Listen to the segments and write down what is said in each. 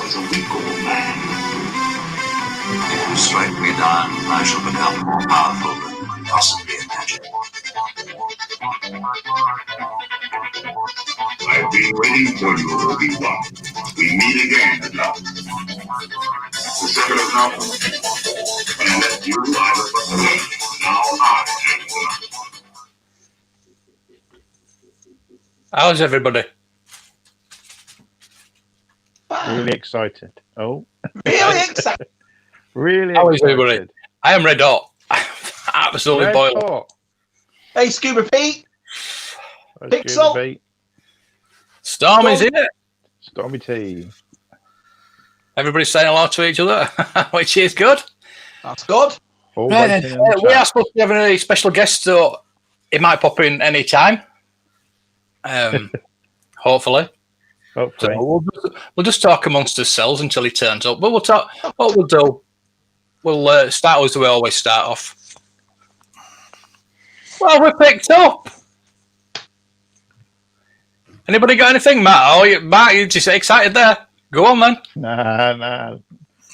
was a weak old man. If you strike me down, I shall become more powerful than you could possibly imagine. I've been waiting for you, Obi-Wan. We meet again at last. The second of now, when I left you, I was but the lead. Now I am the master. How's everybody? Really excited. Oh. Really excited. Really How is excited. everybody? I am red hot. Absolutely Red boiling. hot. Hey, Scuba Pete. Let's Pixel. give it a beat. Stormy's in it. Stormy T. Everybody's saying hello to each other, which is good. That's good. All Right, waiting in the we chat. are supposed to be having a special guest, so it might pop in any time. Hopefully. Hopefully. So we'll just talk amongst ourselves until he turns up. But we'll talk. What we'll do, we'll start as we always start off. Well, we're picked up. Anybody got anything, Matt? Matt, you're just excited there. Go on, then. No.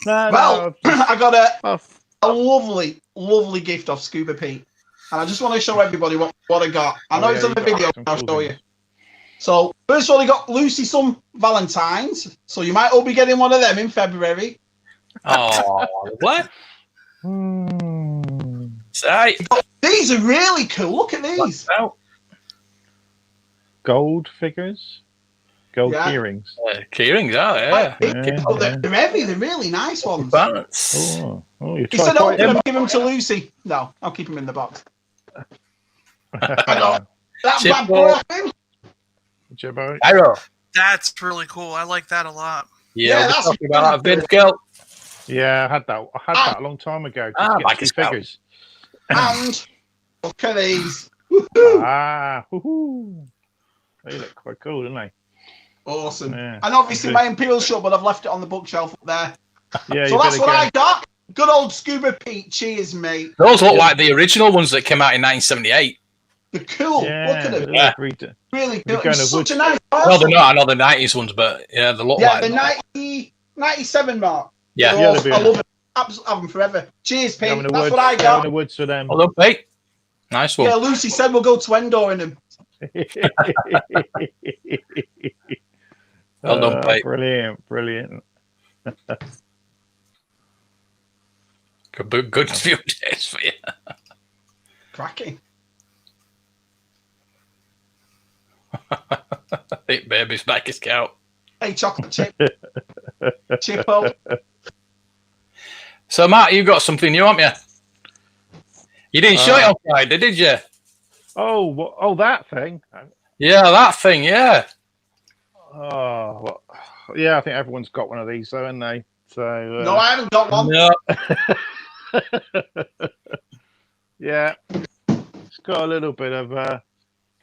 Well, I got Oh, a lovely gift off Scuba Pete. And I just want to show everybody what I got. I know it's on the video, some I'll cool show you. things. So, first of all, I got Lucy some Valentines. So you might all be getting one of them in February. Oh, what? Right. These are really cool. Look at these. Gold figures. Gold Yeah. earrings. Keyrings, yeah. Oh, they're heavy. They're really nice ones. Balance. Oh, you He tried said, quite open them, give them to Lucy. No, I'll keep them in the box. I got that Chip bad ball. boy. Jibbo. Arrow. That's really cool. I like that a lot. Yeah, we're that's talking about that really vid girl. Yeah, I had that a long time ago. To get like two a scout. figures. And look at these. Woohoo. They look quite cool, don't they? Awesome. Yeah. And obviously my Imperial shirt, but I've left it on the bookshelf up there. Yeah, So that's what I got. Good old Scuba Pete. Cheers, mate. Those look like the original ones that came out in 1978. They're cool. Yeah, Look at them. Yeah. Really They're cool. going It's to such wood. a nice No, person. they're not. I know the 90s ones, but yeah, they look Yeah, like the 97 mark. Yeah. They're Yeah, awesome. they're I love them. Absolutely have them forever. Cheers, Pete. Going to That's woods, what I going to got. woods for them. Hold on, Pete. Nice one. Yeah, Lucy said we'll go to Endor in them. Well done, Pete. Brilliant. Good few days for you. Cracking. Hey, baby's back is scout. Hey, chocolate chip. Chippo. So, Matt, you got something new, haven't you? You didn't show it on Friday, did you? Oh, that thing. Yeah, that thing, yeah. Oh, well, yeah. I think everyone's got one of these, though, haven't they? So No, I haven't got one. No. yeah, it's got a little bit of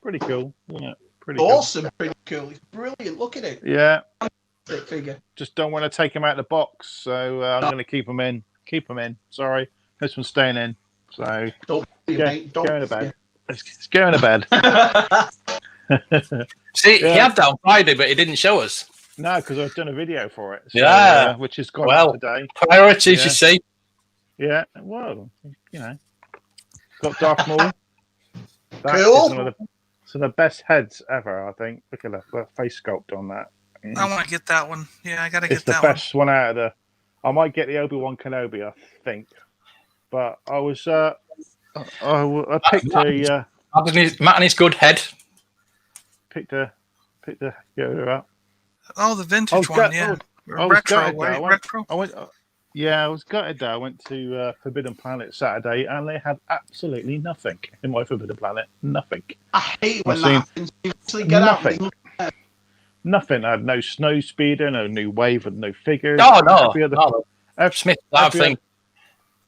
pretty cool. Yeah, pretty Awesome. Pretty cool. It's brilliant. Look at it. cool. Yeah, Stick figure. just don't want to take them out of the box, so I'm going to keep them in. Sorry, this one's staying in. So Don't worry, mate. Don't go to bed. It's going to bed. See, Yeah. he had that on Friday, but he didn't show us. No, because I've done a video for it. So, Yeah. which has gone Well. up today. Priorities, Yeah. you see. Yeah, well, got Darth Maul. That Cool. is one of the best heads ever, I think. Look at the face sculpt on that. I want to get that one. Yeah, I got to It's get the that one. best one out of the. I might get the Obi-Wan Kenobi, I think, but I was I picked a Matt and his good head. Yoda up. Oh, the vintage was one, gut- yeah. I was Retro, gutted, though. right? Retro. I went. I was gutted though. I went to Forbidden Planet Saturday, and they had absolutely nothing in my Forbidden Planet. Nothing. I hate when I've that seen happens. You actually get out. nothing. Nothing. I had no snow speeder, no new wave, and no figures. Oh, no. Every other- No. every- Smith, I every think.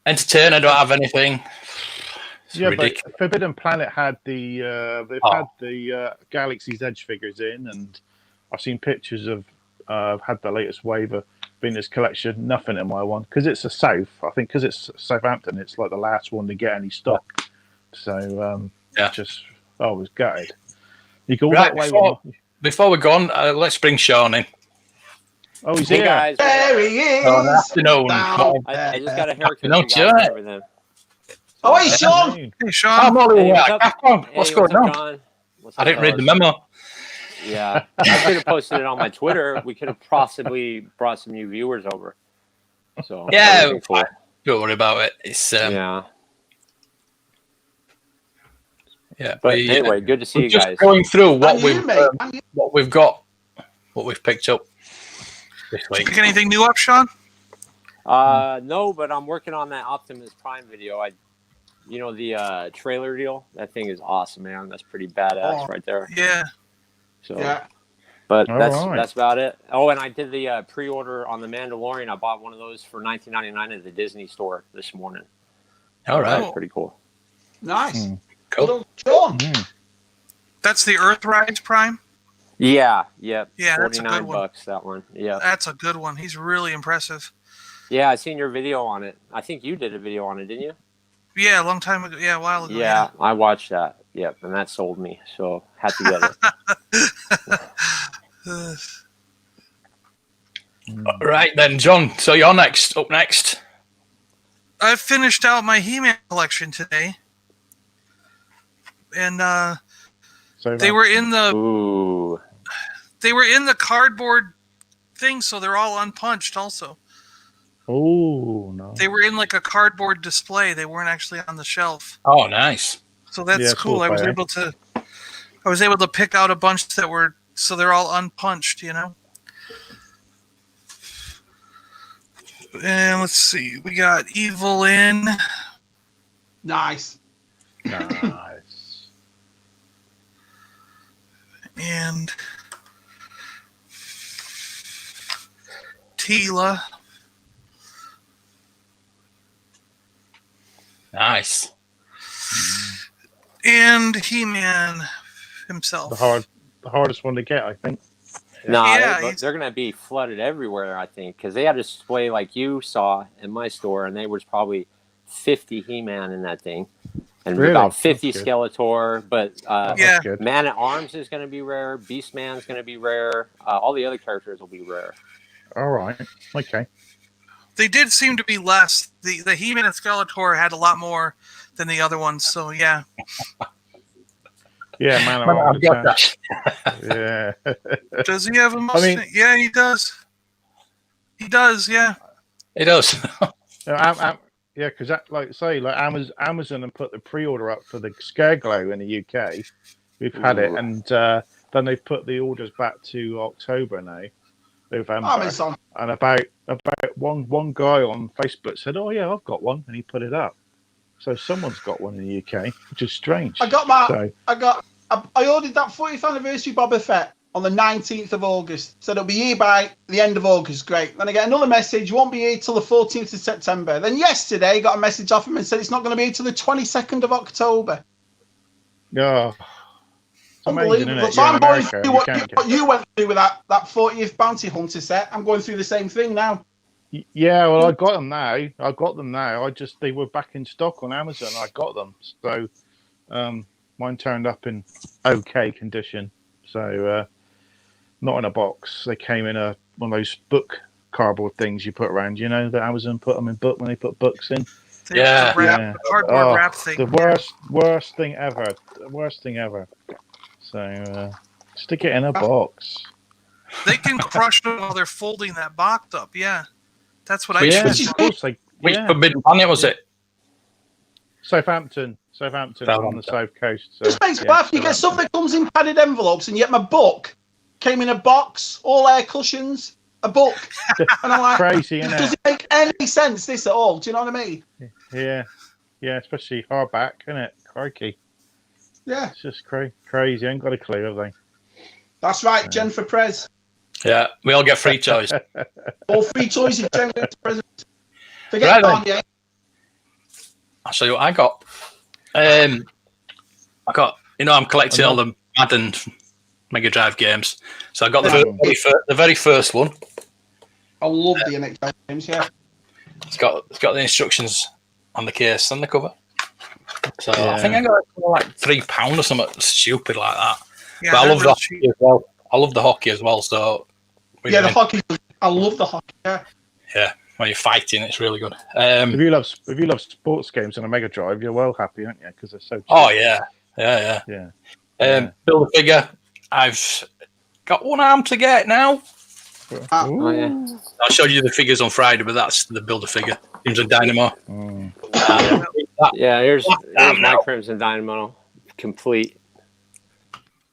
Entertainer don't have anything. It's Yeah, ridiculous. but Forbidden Planet had the had the Galaxy's Edge figures in, and I've seen pictures of had the latest wave of Venus collection. Nothing in my one because it's a South. I think because it's Southampton, it's like the last one to get any stock. So just I was gutted. You go Right, that way. before we go on, let's bring Sean in. Oh, he's Hey here. guys, There he is. Oh, afternoon. Down I just got a there. haircut. No, You guys, sure. and everything. Oh, hey, Sean. Hey, I'm Sean. all Hey, what's aware. up? What's Hey, going up, on? John? What's I up, didn't read the fellas? memo. Yeah, I should have posted it on my Twitter. We could have possibly brought some new viewers over. So that Yeah, would've been cool. don't worry about it. It's Yeah, yeah. but anyway, good to see we're you just guys. going through what And you, mate. And you. what we've got, what we've picked up this Did you week. pick anything new up, Sean? No, but I'm working on that Optimus Prime video. The trailer deal. That thing is awesome, man. That's pretty badass right there. Yeah. So, Yeah. but All that's right. that's about it. Oh, and I did the pre-order on the Mandalorian. I bought one of those for $19.99 at the Disney store this morning. All right, That's pretty cool. Nice. cool. Good old Sean. That's the Earthrise Prime. Yeah, yep. Yeah, that's a good one. $49 that one. Yeah. That's a good one. He's really impressive. Yeah, I seen your video on it. I think you did a video on it, didn't you? Yeah, a long time ago. Yeah, a while ago. Yeah, I watched that. Yep, and that sold me. So had to get it. Right then, John. So you're next. Up next. I finished out my He-Man collection today, and So they were in the Ooh. cardboard thing, so they're all unpunched. Also, Oh no. they were in like a cardboard display. They weren't actually on the shelf. Oh, nice. So that's Yeah, cool. cool I was play. able to pick out a bunch that were so they're all unpunched, you know. And let's see, we got Evelyn, Nice. Nice. and Tila, Nice. and He-Man himself. The hardest one to get, I think. No, Yeah, they're going to be flooded everywhere, I think, because they had a display like you saw in my store, and there was probably 50 He-Man in that thing, and Really? about 50 That's good. Skeletor. But Yeah. That's good. Man at Arms is going to be rare. Beast Man's going to be rare. All the other characters will be rare. All right. Okay. They did seem to be less. The He-Man and Skeletor had a lot more than the other ones. So yeah, Yeah, man. I've got that. Yeah. does he have a Mustang? mean- Yeah, he does. He does. Yeah. It does. Yeah, because Amazon and put the pre-order up for the Scareglow in the UK. We've had it, Ooh. and then they've put the orders back to October now, November. Amazon. And about one guy on Facebook said, "Oh yeah, I've got one," and he put it up. So someone's got one in the UK, which is strange. I ordered that 40th anniversary Boba Fett on the 19th of August. Said it'll be here by the end of August. Great. Then I get another message. Won't be here till the 14th of September. Then yesterday, I got a message off him and said it's not going to be here till the 22nd of October. Yeah. It's amazing, Unbelievable. isn't it? So You're in I'm going America, through you what can't what you went through with that 40th Bounty Hunter set. I'm going through the same thing now. Yeah, well, I got them now. They were back in stock on Amazon. I got them, so mine turned up in okay condition. So not in a box. They came in one of those book cardboard things you put around. You know, that Amazon put them in book when they put books in. Yeah. Yeah. Cardboard wrap thing. The worst thing ever. The worst thing ever. So stick it in a box. They can crush them while they're folding that box up. Yeah, that's what I Which did. was- Of course, Which Forbidden Planet was it? Southampton on the south coast. So, Just makes me yeah, laugh. You get stuff that comes in padded envelopes, and yet my book came in a box, all air cushions, a book. And I'm like, crazy, it isn't doesn't it? make any sense, this at all. Do you know what I mean? Yeah, especially hardback, isn't it? Crikey, Yeah. it's just crazy. I ain't got a clue, have they? That's right, Jennifer Prez. Yeah, we all get free toys. All free toys in Jennifer Prez. Forget Right then. Barney. I'll show you what I got. I'm collecting all the Madden Mega Drive games. So I got the very first one. I love the NHL games, yeah. It's got the instructions on the case and the cover. So Yeah. I think I got it for like £3 or something stupid like that. Yeah, but I they're love the real hockey cheap. as well. I love the hockey as well. So Yeah, the hockey. I love the hockey. Yeah. Yeah, when you're fighting, it's really good. If you love sports games on a Mega Drive, you're well happy, aren't you? Because they're so cheap. Oh yeah. Build a figure. I've got one arm to get now. Oh yeah. I'll show you the figures on Friday, but that's the build a figure. Crimson Dynamo. Yeah, here's my now. Crimson Dynamo complete.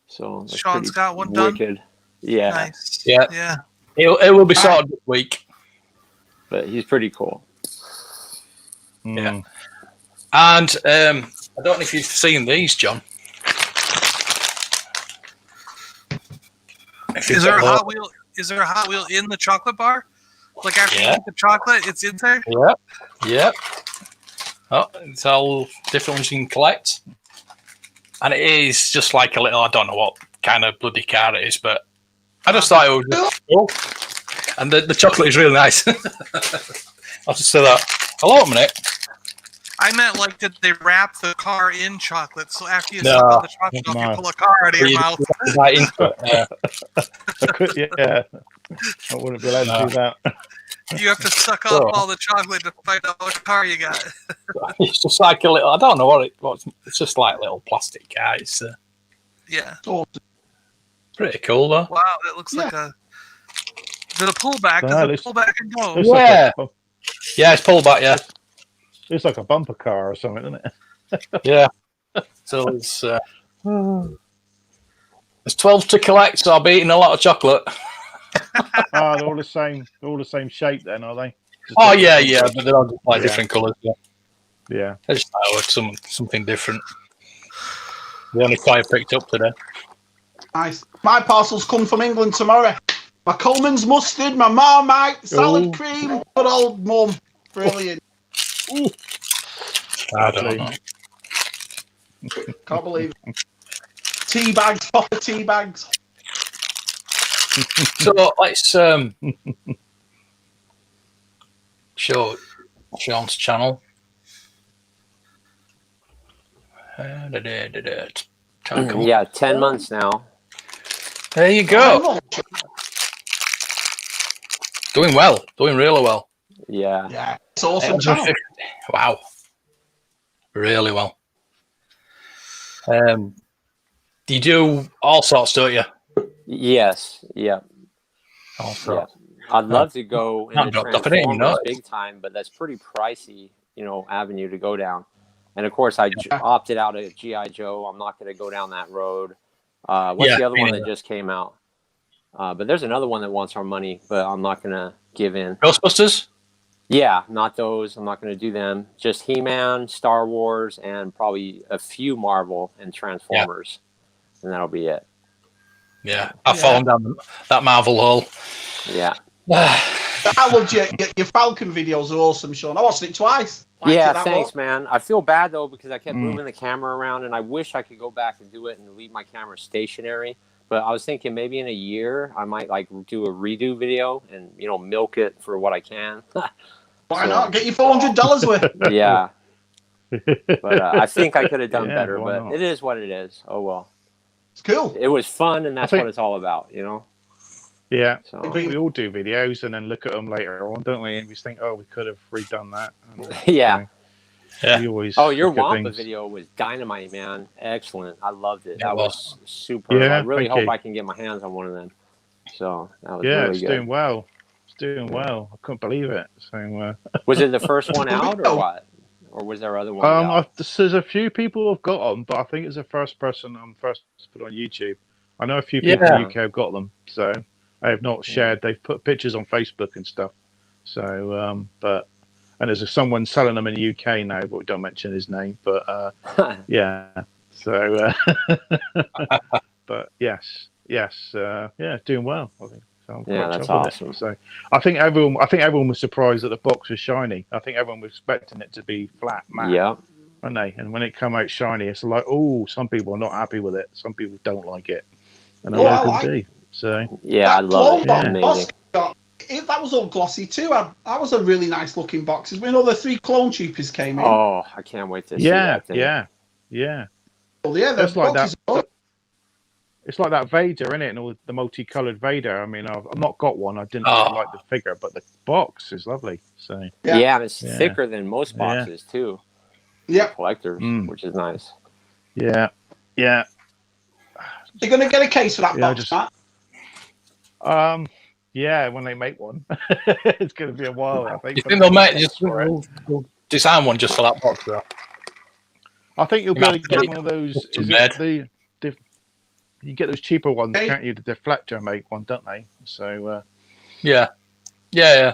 So that's Sean's pretty got one done. wicked. Yeah, Nice. Yeah. It will be sorted this week. but he's pretty cool. Yeah. And I don't know if you've seen these, John. Is there a Hot Wheel? Is there a Hot Wheel in the chocolate bar? Like after you eat the chocolate, it's in there. Yeah. Oh, it's all different ones you can collect, and it is just like a little. I don't know what kind of bloody car it is, but I just thought it was just cool. And the chocolate is really nice. I'll just say that. Hello, a minute. I meant like, did they wrap the car in chocolate? So after you No, suck on the chocolate, off, you pull a car out of your mouth. Right into it. Yeah, I wouldn't be allowed to do that. You have to suck off all the chocolate to find out what car you got. It's just like a little. I don't know what it's just like a little plastic car. It's Yeah. pretty cool though. Wow, that looks like a. Is it a pullback? No, Does it it's- pull back and go? It's Yeah. like Yeah, it's pulled back. Yeah, it's like a bumper car or something, isn't it? yeah. So it's there's 12 to collect. So I'll be eating a lot of chocolate. They're all the same. They're all the same shape, then, are they? Just Oh like- yeah, but they're all just like different colours. Yeah, Yeah. I just thought it was something different. The only toy I picked up today. Nice. My parcels come from England tomorrow. My Coleman's mustard, my Marmite, salad Ooh. cream, good old mum. Brilliant. I don't know. Can't believe it. Tea bags, proper tea bags. So let's show Sean's channel. Yeah, 10 months now. There you go. Doing well. Doing really well. Yeah. Yeah, it's awesome channel. Wow. Really well. You do all sorts, don't you? Yes. Yeah. All Yeah. sorts. I'd love to go Not into dropped off, I didn't even Transformers know it. big time, but that's pretty pricey, avenue to go down. And of course, I opted out of G.I. Joe. I'm not going to go down that road. What's Yeah, the other me one neither. that just came out? But there's another one that wants our money, but I'm not going to give in. Ghostbusters? Yeah, not those. I'm not going to do them. Just He-Man, Star Wars, and probably a few Marvel and Transformers. And that'll be it. Yeah. I've fallen down that Marvel hole. Yeah. I loved your Falcon videos are awesome, Sean. I watched it twice. Liked Yeah, it that thanks, much. man. I feel bad though because I kept moving the camera around, and I wish I could go back and do it and leave my camera stationary. But I was thinking maybe in a year I might like do a redo video and milk it for what I can. Why not? Get your $400 worth. Yeah. But I think I could have done Yeah, better, why but not? it is what it is. Oh well. It's cool. It was fun, and that's think- what it's all about, Yeah. So We all do videos and then look at them later on, don't we? And we just think, oh, we could have redone that. And, yeah. Yeah. We always Oh, your look at Wampa things. video was dynamite, man. Excellent. I loved it. It That was. was super. Yeah, I really thank hope you. I can get my hands on one of them. So that was Yeah, really it's good. doing well. It's doing well. I couldn't believe it. So, Was it the first one out or what? Or was there other ones out? there's a few people who've got them, but I think it's the first person I'm first to put on YouTube. I know a few people in Yeah. the UK have got them, so I have not shared. They've put pictures on Facebook and stuff. So, and there's someone selling them in the UK now, but we don't mention his name. But yeah, so but yes, yeah, doing well. I think. So I'm Yeah, quite that's chuffed with awesome. it. So I think everyone was surprised that the box was shiny. I think everyone was expecting it to be flat, matte, Yeah. weren't they? And when it come out shiny, it's like, oh, some people are not happy with it. Some people don't like it, and a Oh, lot I of like them do. So Yeah, I That love it. glow It's box amazing. that was all glossy too. That was a really nice looking box. When all the 3 clone troopers came in. Oh, I can't wait to see yeah, that thing. yeah. Well, yeah, the Just like box that. is it's like that Vader, isn't it? And all the multicolored Vader. I mean, I've not got one. I didn't Oh. really like the figure, but the box is lovely. So Yeah, and it's Yeah. thicker than most Yeah. boxes too. Yeah. Collectors, Mm. which is nice. yeah, yeah. You're going to get a case for that Yeah, box, Matt? Yeah, when they make one, it's going to be a while. I think. You for think them they'll to make just for it. we'll design one just for that box though? I think you'll be able to get Imagine one of those. too Is bad. it you get those cheaper ones? Hey. Can't you? The Deflector make one, don't they? So Yeah. yeah.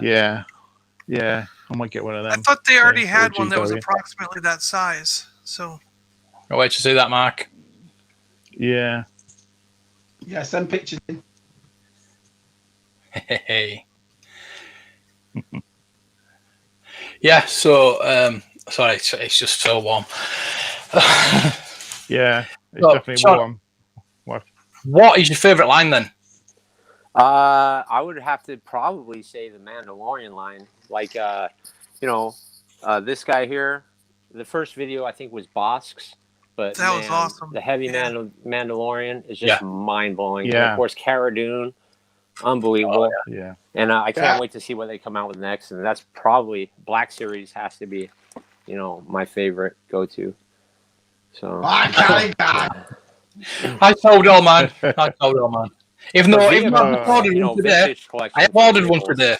I might get one of I them. thought they already Yeah, had one that was OG. approximately that size. So I'll wait to see that, Mark. Yeah. Yeah, send pictures in. Hey. Yeah. So sorry, it's just so warm. Yeah, it's So, definitely Sean, warm. what is your favourite line then? I would have to probably say the Mandalorian line. Like, this guy here, the first video I think was Bosk's, but That was awesome. The heavy Yeah. Mandalorian is just mind blowing. And Yeah. of course, Cara Dune, unbelievable. Yeah. And I can't Yeah. wait to see what they come out with next. And that's probably Black Series has to be, my favorite go to. So I can't that. I told all man. Even though But I've ordered one today, vintage collection. I have ordered one today.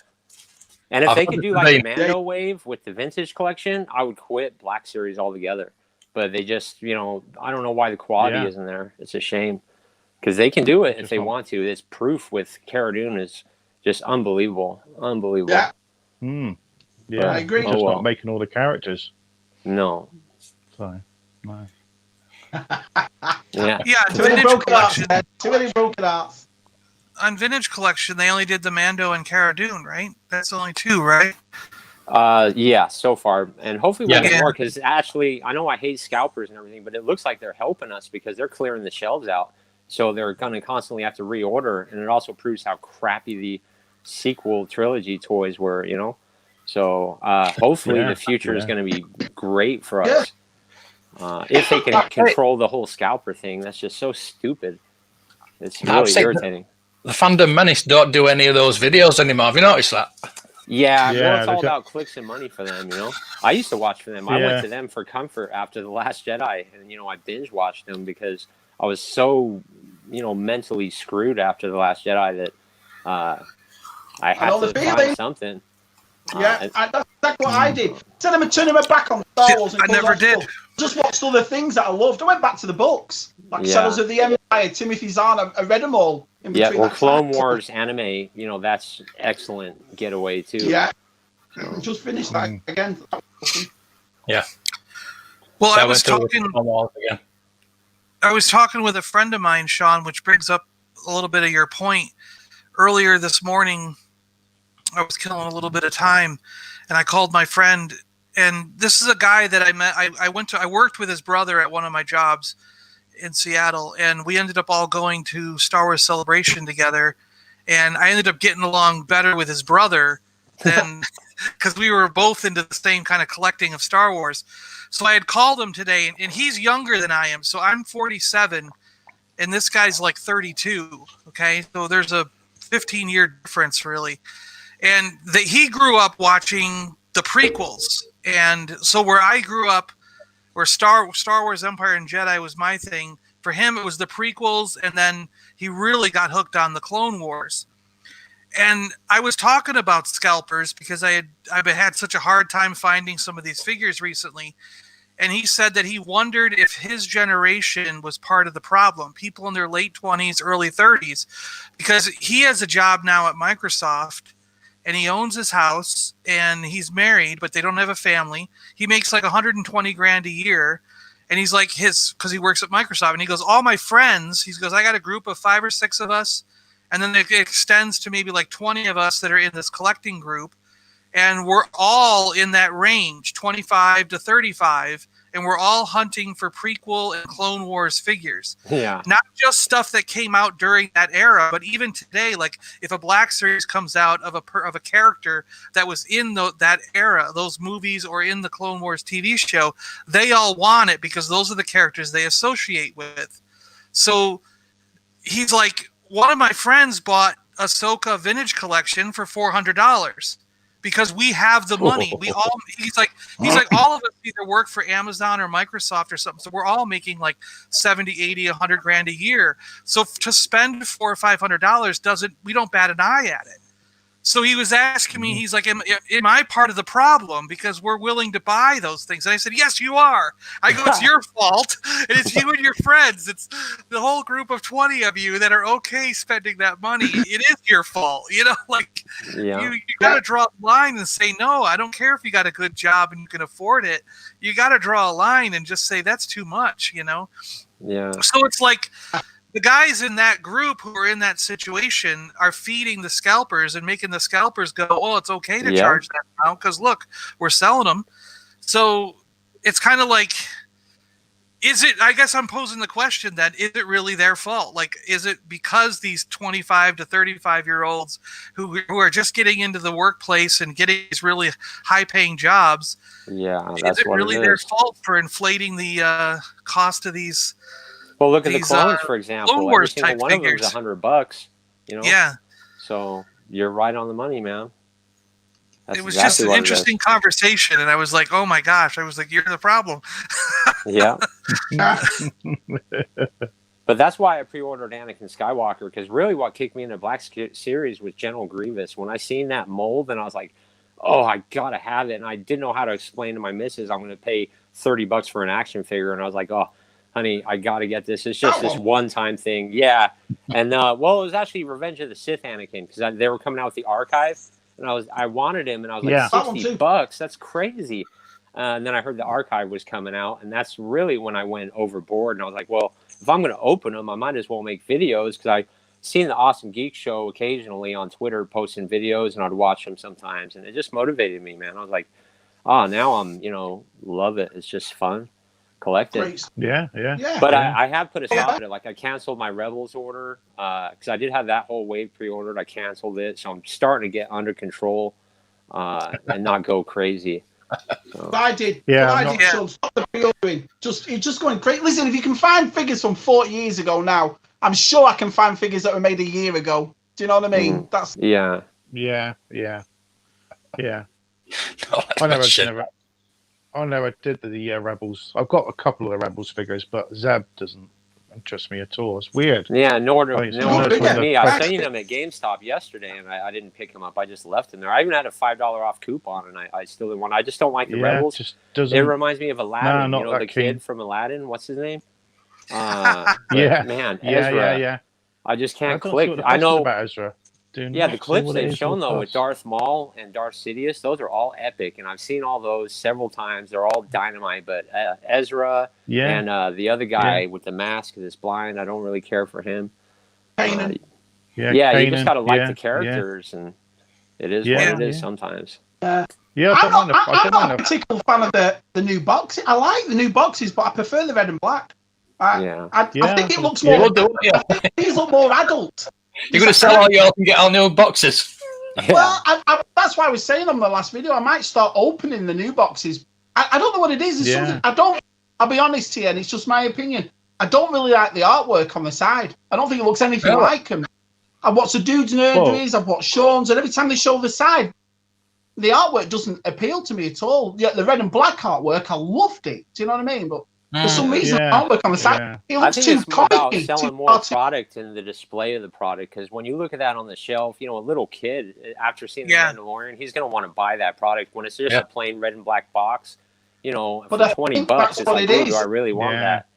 And if I've they could ordered do like the today. Mando wave with the vintage collection, I would quit Black Series altogether. But they just, I don't know why the quality Yeah. isn't there. It's a shame because they can do it if Just they not- want to. It's proof with Cara Dune is just unbelievable. Yeah. Yeah. I agree. Just Oh, well. not making all the characters. No. So no. Yeah. yeah, Too many vintage broken hearts. collection. man. Too many broken hearts. On vintage collection, they only did the Mando and Cara Dune, right? That's only two, right? Yeah, so far. And hopefully we'll Yeah. get more because actually, I know I hate scalpers and everything, but it looks like they're helping us because they're clearing the shelves out. So they're going to constantly have to reorder. And it also proves how crappy the sequel trilogy toys were, So hopefully Yeah, the future is yeah. going to be great for us. If they can control the whole scalper thing, that's just so stupid. It's I've really seen irritating. The Fandom Menace don't do any of those videos anymore. Have you noticed that? Yeah, Yeah, well, it's all they about clicks and money for them, I used to watch for them. I Yeah. went to them for comfort after The Last Jedi, and I binge watched them because I was so, mentally screwed after The Last Jedi that I had know to the find feeling. something. Yeah, And- that's exactly what I did. Instead of turning my back on Star Wars, and I never close off did. stuff, just watched other things that I loved. I went back to the books, like Yeah. Shadows of the Empire, Timothy Zahn. I read them all. In Yeah, between well, that Clone time. Wars anime, that's excellent getaway too. Yeah, just finished that again. Well, So I was went through talking. Clone Wars again. I was talking with a friend of mine, Sean, which brings up a little bit of your point. Earlier this morning, I was killing a little bit of time, and I called my friend. And this is a guy that I met. I worked with his brother at one of my jobs in Seattle, and we ended up all going to Star Wars Celebration together. And I ended up getting along better with his brother than because we were both into the same kind of collecting of Star Wars. So I had called him today, and he's younger than I am. So I'm 47, and this guy's like 32. Okay, so there's a 15-year difference, really. And he grew up watching the prequels, and so where I grew up, where Star Wars Empire and Jedi was my thing. For him, it was the prequels, and then he really got hooked on the Clone Wars. And I was talking about scalpers because I've had such a hard time finding some of these figures recently. And he said that he wondered if his generation was part of the problem, people in their late 20s, early 30s, because he has a job now at Microsoft, and he owns his house, and he's married, but they don't have a family. He makes like 120 grand a year. And he's like because he works at Microsoft, and he goes, all my friends, he goes, I got a group of 5 or 6 of us. And then it extends to maybe like 20 of us that are in this collecting group. And we're all in that range, 25 to 35. And we're all hunting for prequel and Clone Wars figures. Yeah. Not just stuff that came out during that era, but even today, like if a Black Series comes out of a character that was in that era, those movies or in the Clone Wars TV show, they all want it because those are the characters they associate with. So he's like, one of my friends bought a Ahsoka vintage collection for $400 because we have the money. We all he's like all of us either work for Amazon or Microsoft or something, so we're all making like 70, 80, 100 grand a year. So to spend $400 or $500 we don't bat an eye at it. So he was asking me, he's like, am I part of the problem because we're willing to buy those things? And I said, yes, you are. I go, it's your fault. And it's you and your friends. It's the whole group of 20 of you that are okay spending that money. It is your fault. You know, like you got to draw a line and say, no, I don't care if you got a good job and you can afford it. You got to draw a line and just say, that's too much, you know? Yeah. So it's like, the guys in that group who are in that situation are feeding the scalpers and making the scalpers go, oh, it's okay to charge that now because, look, we're selling them. So it's kind of like, I guess I'm posing the question that, is it really their fault? Like, is it because these 25 to 35-year-olds who are just getting into the workplace and getting these really high-paying jobs, that's is it really their fault for inflating the cost of these? Well, look at the clones, for example. Every single one of them is $100. You know. Yeah. So you're right on the money, man. That's it was just an interesting conversation, and I was like, "Oh my gosh!" I was like, "You're the problem." Yeah. But that's why I pre-ordered Anakin Skywalker, because really, what kicked me into Black Series was General Grievous. When I seen that mold, and I was like, "Oh, I gotta have it," and I didn't know how to explain to my missus I'm going to pay $30 for an action figure, and I was like, "Oh, honey, I got to get this. It's just this one-time thing." Yeah. And, well, it was actually Revenge of the Sith Anakin, because they were coming out with the archive, and I wanted him, and I was like, $60? That's crazy. And then I heard the archive was coming out, and that's really when I went overboard, and I was like, well, if I'm going to open them, I might as well make videos, because I seen the Awesome Geek Show occasionally on Twitter posting videos, and I'd watch them sometimes, and it just motivated me, man. I was like, oh, now I'm, love it. It's just fun. Collect it. Yeah. But I have put a stop to it. Like, I canceled my Rebels order because I did have that whole wave pre-ordered. I canceled it, so I'm starting to get under control and not go crazy. So. I did. So stop the pre-ordering. It's just going crazy. Listen, if you can find figures from 40 years ago now, I'm sure I can find figures that were made a year ago. Do you know what I mean? That's Yeah. I never did the Rebels. I've got a couple of the Rebels figures, but Zeb doesn't interest me at all. It's weird. Yeah, nor does me. I seen them at GameStop yesterday, and I didn't pick them up. I just left them there. I even had a $5 off coupon, and I still didn't want. I just don't like the Rebels. It reminds me of Aladdin. The kid from Aladdin. What's his name? Man, Ezra. Yeah. I just can't click. I know about Ezra. The clips they've shown though with Darth Maul and Darth Sidious, those are all epic, and I've seen all those several times. They're all dynamite. But Ezra and the other guy with the mask that's blind, I don't really care for him. Kanan. You just gotta like the characters, and it is what it is sometimes. I'm not a particular fan of the new box. I like the new boxes, but I prefer the red and black. I think it looks more. These look more adult. You're going to sell all yours and get all new boxes. Well, that's why I was saying on the last video, I might start opening the new boxes. I don't know what it is. It's something I'll be honest here, and it's just my opinion. I don't really like the artwork on the side. I don't think it looks anything like them. I watch the dude's nerderies, I've watched Sean's, and every time they show the side, the artwork doesn't appeal to me at all. Yeah, the red and black artwork, I loved it. Do you know what I mean? But for some reason, the artwork on the side, it looks too about selling more product and the display of the product. Because when you look at that on the shelf, a little kid, after seeing the Mandalorian, he's going to want to buy that product. When it's just a plain red and black box, for $20, it's like, do I really want that?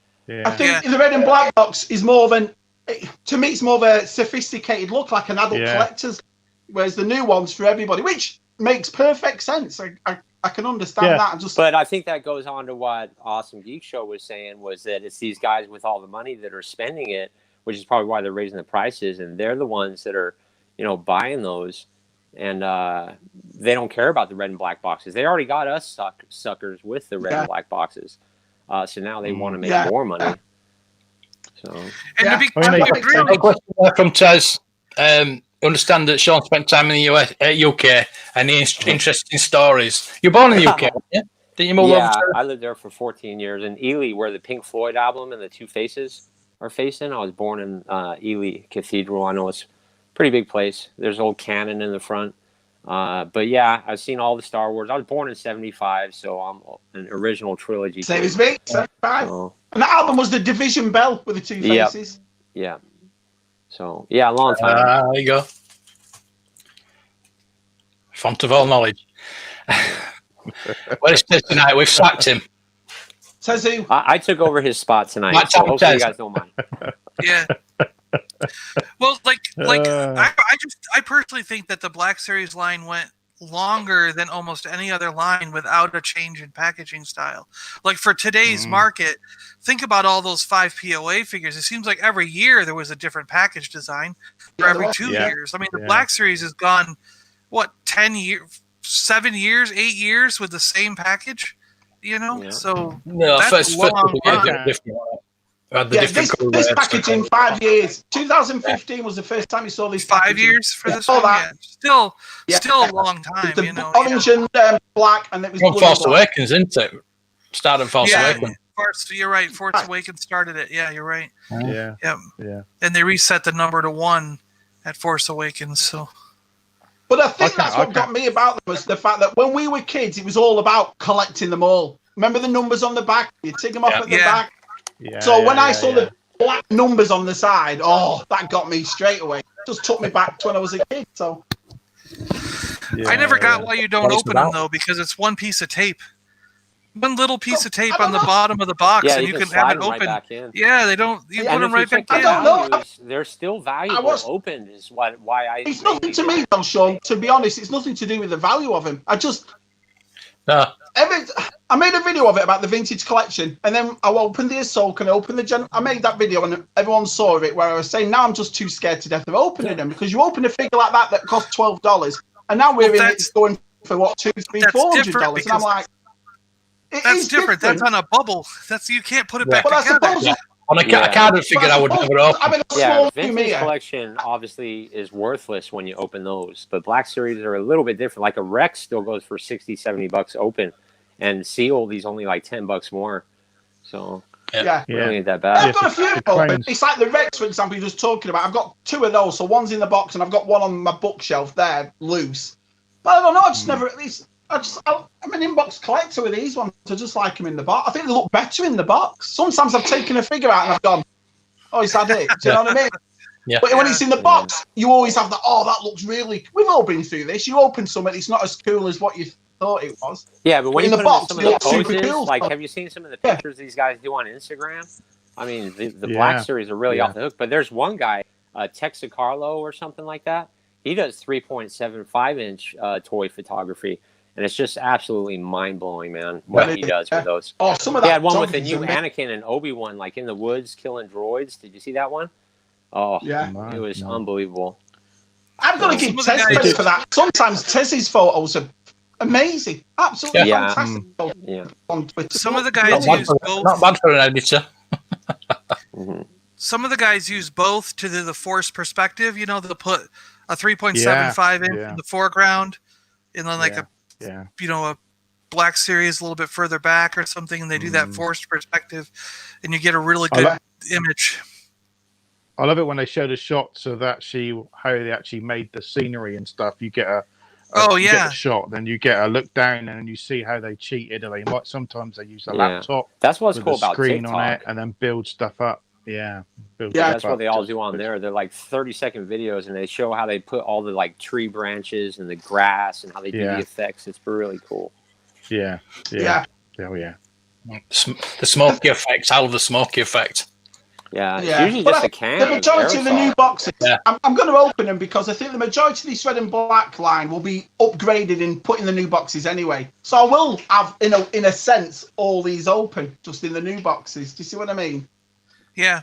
I think the red and black box is more of to me, it's more of a sophisticated look, like an adult collector's, whereas the new one's for everybody, which makes perfect sense. I can understand that. But I think that goes on to what Awesome Geek Show was saying, was that it's these guys with all the money that are spending it, which is probably why they're raising the prices, and they're the ones that are, buying those, and they don't care about the red and black boxes. They already got us suckers with the red and black boxes, so now they want to make more money. So, and to be from Taz, understand that Sean spent time in the UK and interesting stories. You're born in the UK, yeah? Didn't you move over? I lived there for 14 years in Ely, where the Pink Floyd album and the Two Faces are facing. I was born in Ely Cathedral. I know it's a pretty big place. There's old cannon in the front. But yeah, I've seen all the Star Wars. I was born in '75, so I'm an original trilogy. Same kid. as me, 75. So, And that album was the Division Bell with the two Yep. faces. yeah. So yeah, a long time. There you go. Font of all knowledge. Where's Ted tonight? We've sacked him. Says who? I took over his spot tonight, Matt so hopefully you Thompson. guys don't mind. Yeah. Well, I personally think that the Black Series line went longer than almost any other line without a change in packaging style. Like for today's market, think about all those 5 POA figures. It seems like every year there was a different package design for every 2 years. I mean, the Black Series has gone, what, 10 years, 7 years, 8 years with the same package? You know? Yeah. So No, that's first a long run. different. This package in 5 years. 2015 was the first time you saw this 5 packaging. years for this all one? that. Yeah. Still a long time, The you know. orange and black, and it was From blue Force and black. Awakens, isn't it? Started Force Awakens. You're right. Force Awakens started it. Yeah, you're right. Yeah. Yeah. Yeah. And they reset the number to 1 at Force Awakens. So But I think that's what got me about them was the fact that when we were kids, it was all about collecting them all. Remember the numbers on the back? You take them off at the back. Yeah, So when I saw the black numbers on the side, that got me straight away. Just took me back to when I was a kid. So I never got why you don't open them though, because it's one piece of tape. One little piece of tape on the bottom of the box, and you can have it open. Right back in. Yeah, they don't. You put them right back in. I don't know. They're still valuable. Opened is why I. It's nothing to me though, Sean. To be honest, it's nothing to do with the value of him. No. I made a video of it about the vintage collection, and then I opened the Ahsoka and I opened the I made that video, and everyone saw it where I was saying, now I'm just too scared to death of opening them, because you open a figure like that cost $12, and now we're in it going for what, $200, $300, $400, and I'm like, that's different. That's on a bubble. You can't put it back but together. I suppose On a carded figure, I would never open. I mean, vintage collection obviously is worthless when you open those, but Black Series are a little bit different. Like a Rex still goes for $60, $70 open, and sealed, he's only like $10 more. So really ain't that bad. I've got a few of them. It's like the Rex, for example, you're just talking about. I've got 2 of those. So one's in the box, and I've got one on my bookshelf there, loose. But I don't know. I just never. I'm an inbox collector with these ones. I just like them in the box. I think they look better in the box. Sometimes I've taken a figure out and I've gone, "Oh, is that it?" Do you know what I mean? Yeah. But when it's in the box, you always have that. Oh, that looks really. We've all been through this. You open something, it's not as cool as what you thought it was. Yeah, but when in you the put box, some of the super poses, cool. like, have you seen some of the pictures these guys do on Instagram? I mean, the Black Series are really off the hook. But there's one guy, Texacarlo or something like that. He does 3.75-inch toy photography. And it's just absolutely mind-blowing, man, what he does with those. Oh, some of that. He had one with the new Anakin and Obi-Wan, like in the woods, killing droids. Did you see that one? Oh, yeah. It was unbelievable. I'm going to give Tess credit for that. Sometimes Tess's photos are amazing. Absolutely fantastic. Yeah. On Twitter. Some of the guys use both. Not bad for an editor. Some of the guys use both to do the Force perspective. You know, they'll put a 3.75 inch in the foreground, and then like a Black Series a little bit further back or something, and they do that forced perspective, and you get a really good image. I love it when they show the shots of how they actually made the scenery and stuff. You get you get a shot, then you get a look down, and you see how they cheated. Or sometimes they use a laptop. That's what's with cool a about screen TikTok. on it, and then build stuff up. That's what they all do on there. They're like 30-second videos, and they show how they put all the like tree branches and the grass and how they do the effects. It's really cool. Yeah. Oh yeah. The smoky effect. I love the smoky effect. Yeah. It's usually just a can. The majority of the new boxes, I'm going to open them because I think the majority of this red and black line will be upgraded and put in the new boxes anyway. So I will have, in a sense, all these open just in the new boxes. Do you see what I mean? Yeah.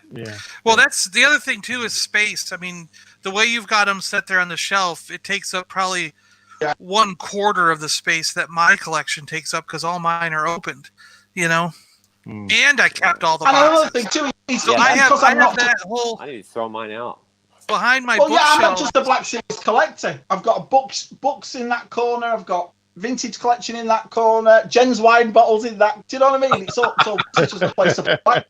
Well, that's the other thing too is space. I mean, the way you've got them set there on the shelf, it takes up probably 1/4 of the space that my collection takes up because all mine are opened. You know, and I kept all the boxes. And another thing too is I have that whole. I need to throw mine out. Behind my bookshelf. I'm not just a Black Series collector. I've got books in that corner. I've got vintage collection in that corner. Jen's wine bottles in that. Do you know what I mean? It's all just a place to play.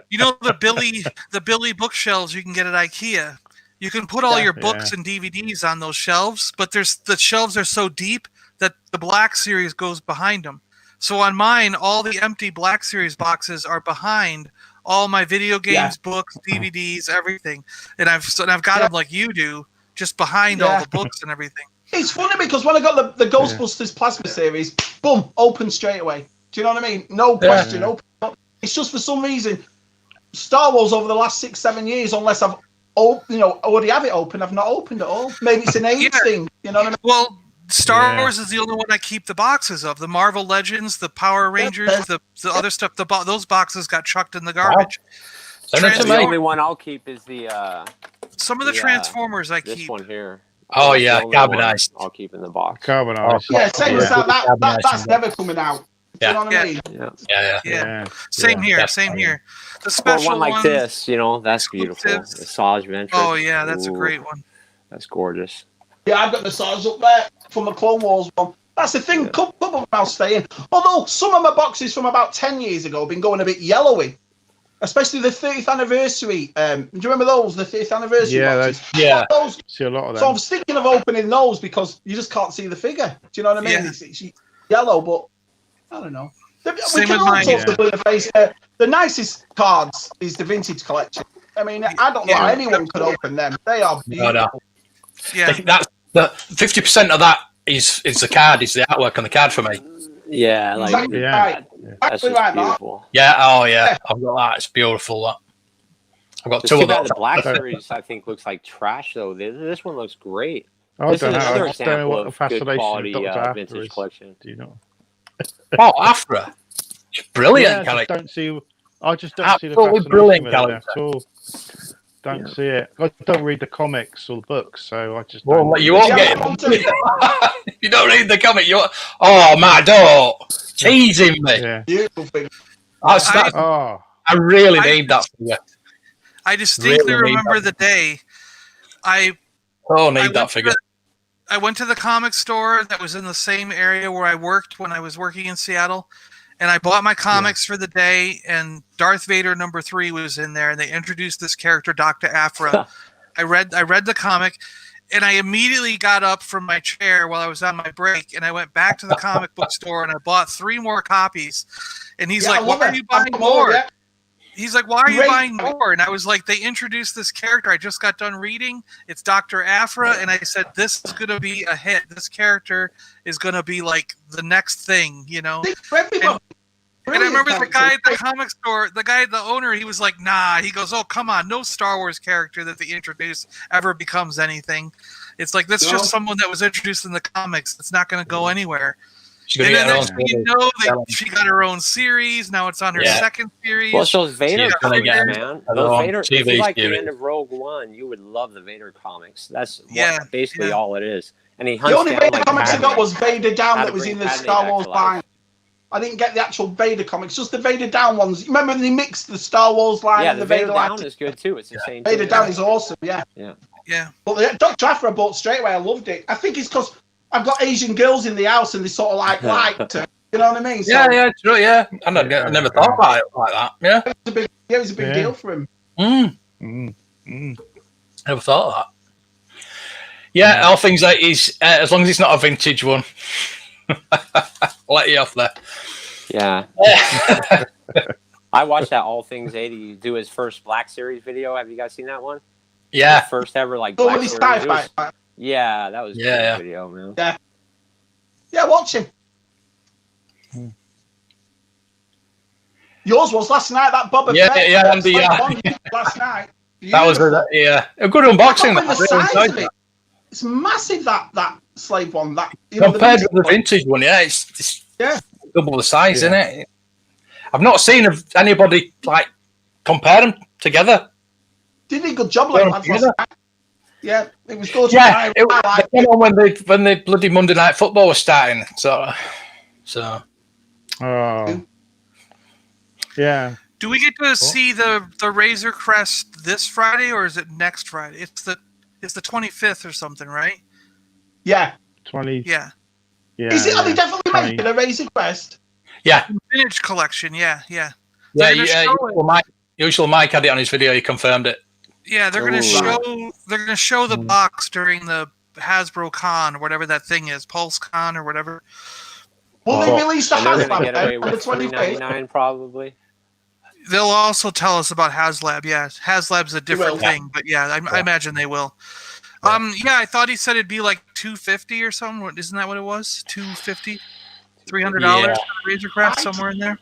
You know the Billy bookshelves you can get at IKEA. You can put all your books and DVDs on those shelves, but the shelves are so deep that the Black Series goes behind them. So on mine, all the empty Black Series boxes are behind all my video games, books, DVDs, everything, and I've got them like you do, just behind all the books and everything. It's funny because when I got the Ghostbusters Plasma series, boom, open straight away. Do you know what I mean? No question, open up. It's just for some reason, Star Wars over the last 6-7 years, unless I've already have it open, I've not opened it all. Maybe it's an age thing. You know what I mean? Well, Star Wars is the only one I keep the boxes of. The Marvel Legends, the Power Rangers, the other stuff. Those boxes got chucked in the garbage. The only one I'll keep is the. Some of the Transformers I keep. This one here. Oh yeah, carbonized. I'll keep in the box. Carbonized. Yeah, same as that. That's never coming out. Do you know what I mean? Yeah. Same here. Same here. The special one like this, that's beautiful. The Saj Ventress. Oh yeah, that's a great one. That's gorgeous. Yeah, I've got the Saj up there from the Clone Wars one. That's the thing. Couple of them I'll stay in. Although some of my boxes from about 10 years ago have been going a bit yellowy. Especially the 30th anniversary. Do you remember those? The 30th anniversary boxes? Those. See a lot of them. So I was thinking of opening those because you just can't see the figure. Do you know what I mean? Yeah. It's yellow, but I don't know. Same with mine. The nicest cards is the vintage collection. I mean, I don't know how anyone could open them. They are beautiful. No. Yeah. That's the 50% of that is the card, is the artwork on the card for me. Yeah, Exactly right. That's Exactly just right, Mark. beautiful. Yeah, I've got that. It's beautiful. That I've got two of those. The Black Series, I think, looks like trash though. This one looks great. I This is don't know. another I just don't know what the example of good fascination quality of Dr. After vintage is. collection. Do you know? Oh, Afra, it's brilliant. Yeah, I just don't see the Absolutely fascination brilliant with it character. at all. Don't see it. I don't read the comics or the books, so I just. Well, don't you won't get it. You don't read the comic. Matt, don't teasing me. Yeah. Beautiful thing. Oh. I really need that figure. I distinctly Really need remember that. the day I Need that figure. I went to the comic store that was in the same area where I worked when I was working in Seattle, and I bought my comics for the day, and Darth Vader #3 was in there, and they introduced this character, Dr. Afra. I read the comic, and I immediately got up from my chair while I was on my break, and I went back to the comic book store, and I bought 3 more copies. And he's like, why are you buying more? He's like, why are you buying more? And I was like, they introduced this character. I just got done reading. It's Dr. Afra. And I said, this is going to be a hit. This character is going to be like the next thing, And I remember the guy at the comic store, the owner, he was like, nah. He goes, oh, come on. No Star Wars character that they introduce ever becomes anything. It's like, that's just someone that was introduced in the comics. It's not going to go anywhere. And then next thing you know, she got her own series. Now it's on her second series. Well, so those Vader comics, man. Those Vader, if you like series. the end of Rogue One, you would love the Vader comics. That's basically all it is. And he hunts The only down, Vader comics I got was Vader Down that was bring in the Padme Star back Wars to life. line. I didn't get the actual Vader comics, just the Vader Down ones. Remember when they mixed the Star Wars line and the the Vader line? Down is good too. It's the same. Vader Down is awesome, yeah. But the Dr. Afra I bought straight away. I loved it. I think it's because I've got Asian girls in the house and they sort of like to, you know what I mean? So True, yeah. I never thought about it like that. Yeah. it was a big deal for him. Never thought of that. Yeah, all things like is as long as it's not a vintage one. I'll let you off there. Yeah. I watched that All Things 80 do his first Black Series video. Have you guys seen that one? Yeah. The first ever Black Series. Yeah, that was a good video, man. Yeah, watch him. Yours was last night, that Boba Fett. Last night. That was a good unboxing. It's massive, that slave one. That compared with the vintage one, it's double the size, isn't it? I've not seen anybody like compare them together. Did a good job like that. Yeah, it was good. Yeah, it came on when the bloody Monday Night Football was starting. So. Oh. Yeah. Do we get to see the Razor Crest this Friday, or is it next Friday? It's the 25th or something, right? Yeah. 20. Yeah. Yeah. Is it? Are they yeah. definitely 20. making a Razor Crest? Yeah, Vintage collection. Yeah. yeah. They're gonna show Usual Mike had it on his video. He confirmed it. Yeah, they're gonna Ooh. show the Mm. box during the Hasbro Con or whatever that thing is, Pulse Con or whatever. Will they Box. release the And they're gonna HasLab get away on the with 25th? $3.99 probably. They'll also tell us about HasLab. Yeah, HasLab's a different will. thing, but yeah, I imagine they will. Yeah, I thought he said it'd be like $250 or something. Isn't that what it was? $250, $300 Yeah. for the Razor Craft, somewhere in there.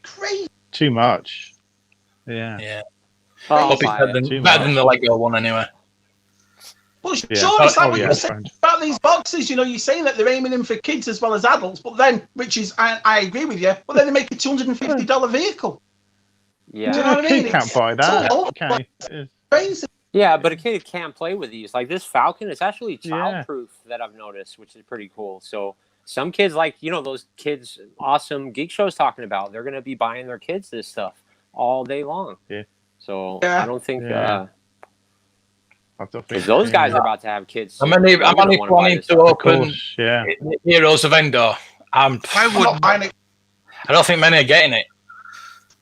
Crazy. Too much. Yeah. Yeah. I'll Hope it's buy better it. better than the Lego one anyway. Well, Yeah. sure, it's like Oh, what yeah, you said fine. about these boxes. You know, you're saying that they're aiming them for kids as well as adults, but then, which is, I agree with you, but then they make a $250 vehicle. Yeah. Do you know what I mean? Kid can't buy that. all over Okay. Crazy. Yeah, but a kid can't play with these. Like this Falcon, it's actually Yeah. childproof that I've noticed, which is pretty cool. So some kids, like those kids, awesome Geek Show's talking about, they're gonna be buying their kids this stuff all day long. Yeah. So Yeah. I don't think Yeah. I don't think because those guys yeah. are about to have kids. I'm soon. only They're gonna wanna buy planning this to stuff. Of open course. Yeah. Heroes of Endor. I I'm not wouldn't. buying it. I don't think many are getting it.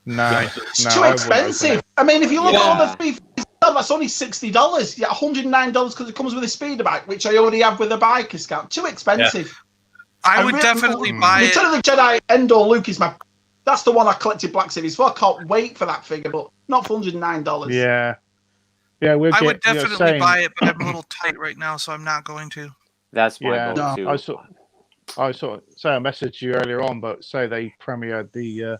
No. It's no, too I wouldn't open expensive. it. I mean, if you look at all Yeah. the three, that's only $60. Yeah, $109 because it comes with a speeder bike, which I already have with a biker scout. Too expensive. I I would really- definitely buy it. Return of the Jedi Endor Luke is that's the one I collected Black Series for. I can't wait for that figure, but not for $109. Yeah. Yeah, we'll I get. would definitely saying, buy it, but I'm a little tight right now, so I'm not going to. That's my Yeah. vote too. I messaged you earlier on, but say they premiered the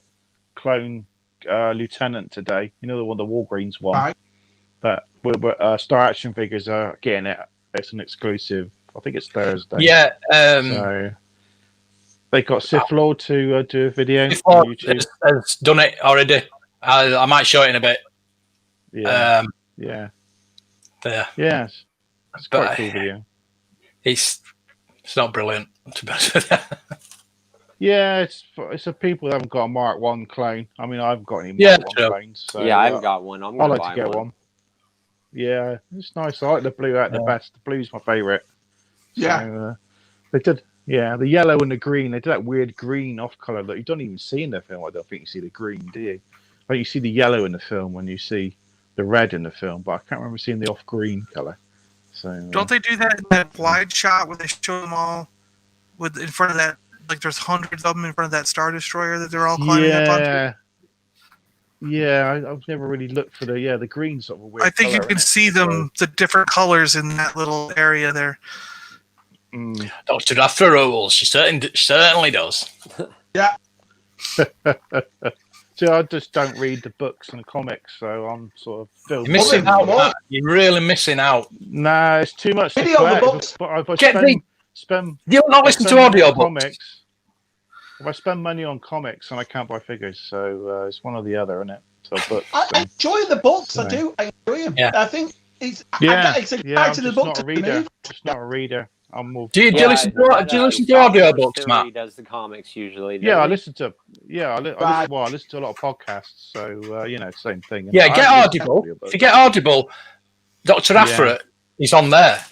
clone lieutenant today. You know the one, the Walgreens one. Right. But Star Action Figures are getting it. It's an exclusive. I think it's Thursday. Yeah. So they got Sith Lord to do a video Before on YouTube. has done it already. I might show it in a bit. Yeah. There. Yeah. It's quite a cool video. It's not brilliant, to be honest with you. Yeah, it's for people that haven't got a Mark 1 clone. I mean, I haven't got any Mark Yeah, 1 true. clones. So, Yeah, I haven't got one. I'm I gonna like buy to get one. one. Yeah, it's nice. I like the blue out the best. The blue's my favourite. Yeah. So, they did. Yeah, the yellow and the green. They did that weird green off color that you don't even see in the film. I don't think you see the green, do you? Like you see the yellow in the film when you see the red in the film, but I can't remember seeing the off green color. So Don't they do that in that wide shot where they show them all in front of that? Like there's hundreds of them in front of that Star Destroyer that they're all climbing up onto. Yeah, I've never really looked for the green sort of weird. I think you colour, can innit? see them, the different colors in that little area there. Mm. Dr. After rules. She certainly does. Yeah. See, I just don't read the books and comics, so I'm sort of filled. You're missing out. Matt. You're really missing out. Nah, it's too much. Video on the books. But if I Get spend you not listen to audio books. If I spend money on comics and I can't buy figures, so it's one or the other, isn't it? So books. I enjoy the books. I So. do. I enjoy them. Yeah. I think it's Yeah, it's I'm exciting the just book not a to reader. me. Just not a reader. I'm more. Do you listen to audio books, Matt? He does the comics usually. Yeah, I doesn't listen to. I listen to a lot of podcasts. So same thing. Yeah, I get haven't listened to Audible. audiobooks. If you get Audible, Dr. Afra is on there.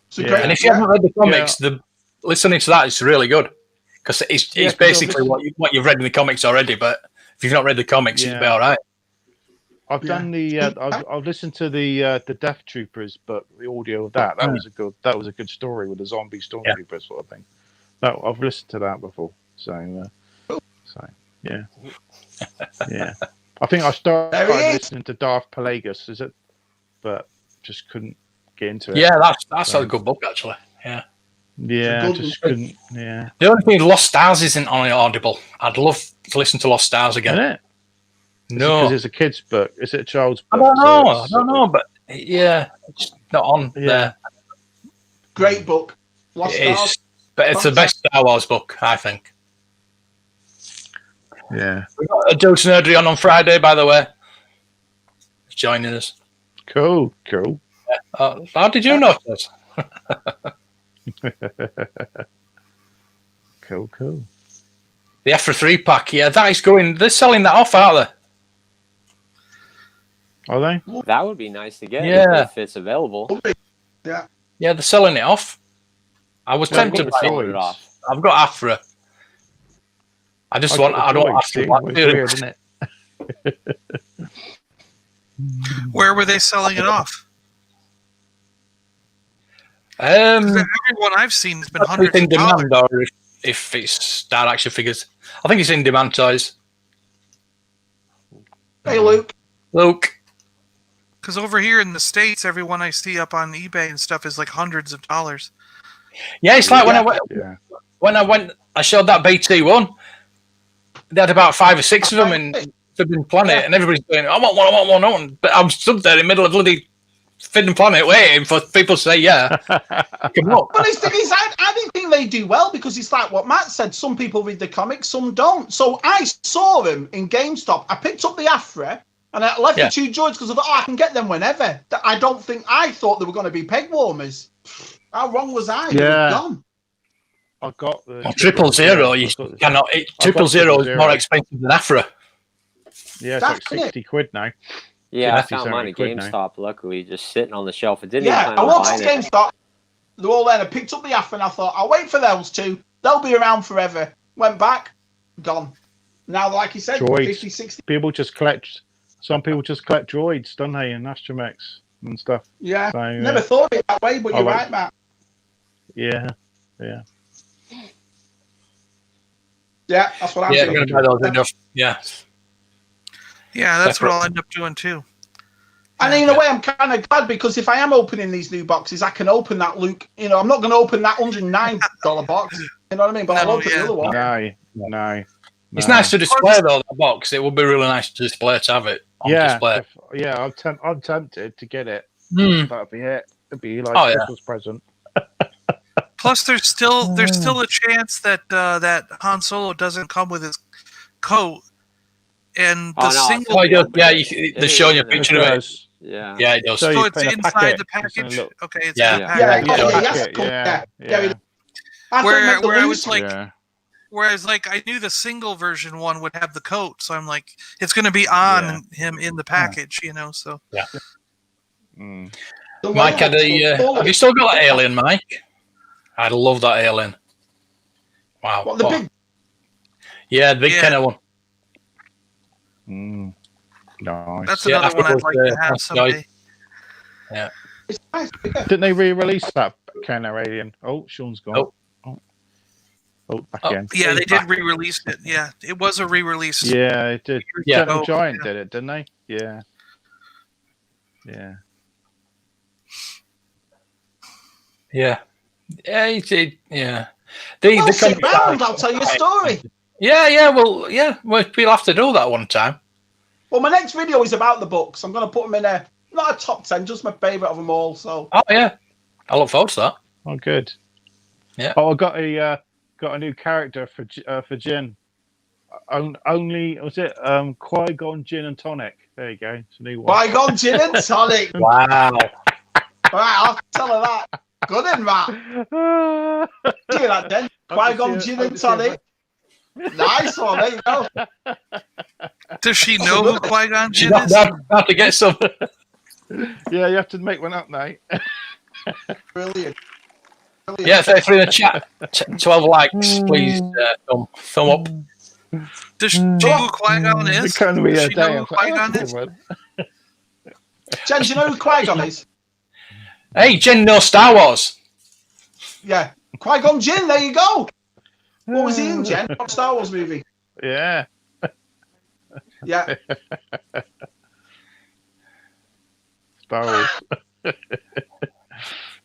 So Yeah. great. And if you haven't read the comics, the listening to that is really good because it's Yeah, 'cause basically I've what you've read in the comics already. But if you've not read the comics, it'll be all right. I've done the. I've listened to the Death Troopers, but the audio of that was a good. That was a good story with the zombie stormtroopers sort of thing. That I've listened to that before. So yeah, yeah. I think I started listening to Darth Plagueis. Is it? But just couldn't get into it. Yeah, that's a good book actually. Yeah. Yeah, I just couldn't. Yeah. The only thing, Lost Stars isn't on Audible. I'd love to listen to Lost Stars again. Isn't it? No, because it's a kid's book. Is it a child's I book? don't know, but yeah, it's not on there. Great book. Lost It Stars. is, but it's the best Star Wars book, I think. Yeah. We've got a Joe's Nerdery on Friday, by the way. He's joining us. Cool. How did you notice? Cool. The Afra 3-pack, yeah, that is going. They're selling that off, aren't they? Are they? That would be nice to get Yeah. if it's available. Yeah. Yeah, they're selling it off. I was Well, tempted I've by got Selling it droids. off. I've got Afra. I just I've want. got I the don't want droids, Afra see? Black It's Series. weird, isn't it? Where were they selling it off? Um, Everyone I've seen has been it's hundreds in of dollars. demand, or if it's Star Action figures. I think it's in demand toys. Hey, Luke. Luke. Because over here in the States, everyone I see up on eBay and stuff is like hundreds of dollars. Yeah, it's like when Yeah. I went, I showed that BT one. They had about 5 or 6 of them in Forbidden Planet, Yeah. and everybody's going, "I want one, I want one, I want one." But I'm stood there in the middle of bloody Forbidden Planet waiting for people to say, "Yeah, come up." But the thing is, I didn't think they do well because it's like what Matt said. Some people read the comics, some don't. So I saw them in GameStop. I picked up the Afra and I left Yeah. the 2 droids because I thought, I can get them whenever. I thought they were going to be peg warmers. How wrong was I? They were Yeah. gone. I got the Well, 000, you I've got the- cannot. I've got 000 is 000. more expensive than Afra. Yeah, it's That's like 60 quid now. Yeah, I 60, found mine 70 at quid now. GameStop. Luckily, just sitting on the shelf. It didn't Yeah, even I plan on walked buying to it. GameStop. They're all there. And I picked up the Afra and I thought, I'll wait for those 2. They'll be around forever. Went back, gone. Now, like you said, Droids. 50, 60. People just collect. Some people just collect droids, don't they, and astromechs and stuff. Yeah, So, never thought of it that way, but I you're like- right, Matt. Yeah. Yeah, that's what I'm Yeah, doing. going to buy those enough. Yeah, Yeah, that's Separate. what I'll end up doing too. And in a way, I'm kind of glad because if I am opening these new boxes, I can open that Luke. You know, I'm not going to open that $109 box. You know what I mean? But I'll No, open yeah. the other one. No. it's nice to display though that box. It would be really nice to display to have it on Yeah, display. I'm tempted to get it. Hmm. That'd be it. It'd be like Oh, yeah. Christmas present. Plus, there's still a chance that that Han Solo doesn't come with his coat, and the Oh, no, single. Oh, he does. Yeah, It they're is showing you a in there. picture of it. Does. Yeah. Yeah, it does. So So you it's put in a inside packet. the It's in a package. little- Okay, it's Yeah. in the Yeah, package. yeah, Yeah, yes, packet, cool, yeah. yeah. I Where- thought where I the was like- Yeah. Whereas, like, I knew the single version one would have the coat, so I'm like, it's going to be on Yeah. him in the package, you know. So Mm. Mike had a. Have you still got that alien, Mike? I'd love that alien. Wow. What, the big? Yeah, the big Yeah. kind of one. Nice. that's Yeah, another one I I'd think like it was, to have someday. It's nice. Yeah. Didn't they re-release that Kenner alien? Oh, Sean's gone. Oh. Back Oh. in. Yeah, they He's did back. re-release it. Yeah, it was a re-release. Yeah, it did. Yeah. Gentle Oh, Giant yeah. did it, didn't they? Yeah. Yeah. Yeah. Yeah, yeah. Well, The sit comic- round, I'll tell you a story. Yeah. Well, we'll have to do that one time. Well, my next video is about the books. I'm going to put them in not a top 10, just my favourite of them all. So Oh yeah, I look forward to that. Oh, good. Yeah. Oh, I got a new character for Jin. Only was it Qui-Gon Gin and Tonic? There you go. It's a new one. Bygone Gin and Tonic. Wow. Right, I'll tell her that. Good in, Matt. See that then. Qui-Gon Gin and Tonic. Nice one. There you go. Does she know who Qui-Gon You Jinn is? have to get some. Yeah, you have to make one up now. Brilliant. Yeah, if you're in the chat, 12 likes, please. Thumb up. Does she know who Qui-Gon is? It can't be Does a she know day. who Qui-Gon is? Jen, do you know who Qui-Gon is? Hey, Jen knows Star Wars. Yeah. Qui-Gon Jinn, there you go. What was he in, Jen? What Star Wars movie? Yeah. Yeah. Star Wars.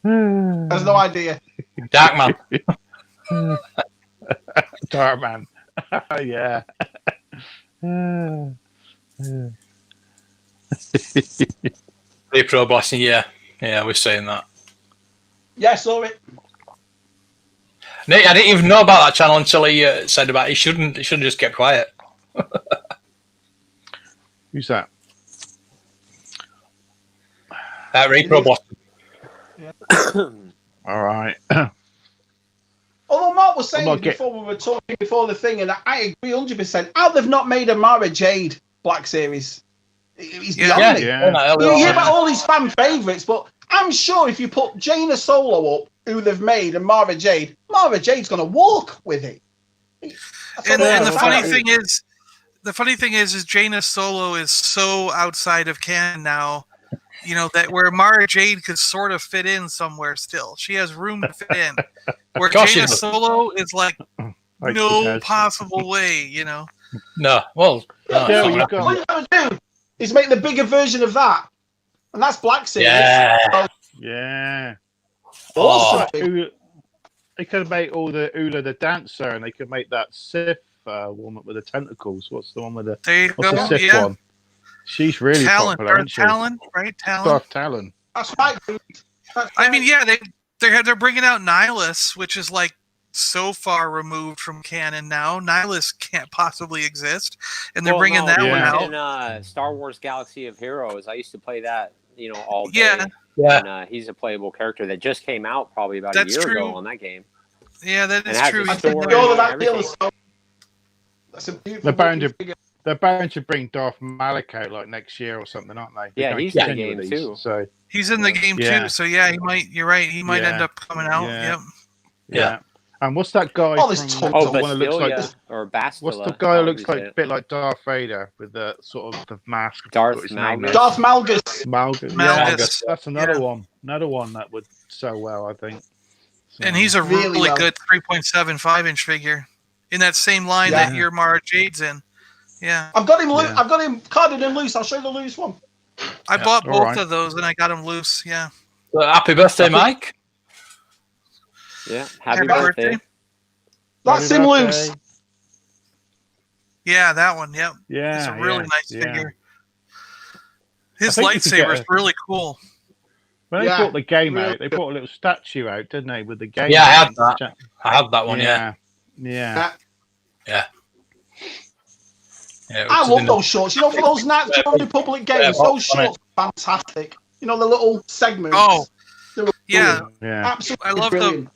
Has no idea. Dark Man. Dark Man. Yeah. Pro Blasting, yeah. Yeah, we're saying that. Yeah, saw it. Nate, I didn't even know about that channel until he said about it. He shouldn't just kept quiet. Who's that? Repro Blasting. All right. Although Mark was saying not before we were talking before the thing, and I agree 100%. How they've not made a Mara Jade Black Series? He's beyond Yeah, me. Yeah. yeah. You hear about all these fan favourites, but I'm sure if you put Jaina Solo up, who they've made, and Mara Jade's going to walk with it. And the funny thing is Jaina Solo is so outside of canon now, that where Mara Jade could sort of fit in somewhere still. She has room to fit in. Where Jaina Solo is like no possible way, No, well, Yeah, you've got. What you got to do is make the bigger version of that, and that's Black Series. Yeah. Yeah. Also, They could make all the Ula the dancer, and they could make that Sith woman with the tentacles. What's the one with the? There you What's go. the Sith Yeah. one? She's really Talon, popular, isn't she? Talon, right? Talon. Darth Talon. that's right, dude. I mean, yeah, they're bringing out Nihilus, which is like so far removed from canon now. Nihilus can't possibly exist, and they're bringing that one out. In Star Wars Galaxy of Heroes, I used to play that, all day. Yeah. Yeah. And he's a playable character that just came out probably about That's a year true. ago on that game. Yeah, that And is it has true. a I think story all of and that everything. deal is that's a beautiful. They're bound to bring Darth Malik out like next year or something, aren't they? Yeah, They're he's going in to the continue game, these, too. So He's in the game Yeah. too, so yeah, he might. You're right. He might end Yeah. up coming out. Yeah. Yep. yeah. And what's that guy Oh, there's from? tons the of one that looks like Bastilia or Bastila. what's the guy who looks however like you a bit like Darth Vader with the sort of the mask? Darth What his name Malgus. is. Darth Malgus. Malgus. Malgus. Yeah, that's another Yeah. one. Another one that would sell well, I think. So, And he's a Really really well. good 3.75-inch figure in that same line Yeah. that your Mara Jade's in. Yeah, I've got him. Yeah. I've got him carded and loose. I'll show you the loose one. I bought all both right. of those and I got them loose. Yeah. Happy birthday, Mike. Yeah, Happy happy birthday. birthday. That's Happy him birthday. loose. Yeah, that one. Yep. Yeah, It's a really nice yeah. figure. His think you could get lightsaber is really cool. When they Yeah, brought the game really out, they brought a little statue out, didn't they, with the game? Yeah, I had out. that. I had that one, yeah. Yeah. Yeah, it I was love in the- those shorts. For those Knights of the Old Republic games, those shorts are fantastic. The little segments. Oh, They were yeah. brilliant. Yeah. Absolutely I love brilliant.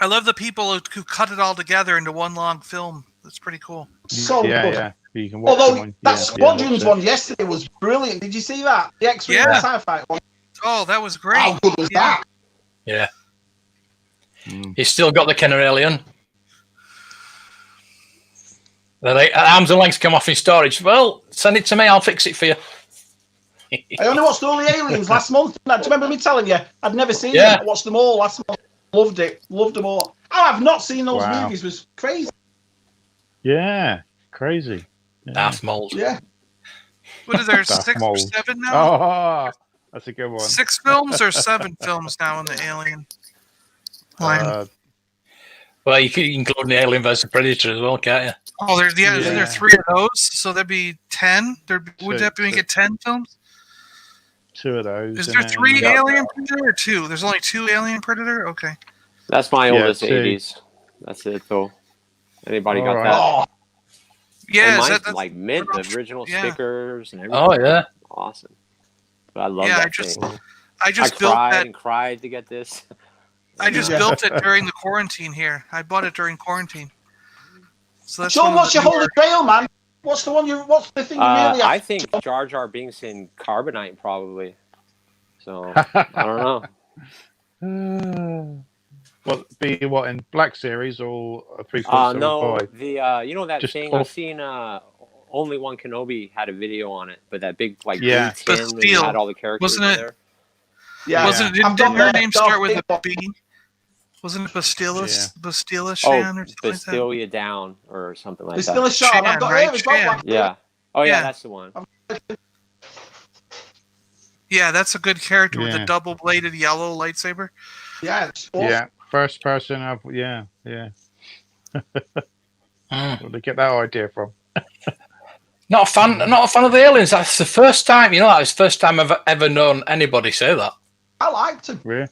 I love the people who cut it all together into one long film. That's pretty cool. So yeah, good. yeah. You can watch Although them that on, Squadrons that's one yesterday was brilliant. Did you see that? The X-Wing Yeah. TIE fight one. Oh, that was great. How good was Yeah. that? Yeah. Mm. He's still got the Kenner alien. The arms and legs come off in storage. Well, send it to me. I'll fix it for you. I only watched all the Aliens last month. Do you remember me telling you? I'd never seen Yeah. them. I watched them all last month. Loved it. Loved them all. I have not seen those Wow. movies. It was crazy. Yeah. Crazy. Yeah. Darth Maul. Yeah. What is there, Darth 6 or Maul. 7 now? Oh, that's a good one. 6 films or 7 films now in the Alien line? Well, you can include the Alien vs Predator as well, can't you? Oh, there's yeah. isn't there 3 of those? So that'd be 10. Would that make Two. it 10 films? 2 of those. Is and there then- 3 Yeah. Alien Predator or 2? There's only 2 Alien Predator. Okay. That's my Yeah, oldest two. 80s. That's it, though. Anybody got All that? Oh, Yeah, And is mine's that's, like mint, the original Yeah. stickers and everything. Oh, yeah. Awesome. But I love Yeah, that I just- thing. I I just built cried that. and cried to get this. I just Yeah. built it during the quarantine here. I bought it during quarantine. So that's Sean, one of what's the your holy newer- grail, man? What's the one you? What's the thing you really I have? think Jar Jar Binks in Carbonite probably. So I don't know. What in Black Series or a 3.75? No, the you know that Just thing off- I've seen. Only One Kenobi had a video on it, but that big like Yeah. blue tin and it Bastille. had all the characters Wasn't in it- there. Yeah. Wasn't it? I've Didn't got her that name Darth start with Vader a B? Wasn't it Bastilla? Bastilla Oh, Shan or something like that? Bastilia Down or something like There's that. still a shot. I've Shan, got right? her as well. Shan. Black- Yeah. Oh yeah, Yeah. that's the one. Yeah, that's a good character with Yeah. a double-bladed yellow lightsaber. Yeah. It's awesome. Yeah. First person. Yeah. Mm. Where did they get that idea from? Not a fan of the Aliens. That's the first time, that was the first time I've ever known anybody say that. I liked him. Really?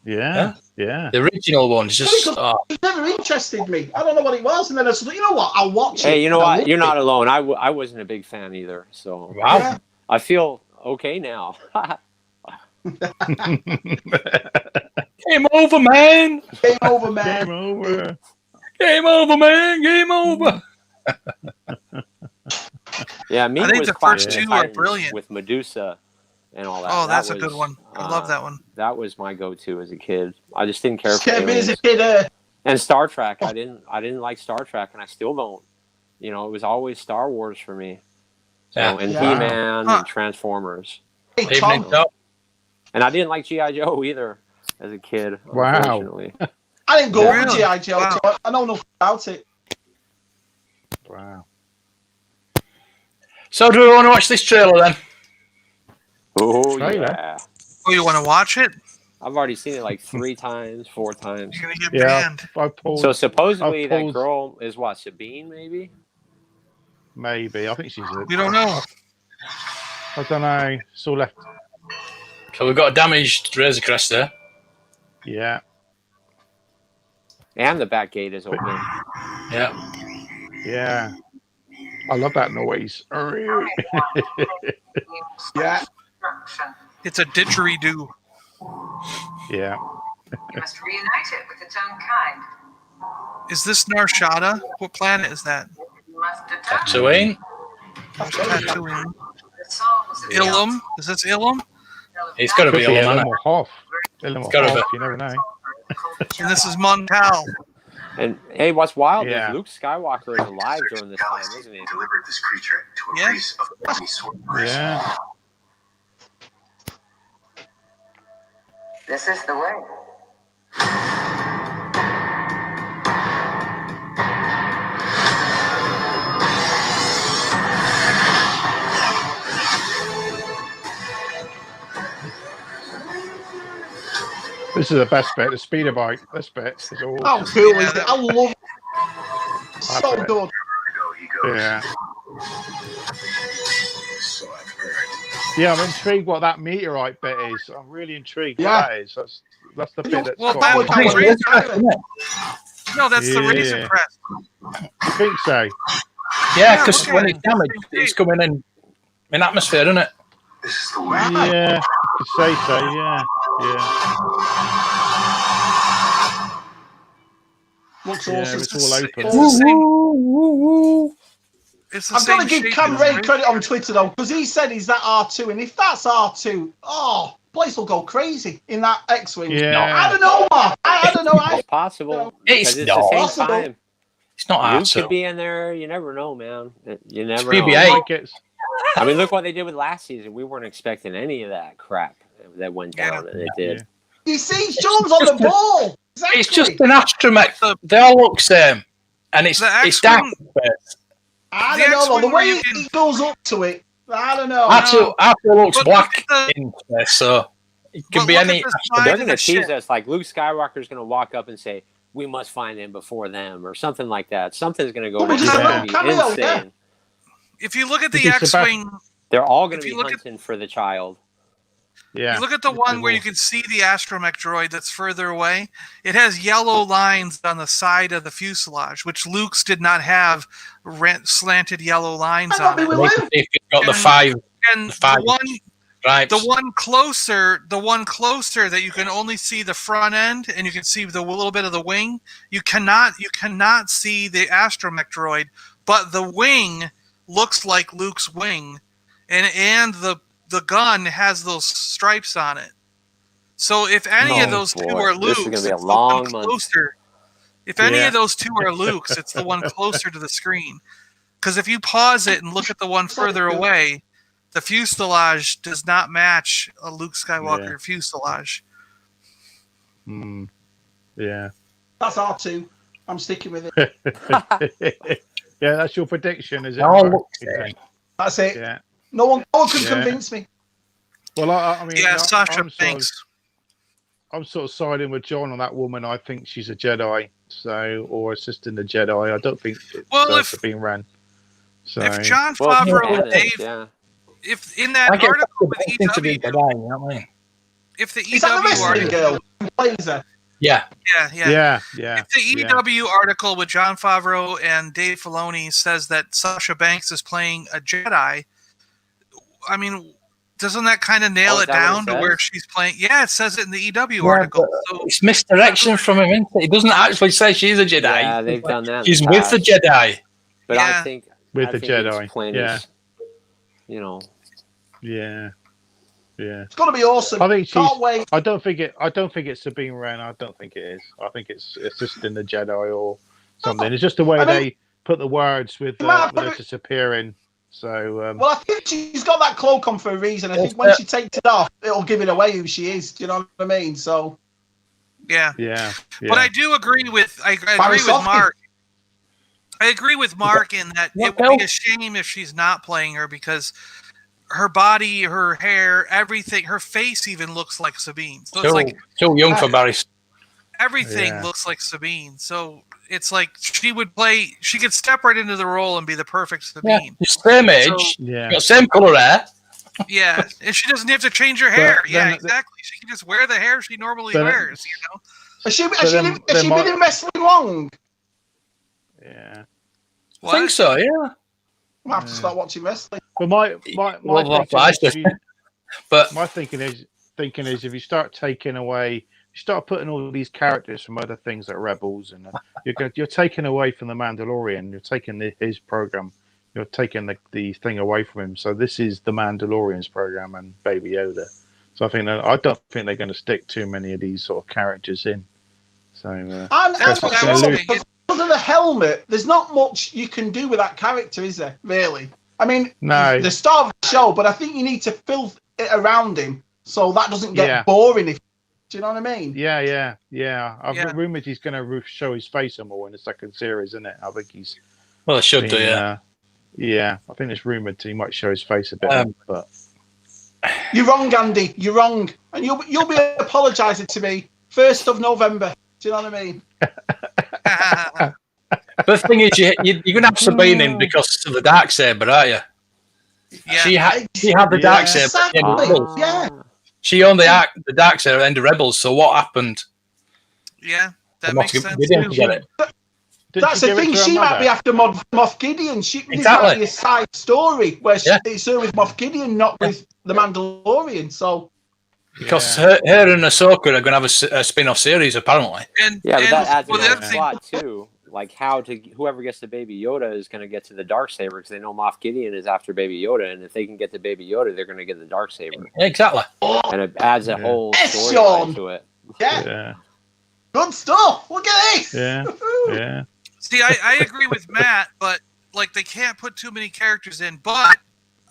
Yeah. The original one's just. He never interested me. I don't know what it was, and then I said, you know what? I'll watch it. Hey, you know And I what? loved You're not it. alone. I wasn't a big fan either. So Wow. Yeah. I feel okay now. Game over, man. Game over, man. Game over. Game over, man. Game over. Yeah, me I think was the Clash first of the two are Titans brilliant. with Medusa and all that. Oh, That that's a good was, one. I love that one. That was my go-to as a kid. I just didn't care for Scared me as aliens. a kid. And Star Trek. I didn't like Star Trek, and I still don't. You know, it was always Star Wars for me. So, Yeah. and Yeah. He-Man and Transformers. Hey, Evening, Tom, Tom. And I didn't like G.I. Joe either as a kid, Wow. unfortunately. I didn't go Really? with G.I. Joe, Wow. so I know nothing about it. Wow. So do we want to watch this trailer then? Oh, Trailer? yeah. Oh, you want to watch it? I've already seen it like 3 times, 4 times. You're gonna get Yeah, banned. I pulled. So supposedly I've that pulled- girl is what, Sabine, maybe? Maybe. I think she's a. We don't know. I don't know. It's all left. So we've got a damaged Razor Crest there. Yeah. And the back gate is open. Yeah. Yeah. I love that noise. Yeah. It's a didgeridoo. Yeah. You must reunite it with its own kind. Is this Narshada? What planet is that? You must determine Tatooine. Tatooine. the souls of the Ilum? Is this Ilum? It's got to be Could be a Ilum man. or Hoth. Ilum or gotta Hoth, be. you never know. And this is Moncal. And hey, what's wild Yeah. is Luke Skywalker is alive during this time, isn't he? Delivered this creature to a Yeah. race of bloody sorcerers. Yeah. This is the way. This is the best bit, the speeder bike. This bit is all. How cool is it? I love it. So bet. good. He goes, Yeah. so I've heard. Yeah, I'm intrigued what that meteorite bit is. I'm really intrigued Yeah. what that is. That's the bit that's Well, got that me. was I the think Razor it's Crest. Razor No, that's the Yeah. Razor Crest. I think so. Yeah, because look when at it's it. damaged, it's coming in atmosphere, isn't it? This is the way. Yeah, you could say so. Yeah, yeah, Looks yeah. awesome. It's all open. It's the same. It's the I've same got to give shape Cam as Ray the credit on Twitter though, because he said he's that R2, and if that's R2, oh, place will go crazy in that X-wing. Yeah. I don't know, Mark. I don't know. It's possible. It's 'Cause it's not. the same Possible. time. It's not Luke hard could to. be in there. You never know, man. You never BB-8. know. I think it's I mean, look what they did with last season. We weren't expecting any of that crap that went down, and it did. You see, Sean's on the ball. Exactly. It's just an astromech. They all look same, and it's The dark. X-wing- I the don't know, though. X-wing The where way you can- he goes up to it, I don't know. Arthur looks But black look at in space, so it can But be look at any. the They're side going of to the tease ship. us like Luke Skywalker's going to walk up and say, "We must find him before them," or something like that. Something's going to go Well, down. just It's a going to be cameo, insane. yeah. If you look at This the is the X-wing, They're all going If to be you look at- hunting for the child. yeah. you look at the one where you can see the astromech droid that's further away. It has yellow lines on the side of the fuselage, which Luke's did not have slanted yellow lines I thought on they it. were They live. could have got the And- five And five the stripes. one closer that you can only see the front end and you can see the little bit of the wing. You cannot see the astromech droid, but the wing looks like Luke's wing, and the gun has those stripes on it. So if any of Oh, those two boy. are This Luke's, is gonna be a it's the long one month. closer. If any Yeah. of those two are Luke's, it's the one closer to the screen. Because if you pause it and look at the one further away, the fuselage does not match a Luke Skywalker fuselage. Mm. Yeah. That's R2. I'm sticking with it. Yeah, that's your prediction, is it? Oh, Mark? look. That's it. Yeah. No one can Yeah. convince me. Well, I mean, Yeah, I'm Sasha sort of- Banks. I'm sort of siding with John on that woman. I think she's a Jedi, or assisting the Jedi. I don't think it's Well, if- being ran. So If John Well, Favreau yeah, and Dave, yeah. if in that I get article with the best to be EW, Jedi, you know what I mean? if the Is that the EW wrestling article, girl who plays her? Yeah. yeah. yeah. If the EW article with John Favreau and Dave Filoni says that Sasha Banks is playing a Jedi, I mean, doesn't that kind of nail Oh, is it that what down it to says? where she's playing? Yeah, it says it in the EW Yeah, article. but So it's misdirection from him, isn't it? He doesn't actually say she's a Jedi. Yeah, they've done that. in She's the with the past. Jedi. But Yeah. I think With I the think it's Jedi, plain yeah. as, you know, Yeah. Yeah. It's gonna be awesome. I think Can't she's. wait. I don't think it's Sabine Wren. I don't think it is. I think it's assisting the Jedi or something. It's just the way I mean, they put the words with you might have her put it- disappearing. So Well, I think she's got that cloak on for a reason. I think when she takes it off, it'll give it away who she is. Do you know what I mean? So Yeah. yeah. But I do agree with Mark. I agree with Mark in that it would be a shame if she's not playing her because her body, her hair, everything, her face even looks like Sabine. So it's like too young for Barry. everything looks like Sabine. So it's like she could step right into the role and be the perfect Sabine. Yeah, same age, got same color hair. Yeah, and she doesn't have to change her hair. Yeah, exactly. She can just wear the hair she normally wears. You know. Has she been in wrestling long? Yeah. What? I think so. Yeah. I have to start watching wrestling. But my thinking is if you start taking away, you start putting all these characters from other things like Rebels, and you're taking away from the Mandalorian. You're taking his program. You're taking the thing away from him. So this is the Mandalorian's program and Baby Yoda. So I don't think they're going to stick too many of these sort of characters in. So that's what I was thinking. Because of the helmet, there's not much you can do with that character, is there? Really? I mean, the star of the show, but I think you need to fill it around him so that doesn't get boring. Do you know what I mean? Yeah. I've rumored he's going to show his face some more in the second series, isn't it? I think he's. Well, it should do, yeah. Yeah, I think it's rumored he might show his face a bit, but. You're wrong, Andy. You're wrong, and you'll be apologising to me 1st of November. Do you know what I mean? But the thing is, you're going to have Sabine in because of the dark saber, aren't you? Yeah. She had the dark saber. Exactly. Yeah. She owned the dark saber at the end of Rebels. So what happened? Yeah, that makes sense. That's the thing. She might be after Moff Gideon. This might be a side story where it's her with Moff Gideon, not with the Mandalorian. So. Because her and Ahsoka are going to have a spin-off series, apparently. But that adds another plot too. Like whoever gets the Baby Yoda is going to get to the Darksaber because they know Moff Gideon is after Baby Yoda, and if they can get the Baby Yoda, they're going to get the Darksaber. Exactly. And it adds a whole story to it. Yeah. Good stuff. Look at this. Yeah. See, I agree with Matt, but like they can't put too many characters in. But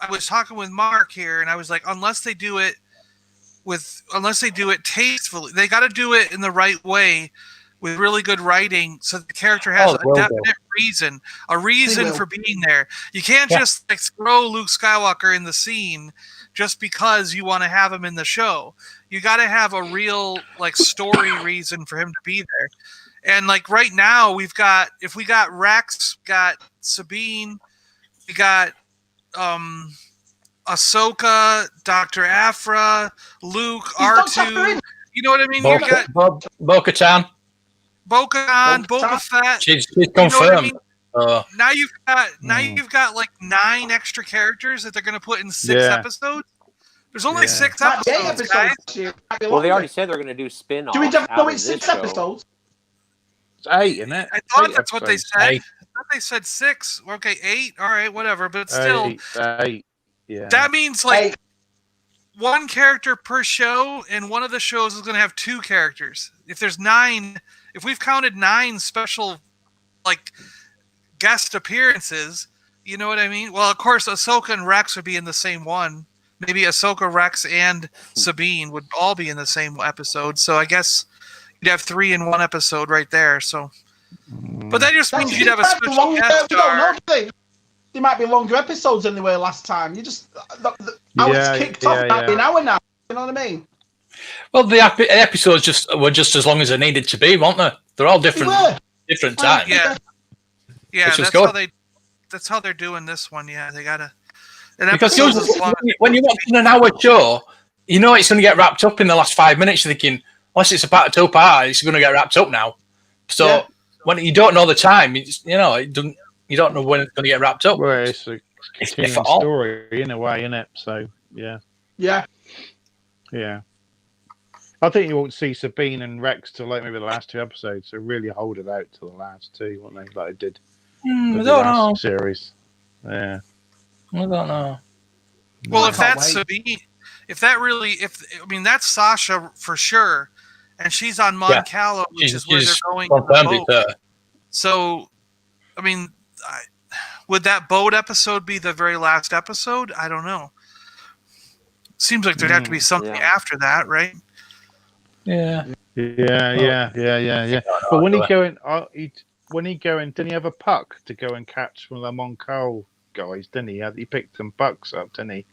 I was talking with Mark here, and I was like, unless they do it tastefully, they got to do it in the right way with really good writing, so the character has a definite reason for being there. You can't just like throw Luke Skywalker in the scene just because you want to have him in the show. You got to have a real like story reason for him to be there. And like right now, we got Rex, got Sabine, we got Ahsoka, Dr. Aphra, Luke, R2. You know what I mean? You got Bo-Katan, Boba Fett. She's confirmed. Now you've got like 9 extra characters that they're going to put in 6 episodes. There's only 6 episodes, guys. Well, they already said they're going to do spin-offs. Do we definitely know it's 6 episodes? It's 8, isn't it? I thought that's what they said. I thought they said 6. Okay, 8. All right, whatever. But still, 8. Yeah. That means like 1 character per show, and one of the shows is going to have 2 characters. If there's 9, if we've counted 9 special like guest appearances, you know what I mean? Well, of course, Ahsoka and Rex would be in the same one. Maybe Ahsoka, Rex, and Sabine would all be in the same episode. So I guess you'd have 3 in 1 episode right there. So, but that just means you'd have a special guest star. There might be longer episodes than they were last time. You just how it's kicked off might be an hour now. You know what I mean? Well, the episodes were just as long as they needed to be, weren't they? They're all different times. Yeah. That's how they're doing this one. Yeah, they gotta. Because when you're watching an hour show, you know it's going to get wrapped up in the last 5 minutes. You're thinking, unless it's about 2 parts, it's going to get wrapped up now. So when you don't know the time, you don't know when it's going to get wrapped up. Well, it's a continuing story in a way, isn't it? So yeah. I think you won't see Sabine and Rex till like maybe the last 2 episodes. So really hold it out till the last 2, won't they? Like I did. I don't know. Series. Yeah. I don't know. Well, if that's if that's Sasha for sure, and she's on Mon Cala, which is where they're going in the boat. So, I mean, would that boat episode be the very last episode? I don't know. Seems like there'd have to be something after that, right? Yeah. But when he going, didn't he have a puck to go and catch from the Mon Cala guys? Didn't he? He picked some pucks up, didn't he?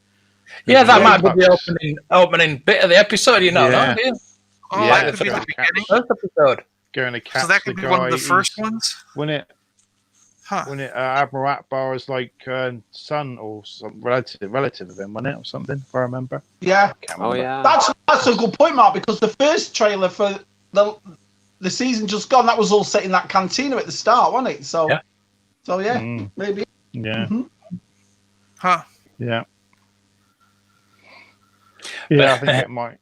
Yeah, that might be the opening bit of the episode. You know, yeah. Oh, that could be the beginning. First episode. Going to catch so that could the be guy. one of the first ones. When Admiral Akbar's like son or some relative of him, wasn't it, or something? If I remember. Yeah. Oh yeah. That's a good point, Mark, because the first trailer for the season just gone, that was all set in that cantina at the start, wasn't it? So maybe. Yeah. Mm-hmm. Huh. Yeah. Yeah, I think it might.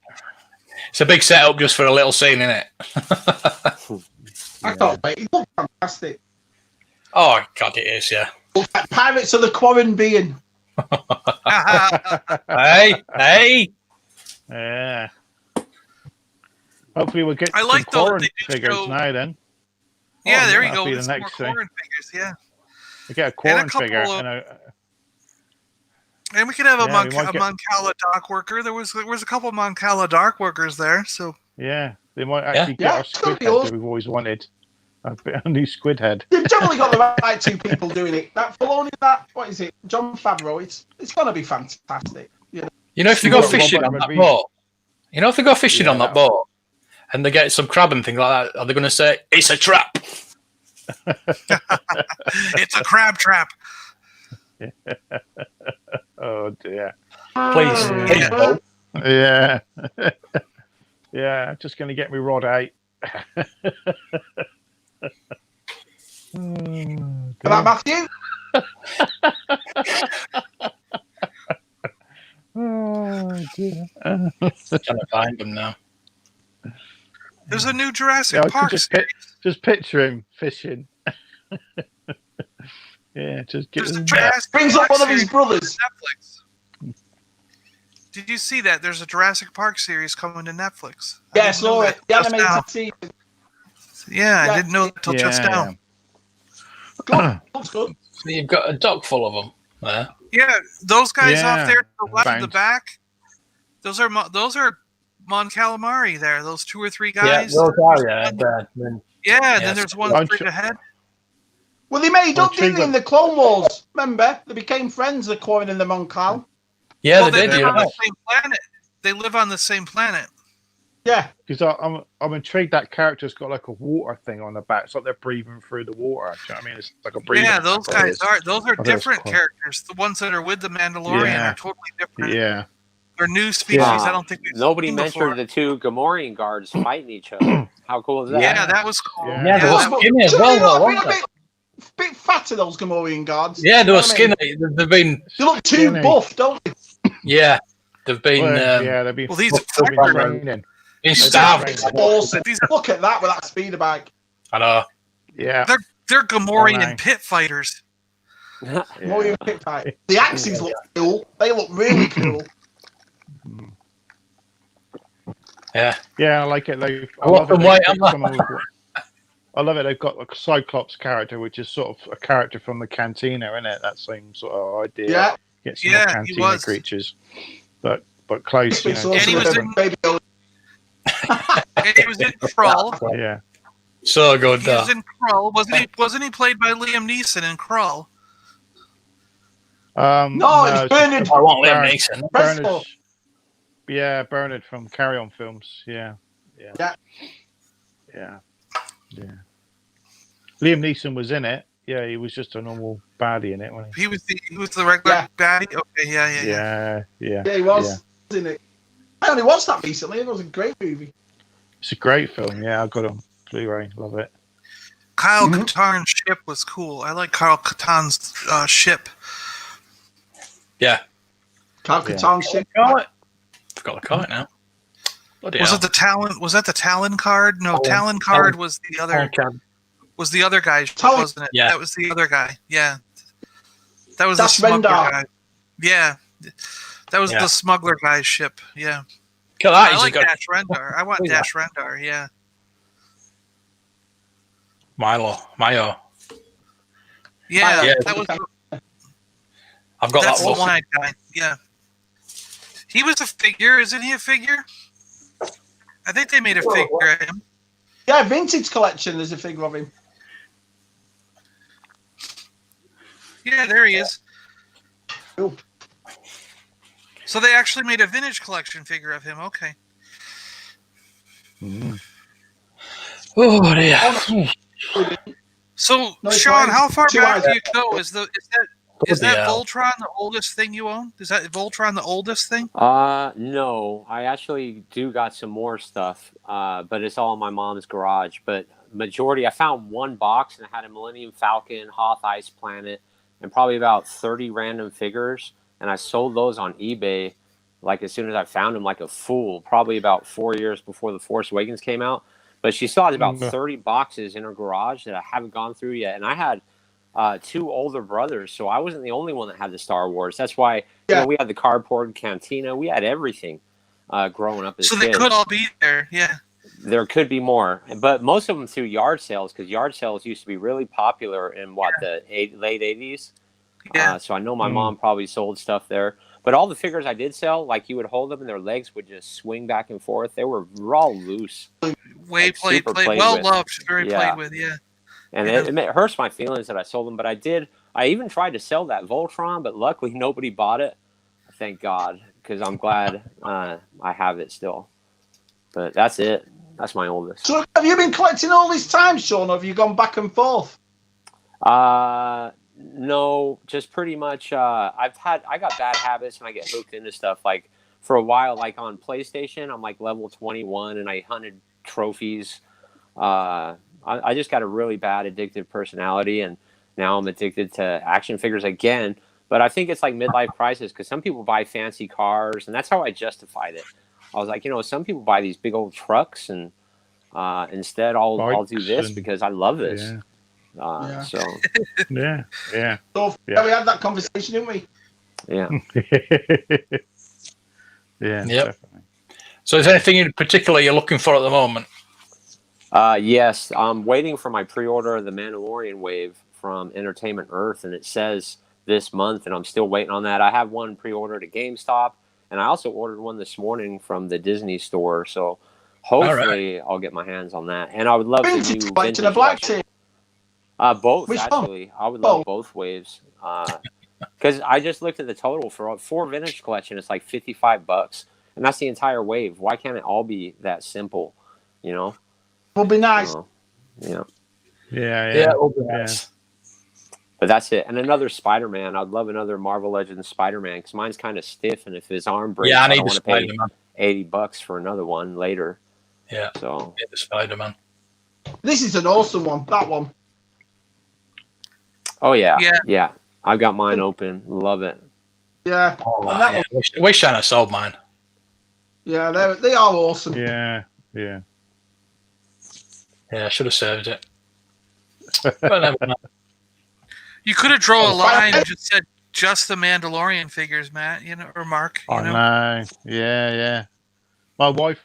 It's a big setup just for a little scene, isn't it? I can't wait. It looks fantastic. Oh God, it is. Yeah. Pirates of the Caribbean. Hey. Yeah. Hopefully we'll get I like some those Corrin figures now then. Yeah, there you that'll go. be There's the more next thing. Corrin figures, yeah. We get a Corrin couple figure. of- And we could have a Yeah, we Mon might get- Cala dock worker. There was a couple of Mon Cala dock workers there, so Yeah, they might actually Yeah. get our squid head that we've always wanted. A new squid head. You've definitely got the right two people doing it. That Filoni, what is it? John Favreau. It's going to be fantastic. You know, if they go fishing on that boat, on that boat, and they get some crab and things like that, are they going to say it's a trap? it's a crab trap. Oh dear. Please don't. Yeah. Yeah, just going to get me rod out. About Matthew? Oh dear. Trying to find them now. There's a new Jurassic Yeah, I Park could series. just picture him fishing. Yeah, just get There's a him. Jurassic Brings up Park one of his series brothers. on Netflix. Did you see that? There's a Jurassic Park series coming to Netflix. Yeah, I saw it. The Just now. animated season. Yeah, Yeah. I didn't know it until just now. Good. Looks good. So you've got a dock full of them there. Yeah, those guys Yeah, off there to the left, found- the back. Those are Mon Calamari there. Those 2 or 3 Yeah, guys. those are and Then Yes. there's one I'm straight sure- ahead. Well, they made up, didn't they, Trigger. in the Clone Wars? Remember? They became friends, the Quarren and the Mon Cal. yeah, Well, they they did. live on Yeah. the same planet. They live on the same planet. Yeah. Because I'm intrigued that character's got like a water thing on the back. It's like they're breathing through the water. Do you know what I mean? It's like a breathing. Yeah, those guys are. Those are that's different cool. characters. The ones that are with the Mandalorian Yeah. are totally different. Yeah. They're new species. Yeah. I don't think we've Nobody seen mentioned before. the 2 Gamorrean guards fighting each other. How cool is that? Yeah, that was cool. Yeah. Yeah, they were that was- skinny as Do well, they though, look weren't a they? bit fatter, those Gamorrean guards? Yeah, they You know were what I mean? skinny. They've been, They look too Skinny. buff, don't they? yeah, they've been, Yeah, they've been, Well, these they've been are training. been starved. Awesome. Look at that with that speeder bike. I know. Yeah. They're Gamorrean Oh, and pit fighters. Gamorrean pit fight. The axes look cool. They look really cool. Yeah. Yeah, I like it. I love them white, am I? I love it. They've got a Cyclops character, which is sort of a character from the Cantina, isn't it? That same sort of idea. Yeah. Get some Yeah, more he Cantina was. creatures, but close. You It's know. And he also was a in- baby Yoda. And he was in Krull. Yeah. So good, He though. was in Krull. Wasn't he played by Liam Neeson in Krull? No, it's Bernard. I want Liam Bernard. Neeson. Bernard. Yeah, Bernard from Carry On Films. Yeah. Yeah. Liam Neeson was in it. Yeah, he was just a normal baddie in it, wasn't He was the regular Yeah. baddie. Okay, he? yeah. Yeah. Yeah, he was, wasn't it? I only watched that recently. It was a great movie. It's a great film. Yeah, I got it on Blu-ray. Love it. Kyle Mhm. Katarn's ship was cool. I like Kyle Katarn's ship. Yeah. Cal Yeah. Katarn ship. Call it. Forgot to call it now. Bloody Was hell. it the Talon? Was that the Talon card? No, Talon card was the other. Was the other guy? Talon- Wasn't it? Yeah. That was the other guy. Yeah. That was That's the smuggler Rendar. guy. Yeah. That was Yeah. the smuggler guy's ship. Yeah. Look at that. I He's like got Dash Rendar. I want Yeah. Dash Rendar. Yeah. Mayo. Yeah. Yeah. That was. I've got That's that the book. one-eyed guy. Yeah. He was a figure, isn't he? A figure? I think they made a figure of him. Yeah, vintage collection. There's a figure of him. Yeah, there he is. Cool. So they actually made a vintage collection figure of him. Okay. Oh dear. So, No, it's Sean, fine. how far Two back eyes. do you go? Is that Bloody hell. Voltron the oldest thing you own? Is that Voltron the oldest thing? No, I actually do got some more stuff, but it's all in my mom's garage. But majority, I found one box and it had a Millennium Falcon, Hoth Ice Planet, and probably about 30 random figures. And I sold those on eBay, like as soon as I found them, like a fool. Probably about 4 years before The Force Awakens came out. But she still has about 30 boxes in her garage that I haven't gone through yet. And I had 2 older brothers, so I wasn't the only one that had the Star Wars. That's why you know, we had the cardboard cantina. We had everything growing up as So kids. they could all be there. Yeah. There could be more, but most of them through yard sales, because yard sales used to be really popular in the late 80s. Yeah. So I know my mom probably sold stuff there. But all the figures I did sell, like you would hold them and their legs would just swing back and forth. They were all loose. Way Like, played, super played well with. loved, very Yeah. played with. Yeah. And it hurts my feelings that I sold them. But I even tried to sell that Voltron, but luckily nobody bought it. Thank God, because I'm glad I have it still. But that's it. That's my oldest. So have you been collecting all this time, Sean, or have you gone back and forth? No, just pretty much. I got bad habits and I get hooked into stuff. Like for a while, like on PlayStation, I'm like level 21 and I hunted trophies. I just got a really bad addictive personality, and now I'm addicted to action figures again. But I think it's like midlife crisis, because some people buy fancy cars, and that's how I justified it. I was like, some people buy these big old trucks, and instead I'll do this because I love this. Yeah. So Yeah. So Yeah. we had that conversation, didn't we? yeah. Yeah. Yep. Definitely. So is there anything in particular you're looking for at the moment? Yes, I'm waiting for my pre-order of the Mandalorian wave from Entertainment Earth, and it says this month, and I'm still waiting on that. I have one pre-ordered at GameStop, and I also ordered one this morning from the Disney store, so hopefully I'll get my hands on that. And I would love the Vintage new collection, vintage a black collection. team. Both, Which one? actually. I would love both waves. Because I just looked at the total for vintage collection. It's like $55, and that's the entire wave. Why can't it all be that simple? Would be nice. So, yeah. Yeah. it will be nice. But that's it. And another Spider-Man. I'd love another Marvel Legends Spider-Man, because mine's kind of stiff, and if his arm breaks, Yeah, I I need don't the want to pay Spider-Man. $80 for another one later. Yeah, So the Spider-Man. This is an awesome one. That one. oh yeah. Yeah. I've got mine open. Love it. Yeah. Oh, And that yeah. one. Wish I had sold mine. Yeah, they are awesome. Yeah. Yeah, I should have saved it. But never mind. You could have drawn a Oh, line and just said just the Mandalorian figures, Matt. Or Mark. I know. Yeah. My wife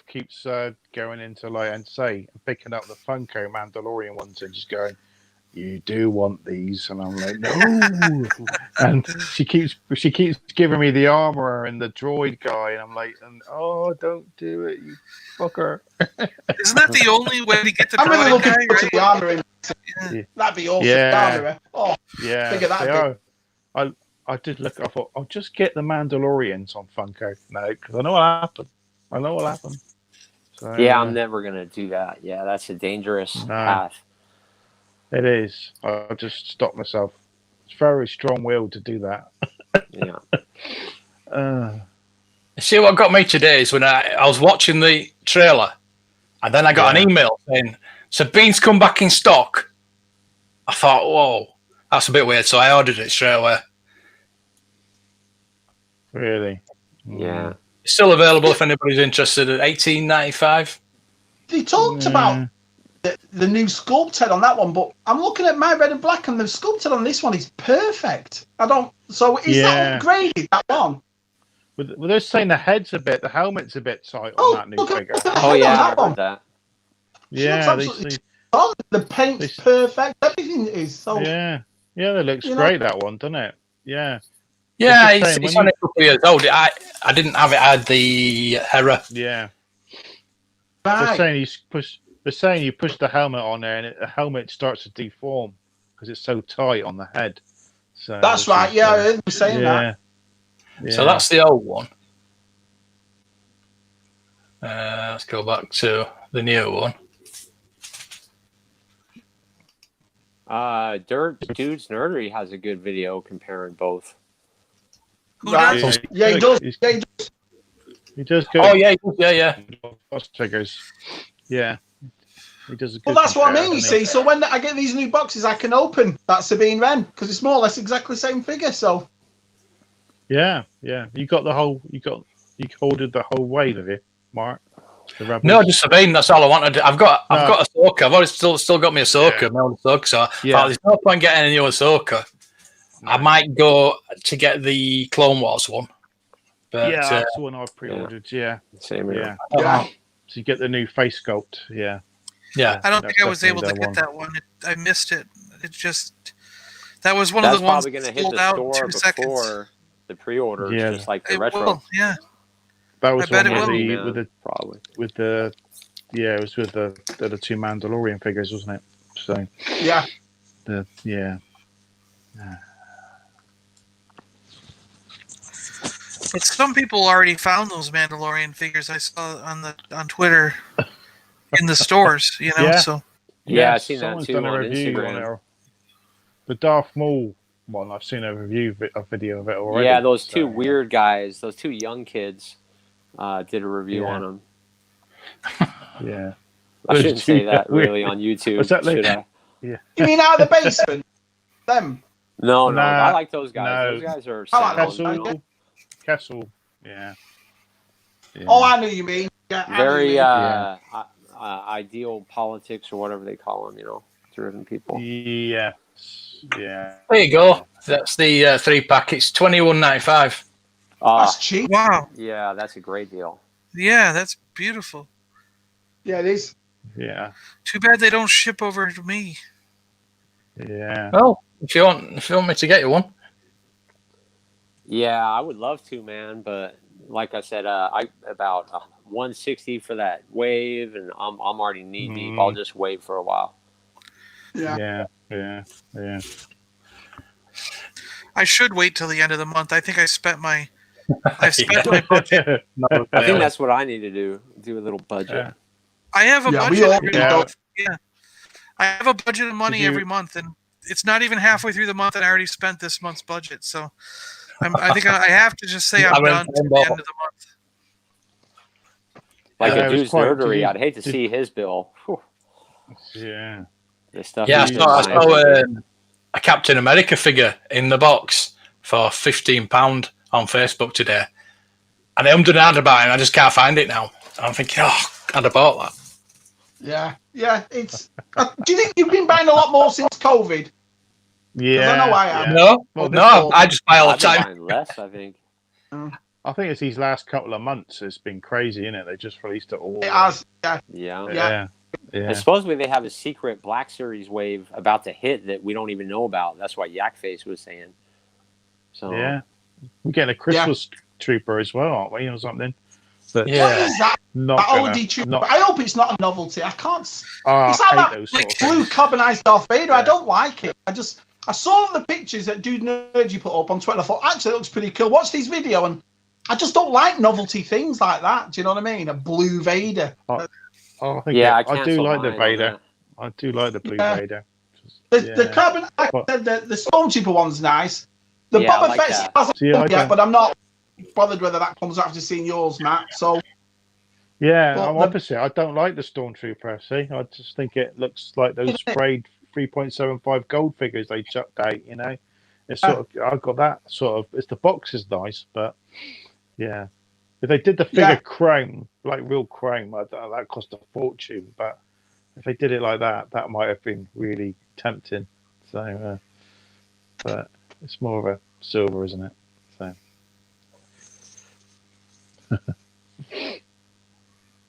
keeps going into picking up the Funko Mandalorian ones and just going, "You do want these?" And I'm like, "No." And she keeps giving me the armor and the droid guy, and I'm like, "Oh, don't do it, you fucker." Isn't that the only way to get the I'm really droid looking guy, forward to right? the armor in. Yeah. That'd be awesome. Yeah. The armor. Oh, Yeah, Figure that they bit. are. I did look. I thought I'll just get the Mandalorians on Funko. No, because I know what happened. So, Yeah, I'm never gonna do that. Yeah, that's a dangerous path. It is. I just stopped myself. It's very strong-willed to do that. Yeah. See what got me today is when I was watching the trailer, and then I got an email saying Sabine's come back in stock. I thought, whoa, that's a bit weird, so I ordered it straight away. Really? Yeah. It's still available if anybody's interested at $18.95. they talked about the new sculpt head on that one, but I'm looking at my red and black, and the sculpt head on this one is perfect. So is that upgraded, that one? Well, they're saying the helmet's a bit tight on that new look at figure. the Oh head on yeah, that I one. heard that. She looks Yeah, they absolutely see. solid. The paint's They- perfect. Everything is. So Yeah, that looks You know- great. That one, doesn't it? Yeah, Yeah, just it's, saying, it's when only a couple of years old. I didn't have it. I had the Hera. yeah. They're right. saying you push the helmet on there, and the helmet starts to deform because it's so tight on the head. So That's this right. is, Yeah, I heard them saying that. Yeah. So that's the old one. Let's go back to the new one. Dirt Dude's Nerdery has a good video comparing both. Who Right. does? Yeah, he does. He's- Yeah, he does. He does good. Oh yeah. Box figures. Yeah. He does a good. Well, that's what I mean. You comparison, see, so when I get these new boxes, I can open that Sabine Wren because it's more or less exactly the same figure. So Yeah. You got the whole. You ordered the whole wave of it, Mark. The Rebels. No, just Sabine. That's all I wanted. I've got Ahsoka. I've always still got me Ahsoka. Yeah. My old Ahsoka. So Yeah. there's no point getting a new Ahsoka. I might go to get the Clone Wars one. But, yeah, that's the one I pre-ordered. Yeah. Same here. Yeah. So you get the new face sculpt. Yeah. Yeah. I don't That's think I was able to definitely get the that one. I missed it. It just that was one That's of the ones probably going to that hit sold the out store in 2 seconds. before the pre-orders, Yeah. just like the It retro. will, yeah. That was I bet one it with will. the Man, probably. it was with the two Mandalorian figures, wasn't it? So yeah, But some people already found those Mandalorian figures I saw on Twitter in the stores, you know. Yeah. So Yeah, I've seen that someone's too done a on review Instagram. it. The Darth Maul one, I've seen a video of it already. Yeah, those so, two weird guys, those two young kids, did a review Yeah. on them. Yeah. I Those shouldn't two say that weird- really on YouTube, What's that, should I? you mean out of the basement? Them. No, Nah, I like those guys. no. Those guys are I like sound. those. Kessel. Yeah. Oh, I know you mean. Yeah, I know you Very mean. ideal politics or whatever they call them, driven people. Yeah. Yeah. There you go. That's the 3-pack. It's $21.95. That's cheap. wow, Yeah, that's a great deal. yeah, that's beautiful. Yeah, it is. Yeah. Too bad they don't ship over to me. Yeah. Well, if you want me to get you one. Yeah, I would love to, man, but like I said, I about 160 for that wave, and I'm already knee deep. I'll just wait for a while. Yeah. Yeah. I should wait till the end of the month. I think I spent my my budget. I think that's what I need to do a little budget. Yeah. I have a Yeah, we budget all every do. month. Yeah. I have a budget of money Did you- every month, and it's not even halfway through the month, and I already spent this month's budget. So I think I have to just say I I'm went done for to a the ball. end of the month. Like Yeah, a it was dude's quite- nerdery, did you- I'd hate to did- see his bill. Whew. Yeah. The stuff Yeah, I he's saw been buying. a Captain America figure in the box for £15 on Facebook today. And I'm doing an ad about it, and I just can't find it now. And I'm thinking, I'd have bought that. Yeah. It's. Do you think you've been buying a lot more since COVID? Yeah. I know I am. yeah. No, Well, no, I just buy all the I've been time. buying less, I think. I think it's these last couple of months. It's been crazy, isn't it? They just released it all. It has. Yeah. Yeah. Yeah. And supposedly they have a secret Black Series wave about to hit that we don't even know about. That's what Yakface was saying. So Yeah. We're getting a Christmas trooper as well, aren't we, or something? But Yeah. What is that? not That gonna, OD trooper. not, I hope it's not a novelty. I can't. I It's like hate that those sort of blue things. carbonized Darth Vader. I Yeah. don't like it. I saw the pictures that Dude Nerd you put up on Twitter. I thought, actually, it looks pretty cool. Watch this video, and I just don't like novelty things like that. Do you know what I mean? A blue Vader. I think yeah, I do canceled like the mine on Vader. that. I do like the blue Yeah. Vader. The carbon, like I What? said, the Stormtrooper one's nice. The Yeah, I Boba like Fett that. hasn't See, I come yet, don't- but I'm not bothered whether that comes after seeing yours, Matt. So Yeah, Well, I'm the- opposite. I don't like the Stormtrooper. See, I just think it looks like those sprayed 3.75 gold figures they chucked out. You know, it's sort of. I got that sort of. It's the box is nice, but yeah, if they did the figure Yeah. chrome, like real chrome, that cost a fortune. But if they did it like that, that might have been really tempting. So, but it's more of a silver, isn't it? So,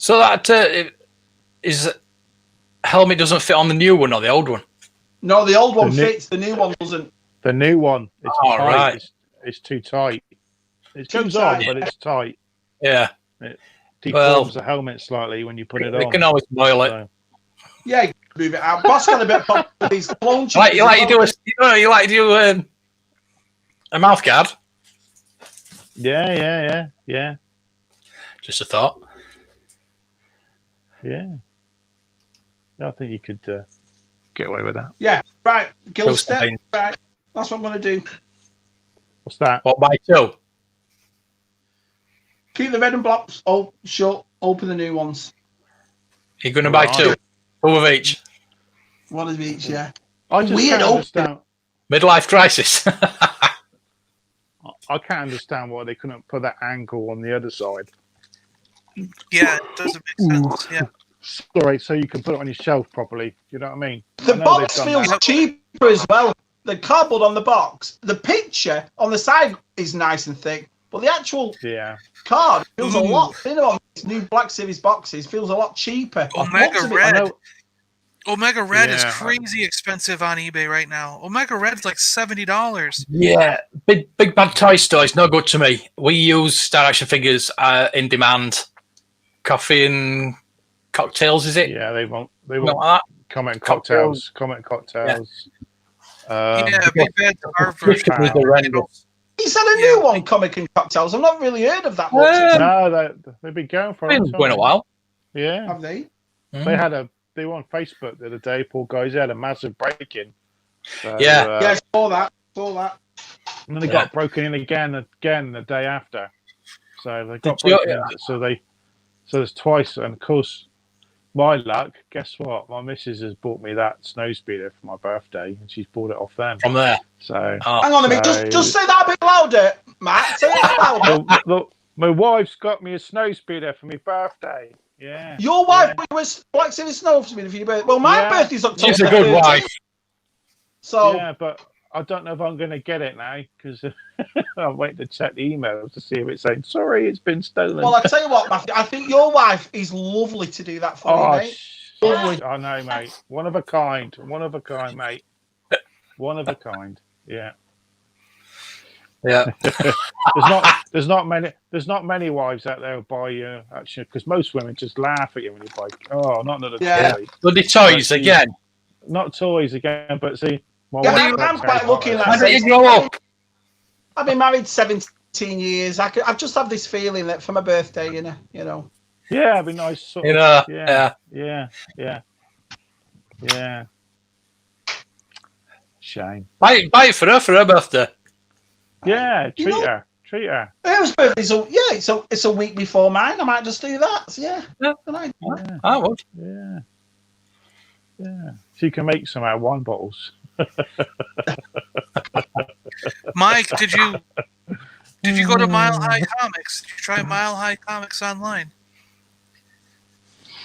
So that is helmet doesn't fit on the new one or the old one? No, the old one The new- fits. The new one doesn't. The new one, it's Oh, tight. right. It's too tight. It Too comes on, tight. but it's tight. Yeah. Deforms the helmet slightly when you put it We on. can always boil it. So, Yeah, you can move it out. Boss got a bit of with these clone You like to do a mouth guard? yeah. Just a thought. Yeah, I think you could get away with that. Yeah, right. Gill Toast step. beans. Right. That's what I'm going to do. What's that? What, by two? Keep the red and blacks shut. Open the new ones. You're going to buy Right. two? Two of each? One of each, yeah. I just Weird can't open. understand. Midlife crisis. I can't understand why they couldn't put that angle on the other side. Yeah, it doesn't make sense. Yeah. Sorry, so you can put it on your shelf properly. You know what I mean? The I know box they've done feels that. cheaper as well. The cardboard on the box, the picture on the side is nice and thick, but the actual Yeah. card feels a Ooh. lot thinner on these new Black Series boxes. Feels a lot cheaper. Omega Looks a bit- Red. I know. Omega Red is Yeah. crazy expensive on eBay right now. Omega Red's like $70. Yeah, big bad toy store is no good to me. We use Star Action figures in demand. Coffee and cocktails, is it? Yeah, they want Not like comment Cocktails. cocktails. Yeah, Big Bad that. Harvard. Chicken was horrendous. Is that a new one, Comic and Cocktails? I've not really heard of that much. No, they've been going for It's been a while. Yeah, Have they? they were on Facebook the other day. Poor guys, they had a massive break-in. So, Yeah. Yeah, saw that. and then they got broken in again the day after. So they got Did you- broken in. So there's twice, and of course, my luck. Guess what? My missus has bought me that snow speeder for my birthday, and she's bought it off them. From there. So Oh. Hang on a minute. So- Just say that a bit louder, Matt. Say it louder. look, my wife's got me a snow speeder for my birthday. Yeah. Your wife was Black Series Snow for me for your birthday. Well, my Yeah. birthday's October. She's a good 30th. wife. So Yeah, but I don't know if I'm going to get it now because I'm waiting to check the emails to see if it's saying sorry, it's been stolen. well, I tell you what, Matthew, I think your wife is lovely to do that for you, mate. I know, mate. One of a kind, mate. One of a kind. Yeah. Yeah. There's not many wives out there who buy you actually because most women just laugh at you when you buy. Oh, not another Yeah. toy. Bloody toys again. Not toys again, but see. My Yeah, wife I'm likes quite Harry lucky in Potter. Why that don't you sense. grow up? I've been married 17 years. I just have this feeling that for my birthday, you know. Yeah, it'd be nice. Sort of, You know, yeah. Shame. Buy it for her birthday. Yeah, You treat know- her. Her birthday's it's a week before mine. I might just do that. So, yeah. Yeah. Good idea. Yeah, I would. yeah. She can make some out of wine bottles. Mike, did you go to Mile High Comics? Did you try Mile High Comics online?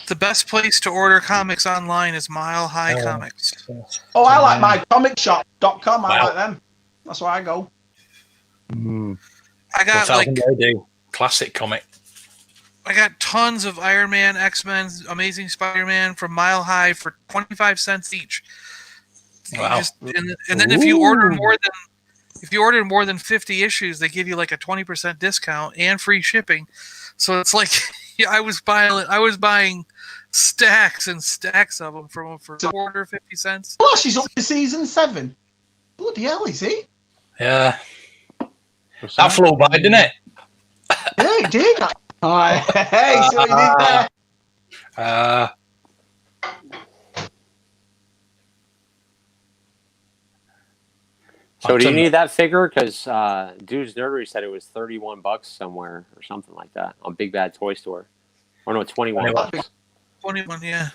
The best place to order comics online is Mile High Comics. Oh, I like mycomicshop.com. I Wow. like them. That's where I go. I got like 1000 AD. Classic comic. I got tons of Iron Man, X-Men, Amazing Spider-Man from Mile High for 25 cents each. You Wow. and then if you order more than 50 issues, they give you like a 20% discount and free shipping. So it's like I was buying stacks and stacks of them from for $1.50. Oh, she's up to season 7. Bloody hell, is he? Yeah. That flew by, didn't it? Yeah, he did. All right. Hey, see what you did there? So do you need that figure? Because Dude's Nerdery said it was $31 somewhere or something like that on Big Bad Toy Store. Or no, $21. 21, yeah.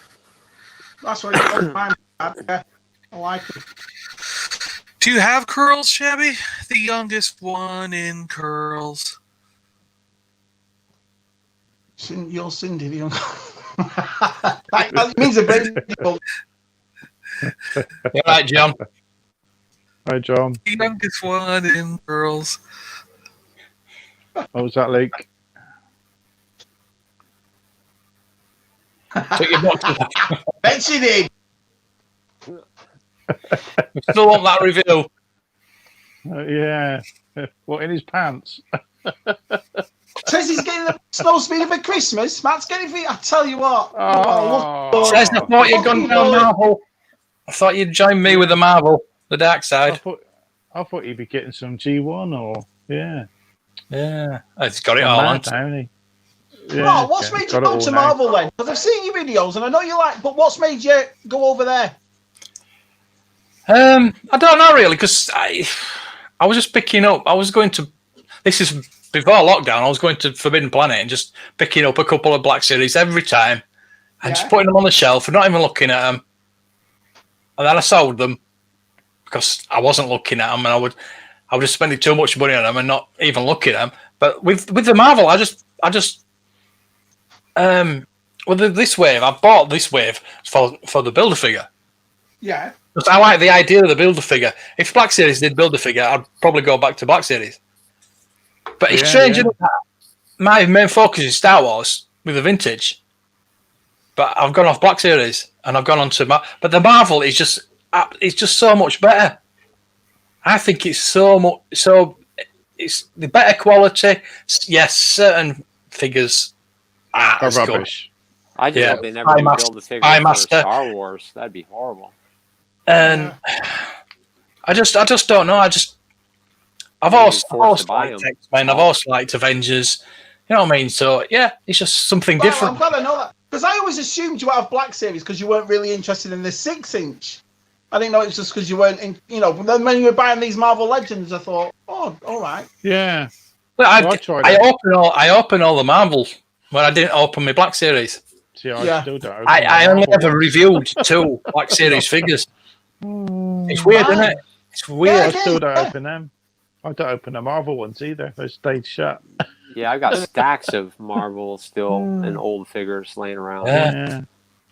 That's what you mine. Yeah, I like it. Do you have curls, Shabby? The youngest one in curls. You're Cindy, the young. That means a big deal. You all right, John? Hi, John. The youngest one in curls. What was that, Luke? Took your boxes off. Bet she did. Still want that review. Yeah. What, in his pants? Says he's getting the snow speeder for Christmas. Matt's getting for you. I tell you what. Oh. Says I thought you'd gone down Marvel. I thought you'd join me with the Marvel, the dark side. I thought you'd be getting some G1 or yeah. Yeah, it's got it all on. Yeah, what's made you go to Marvel then? Because I've seen your videos and I know you like, but what's made you go over there? I don't know really, because I was just picking up. I was going to. This is before lockdown. I was going to Forbidden Planet and just picking up a couple of Black Series every time, and just putting them on the shelf and not even looking at them. And then I sold them because I wasn't looking at them, and I would just spending too much money on them and not even looking at them. But with the Marvel, I just this wave, I bought this wave for the Build-A-Figure. Yeah. Because I like the idea of the Build-A-Figure. If Black Series did Build-A-Figure, I'd probably go back to Black Series. But it's strange that my main focus is Star Wars with the vintage. But I've gone off Black Series and I've gone on to but the Marvel is just so much better. I think it's it's the better quality. Yes, certain figures are rubbish. I just hope they never build the figure for Star Wars. That'd be horrible. And I just don't know. I've also liked X-Men. I've also liked Avengers. You know what I mean? So yeah, it's just something different. I'm glad I know that because I always assumed you have Black Series because you weren't really interested in the 6-inch. I didn't know it was just because you weren't in. You know, then when you were buying these Marvel Legends, I thought, oh, all right. Yeah. But I open all the Marvels when I didn't open my Black Series. See, I still don't. I only ever reviewed 2 Black Series figures. It's weird, isn't it? It's weird. I still don't open them. I don't open the Marvel ones either. They stayed shut. Yeah, I've got stacks of Marvel still and old figures laying around. Yeah.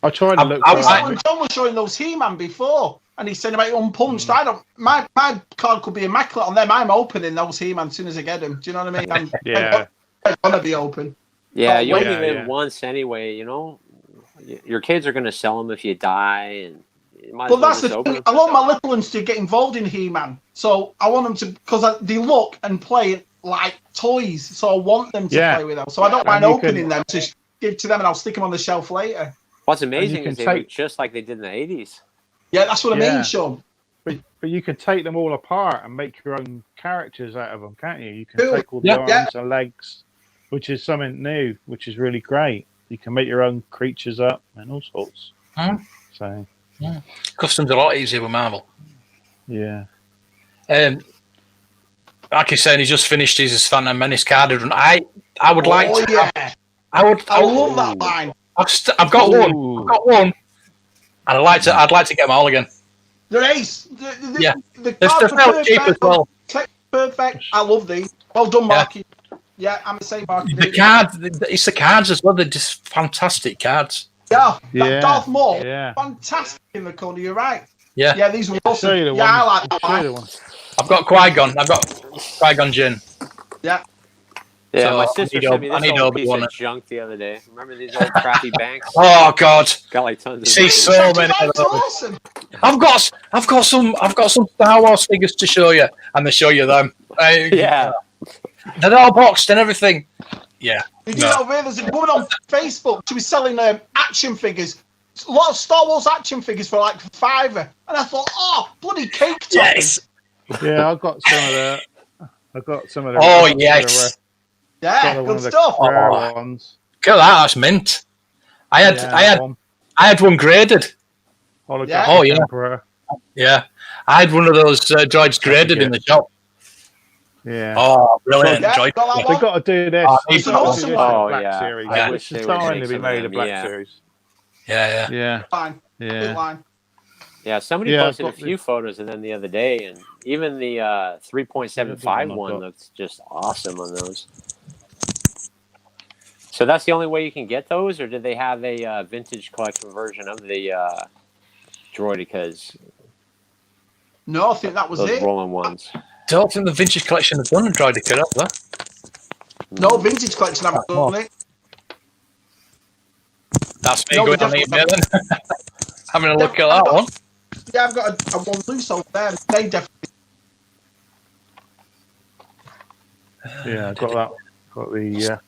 I tried to look. John was showing those He-Man before, and he said about unpunched. My card could be immaculate on them. I'm opening those He-Man as soon as I get them. Do you know what I mean? I'm gonna be open. Yeah, you only live once anyway. You know, your kids are gonna sell them if you die, and. But that's the thing. I want my little ones to get involved in He-Man, so I want them to because they look and play like toys. So I want them to play with them. So I don't mind opening them to give to them, and I'll stick them on the shelf later. What's amazing is they look just like they did in the 80s. Yeah, that's what I mean, Sean. But you can take them all apart and make your own characters out of them, can't you? You can take all the arms and legs, which is something new, which is really great. You can make your own creatures up and all sorts. So. Yeah. Custom's a lot easier with Marvel. Yeah. Like he's saying, he just finished his Phantom Menace card run. I would like to. Yeah. I love that line. I've got one. I've got one. And I'd like to get them all again. They're ace. Yeah. The they're fairly cheap as well. Perfect. I love these. Well done, Marky. Yeah, I'm the same, Marky. The cards. It's the cards as well. They're just fantastic cards. Yeah, that Darth Maul, fantastic in the corner. You're right. Yeah, these were awesome. I like that one. I've got Qui-Gon. I've got Qui-Gon Jinn. Yeah. Yeah, so my sister sent me this old piece of junk the other day. Remember these old crappy banks? Oh God! Got like tons of. See so many of those. Awesome. I've got some Star Wars figures to show you, and they show you them. Yeah. They're all boxed and everything. Yeah. There's a woman on Facebook. She was selling action figures, a lot of Star Wars action figures for like $5, and I thought, oh, bloody cake toppers. Yes. Yeah, I've got some of that. I've got some of the. Oh yes. Yeah, good stuff. Ones. Look at that. That's mint. I had one graded. Oh yeah. Emperor. Yeah. I had one of those droids graded in the shop. Yeah. Oh, brilliant! They've got to do this. It's an awesome Black Series. I wish it's time to be made a Black Series. Yeah. Fine. Yeah. Yeah. Somebody posted a few photos of them the other day, and even the 3.75 one looks just awesome on those. So that's the only way you can get those, or did they have a vintage collection version of the Droidicas? No, I think that was those it. rolling ones. I don't think the vintage collection has done a Droidica, have they? No, vintage collection haven't done it. That's me No, going they on definitely email then. Having a look at I've that got- one. Yeah, I've got a one loose over there. They definitely. Yeah, I got that. Got the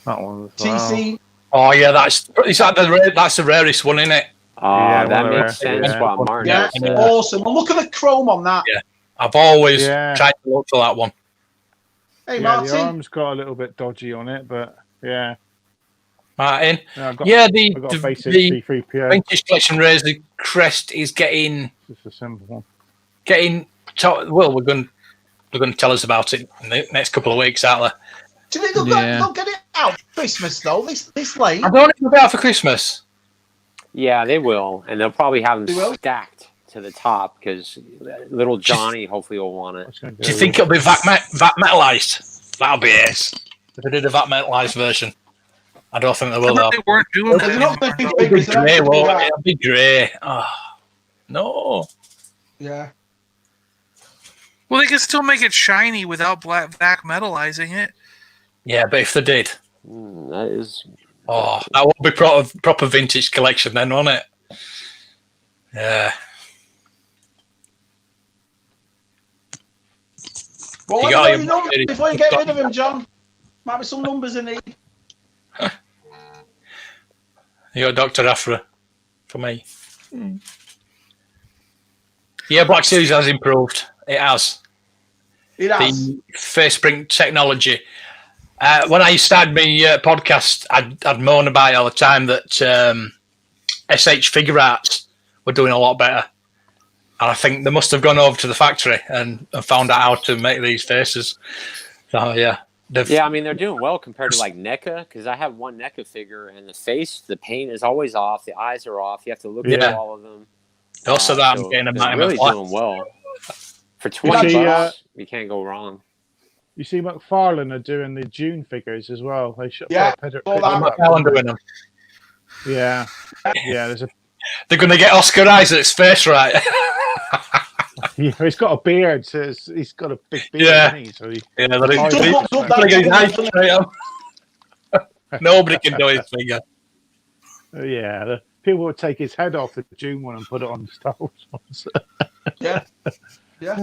that one as well. TC. Oh yeah, that's the rarest one, isn't it? Yeah, That one of makes their- sense. yeah. What Martin Yeah, was saying. awesome. Well, look at the chrome on that. Yeah. I've always Yeah. tried to look for that one. Hey, Yeah, Martin. the arm's got a little bit dodgy on it, but yeah. Martin. I've got, Yeah, I've got a basic the C3PO. Vintage Collection Razor crest is getting. Just a simple one. Well, we're going to tell us about it in the next couple of weeks, aren't they? Do you think they'll get it out for Christmas though? This late? I don't think it'll be out for Christmas. Yeah, they will, and they'll probably have They them will? stacked to the top because little Johnny hopefully will want it. Do you think it'll be VAT metalized? That'll be it. If they did a VAT metalized version, I don't think they will though. They weren't doing that They're not anymore. going to be It'll be big. They're grey, not gonna do won't it? that. It'll be grey. Oh, no. Yeah. Well, they can still make it shiny without back metalizing it. Yeah, but if they did, That is. that would be proper vintage collection then, won't it? Yeah. Well, You let me got know him. before you get rid of him, John. Might be some numbers in it. You got Dr. Afra for me. Yeah, Black Series has improved. It has. It has. The face print technology. When I started my podcast, I'd moan about it all the time that SH Figure Arts were doing a lot better. And I think they must have gone over to the factory and found out how to make these faces. So, yeah. Yeah, I mean, they're doing well compared to like NECA, because I have one NECA figure and the face, the paint is always off, the eyes are off. You have to look Yeah. at all of them. Also, that I'm So getting a they're minimum really doing well. For 20 see, bucks, you can't go wrong. You see, McFarlane are doing the June figures as well. They should Yeah, put a all picture that. of Alan doing them. Yeah, yeah. There's a They're going to get Oscar Isaac's face right. yeah, he's got a beard, so he's got a big beard. Yeah. Hasn't he? So he, Yeah, Oh, they're yeah. gonna get his eyes straight on. Nobody can do his finger. yeah, people would take his head off the June one and put it on the Star Wars ones. Yeah. Yeah.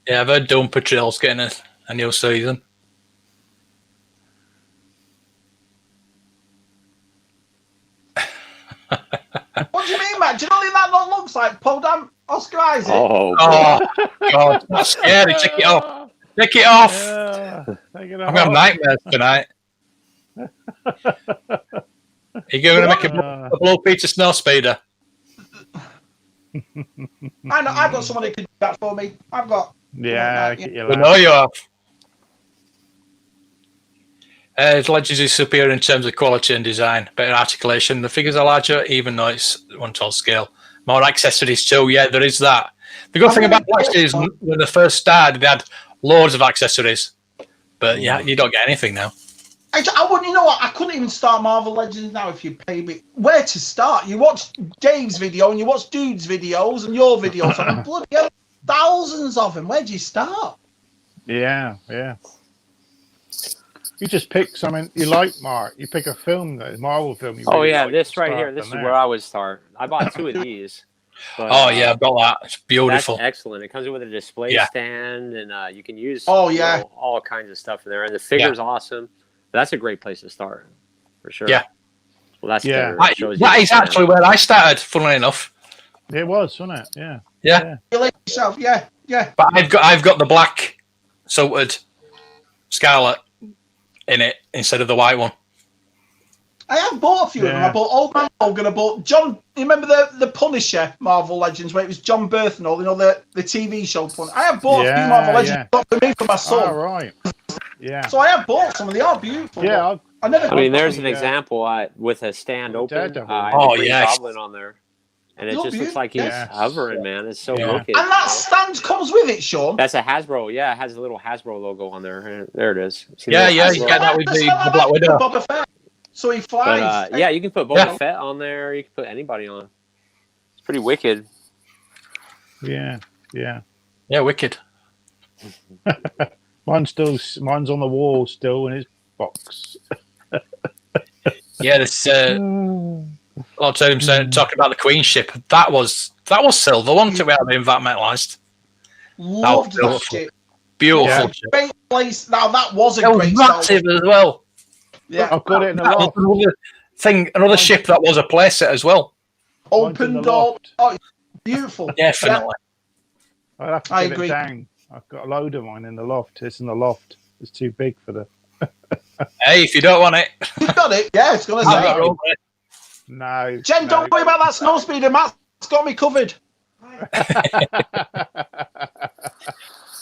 Yeah, I've heard Doom Patrol's getting a new season. What do you mean, man? Do you not think that lot looks like Paul Dam Oscar Isaac? Oh, Oh, God, that's scary. Take it off. Take it off. Yeah, take it I'm going to have off. nightmares tonight. Are you going to make a blow Peter Snowspeeder? I know. I've got someone who can do that for me. I've got. Yeah, get your I know you have. Legends is superior in terms of quality and design, better articulation. The figures are larger, even though it's one tall scale. More accessories too. Yeah, there is that. The good thing about Black Series, when they first started, they had loads of accessories. But yeah, you don't get anything now. I wouldn't. You know what? I couldn't even start Marvel Legends now if you pay me. Where to start? You watch Dave's video and you watch Dude's videos and your videos. I mean, bloody hell, thousands of them. Where do you start? Yeah, yeah. You just pick something you like, Mark. You pick a film, a Marvel film. You oh really yeah, like, this right start here. This from is there. where I would start. I bought 2 of these. But, Oh yeah, I've got that. It's beautiful. That's excellent. It comes with a display Yeah. stand, and you can use Oh, yeah. all kinds of stuff in there. And the figure's awesome. That's a great place to start, for sure. Yeah. Well, that's Yeah. better. It shows you That the is plan. actually where I started, funnily enough. It was, wasn't it? Yeah. Yeah. You like yourself? Yeah, yeah. But I've got the black suited Scarlet in it instead of the white one. I have bought a few of them. Yeah. I bought Old Man Logan. I bought John. You remember the Punisher Marvel Legends where it was John Berthnall, you know, the TV show Punisher. I have bought a few Marvel Legends not for me, for my son. All right. Yeah. So I have bought some of them. They are beautiful. Yeah. I never. I mean, there's an Yeah. example with a stand open. Daredevil. I had Oh, the Green yes. Goblin on there. And it Look, just looks like he's yes. hovering, man. It's so Yeah. wicked. And that stand comes with it, Sean. That's a Hasbro. Yeah, it has a little Hasbro logo on there. There it is. See Yeah, the yeah, Hasbro? you get that with That's the not Black like Widow. Boba Fett. So he flies. But yeah, you can put Boba Fett on there. You can put anybody on. It's pretty wicked. Yeah. Yeah. Yeah, wicked. Mine's on the wall still in his box. Yeah, this Lord Tatum talking about the Queen ship. That was silver, wasn't it? Without being VAT metalized. Loved that beautiful. ship. Beautiful Yeah. ship. Great place. Now that was a It was great Star massive Wars. as well. Yeah. I've got it in the That was loft. another ship that was a playset as well. Mine's in Open the door. loft. Oh, beautiful. Definitely. I'd have to I get agree. it down. I've got a load of mine in the loft. It's in the loft. It's too big for the. Hey, if you don't want it, You got it. Yeah, it's gonna I've say. got your own. No. Jen, don't worry about that snow speeder. Matt's got me covered.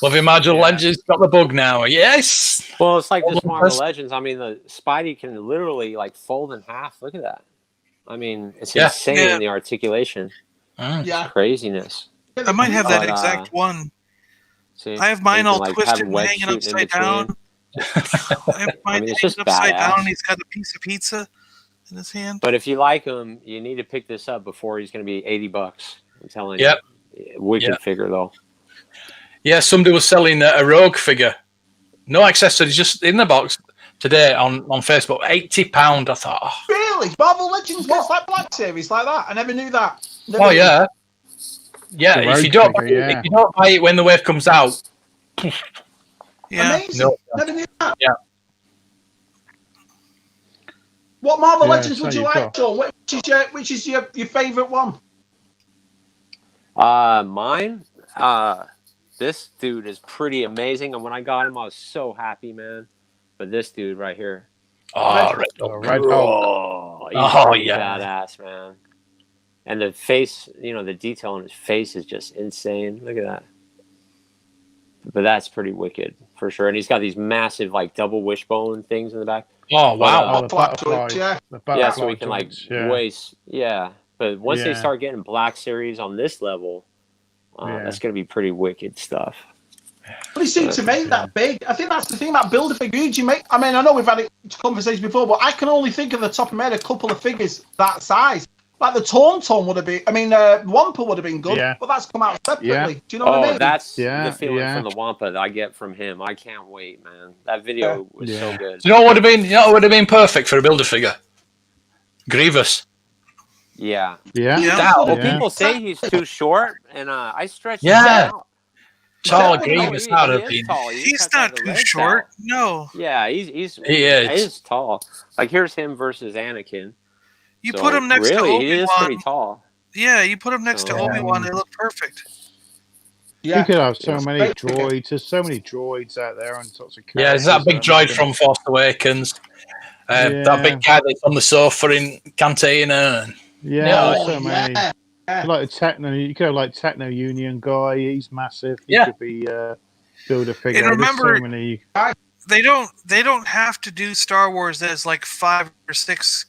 Love you, Marginal Yeah. Legends got the bug now. Yes. Well, it's like this Well, Marvel that's- Legends. I mean, the Spidey can literally like fold in half. Look at that. I mean, it's Yeah. insane Yeah. the articulation. Mm. Yeah. It's craziness. I might have that But, exact one. See, I have mine you can, all like, twisted have and web hanging shooting in upside down. between. I have mine mean, it's hanging just upside badass. down. He's got a piece of pizza in his hand. But if you like him, you need to pick this up before he's going to be $80. I'm telling Yep. you. Wicked Yep. figure though. Yeah, somebody was selling a Rogue figure, no accessories, just in the box today on Facebook. £80. I thought, oh, Really? Marvel Legends gets like Black Series like that? I never knew that. Never oh knew. yeah, yeah. The If you Rogue don't, figure, if you don't buy it when the wave comes out, Yeah. Amazing. No. Never knew that. Yeah. What Marvel Yeah, Legends so would you you've like, got- Sean? Which is your favourite one? Mine. This dude is pretty amazing, and when I got him, I was so happy, man. But this dude right here, oh, Red Red Hulk. oh, he's Oh, pretty yeah. badass, man. And the face, the detail on his face is just insane. Look at that. But that's pretty wicked for sure. And he's got these massive, like, double wishbone things in the back. oh wow. Oh, the Flat butterfly. joints, yeah. The Yeah, butterfly so we can joints, like waste. Yeah, but once they Yeah. start getting Black Series on this level, Yeah. that's gonna be pretty wicked stuff. But he seemed to make that big. I think that's the thing about Build-A-Figure. Who'd you make? I mean, I know we've had it conversations before, but I can only think of the top of my head a couple of figures that size. Like the Tauntaun would have been. I mean, Wampa would have been good, Yeah. but that's come out separately. Yeah. Do you know what I mean? That's Yeah, the feeling yeah. from the Wampa that I get from him. I can't wait, man. That video was so Yeah. good. Do you know what would have been? You know what would have been perfect for a Builder figure? Grievous. Yeah. Yeah. Yeah. That Well, would Yeah. people say he's too short, and I stretched Yeah. him out. Tall No, Grievous he that would have is been. tall. He He's just has not the too legs short. out. No. Yeah, he He is. is tall. Like here's him versus Anakin. You So, put him next to really, he is pretty Obi-Wan. tall. Yeah, you put him next to So- Obi-Wan. They look perfect. You Yeah. could have so It's many great. droids. There's so many droids out there and sorts of Yeah, there's that big characters droid that from Force Awakens. That Yeah. big guy that's on the sofa in Cantina. And Yeah, Yeah. there's so many. Yeah. Like a techno, you could have like Techno Union guy. He's massive. He Yeah. could be build a figure. And remember- There's so many. They don't have to do Star Wars as like 5 or 6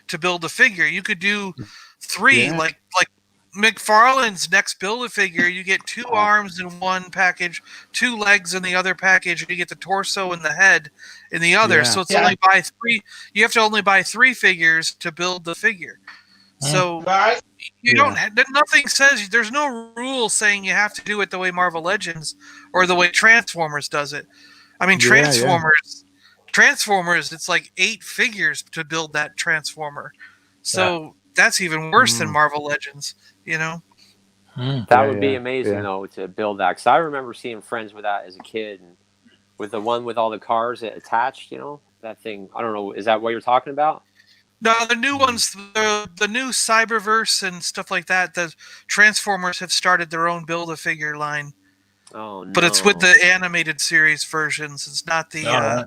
to build a figure. You could do 3, Yeah. like McFarlane's next Build-A-Figure. You get 2 arms in one package, 2 legs in the other package, and you get the torso and the head in the other. Yeah. So it's Yeah. only buy 3. You have to only buy 3 figures to build the figure. So Right. you don't. Nothing says there's no rule saying you have to do it the way Marvel Legends or the way Transformers does it. I mean, Yeah, yeah. Transformers. It's like 8 figures to build that Transformer. So that's even worse than Marvel Legends. You know. That Yeah, would be yeah, amazing yeah. though to build that. Because I remember seeing friends with that as a kid, and with the one with all the cars attached. That thing. I don't know. Is that what you're talking about? No, the new ones, the new Cyberverse and stuff like that. The Transformers have started their own Build-A-Figure line, Oh no. but it's with the animated series versions. It's not the. Alright.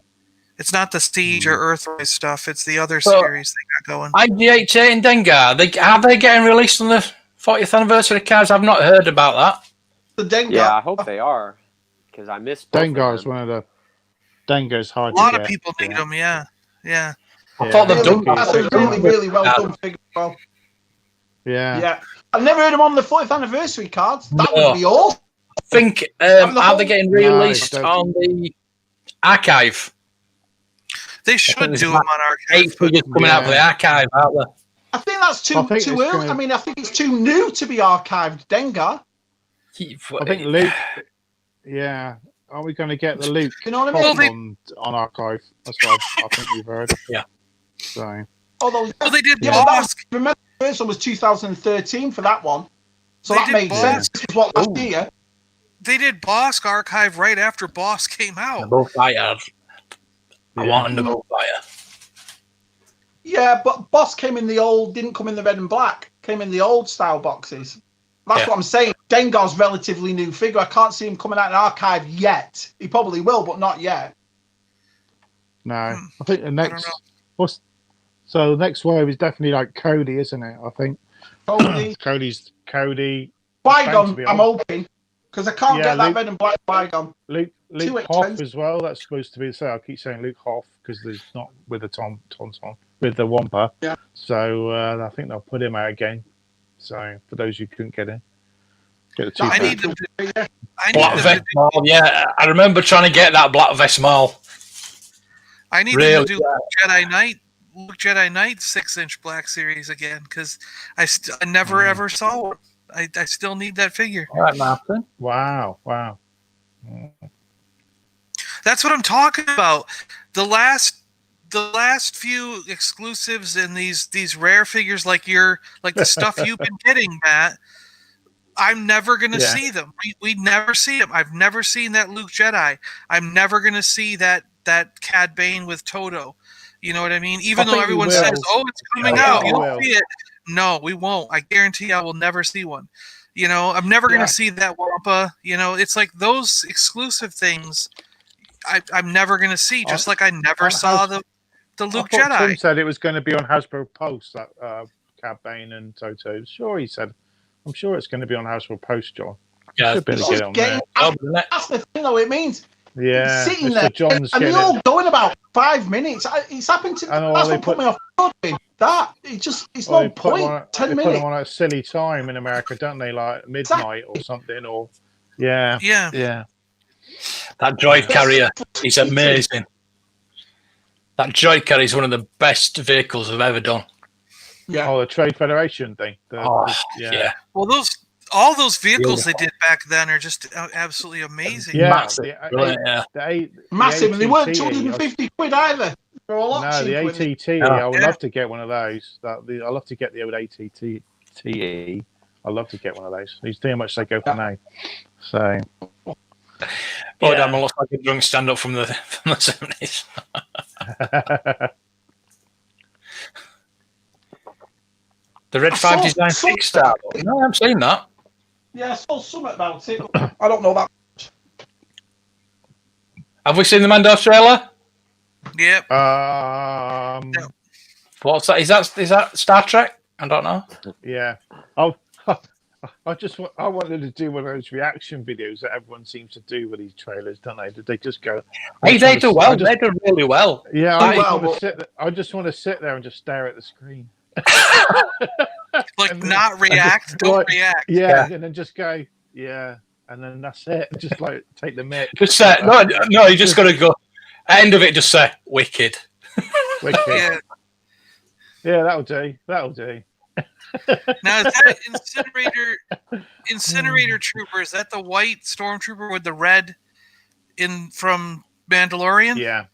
It's not the Siege or Earthrise stuff. It's the other So- series they got going. IGH8 and Dengar, are they getting released on the 40th anniversary cards? I've not heard about that. The Dengar. Yeah, I hope they are, because I missed. both of Dengar's them. one of the. Dengar's hard A lot to of get. people need them. Yeah. I thought they've Really, done that's a really well done figure. Well, Yeah. yeah. I've never heard them on the 40th anniversary cards. That No. would be awesome. I think, On the are whole- they getting No, released don't. on the archive? They should there's do them on 8 archive. but figures coming out of the Yeah. archive, aren't there? I think that's too I think too it's early. gonna- I mean, I think it's too new to be archived. Dengar. I think Luke. Yeah. Are we going to get the Luke You know what I mean? Well, they- on archive? That's what I think we've heard. Yeah. So Although, Well, they did yeah, but that was, Bosk. remember the first one was 2013 for that one. So They that did made Bosk. sense. This was what, last year? They did Bosk Archive right after Bosk came out. Both fire. I want them to go fire. Yeah, but Boss came in the old, didn't come in the red and black, came in the old style boxes. That's what I'm saying. Dengar's relatively new figure. I can't see him coming out in archive yet. He probably will, but not yet. No, I think the next. So the next wave is definitely like Cody, isn't it? I think. Cody's Cody. Qui-Gon, I'm hoping, because I can't get that Luke, red and black Qui-Gon. Luke Too Hoff expensive. as well. That's supposed to be. So I keep saying Luke Hoff because there's not with the Tom with the Wampa. Yeah. So I think they'll put him out again. So for those who couldn't get in, get the I two. need them to. Black Vest Mall, yeah. I remember trying to get that Black Vest Mall. I need them to do Luke Jedi Knight 6-inch Black Series again because I never ever saw one. I still need that figure. All right, Martin. Wow. That's what I'm talking about. The last few exclusives and these rare figures like the stuff you've been getting, Matt. I'm never gonna see them. We never see them. I've never seen that Luke Jedi. I'm never gonna see that Cad Bane with Toto. You know what I mean? Even though everyone says, "Oh, it's coming out," you'll see it. No, we won't. I guarantee I will never see one. You know, I'm never gonna see that Wampa. You know, it's like those exclusive things. I'm never gonna see. Just like I never saw the Luke Jedi. Tim said it was going to be on Hasbro Post, that Cad Bane and Toto. Sure, he said. I'm sure it's going to be on Hasbro Post, John. Yeah, should be able to get it on there. That's the thing, though. It means Yeah, sitting Mr. there, John's and getting they're all it. going about 5 minutes. It's happened to. I know, That's they what put me off. That it's Well, no they put point. 10 they minutes. put them on a silly time in America, don't they? Like midnight or something, or yeah. That droid carrier is amazing. That droid carrier is one of the best vehicles I've ever done. Yeah. Oh, the Trade Federation thing. Yeah. Well, all those vehicles they did back then are just absolutely amazing. Yeah, Massive. Massive, and they weren't ATT, 250 quid either. They're a lot No, the cheaper. ATT. I would love to get one of those. I love to get the old ATT. I love to get one of those. These how much they go for now. So. Oh, damn! I look like a drunk stand-up from the 70s. The Red 5 Design Kickstarter. No, I've seen that. Yeah, I saw something about it. But I don't know that. Have we seen the Mando trailer? Yep. What's that? Is that Star Trek? I don't know. Yeah. I wanted to do one of those reaction videos that everyone seems to do with these trailers, don't they? Did they just go? Hey, they do well. They do really well. Yeah, I just want to sit there and just stare at the screen. Like not react, don't react. Yeah, and then just go, yeah, and then that's it. Just like take the mic. Just say no. You just got to go. End of it. Just say wicked. Wicked. Yeah, that'll do. That'll do. Now is that incinerator trooper? Is that the white stormtrooper with the red from Mandalorian? Yeah.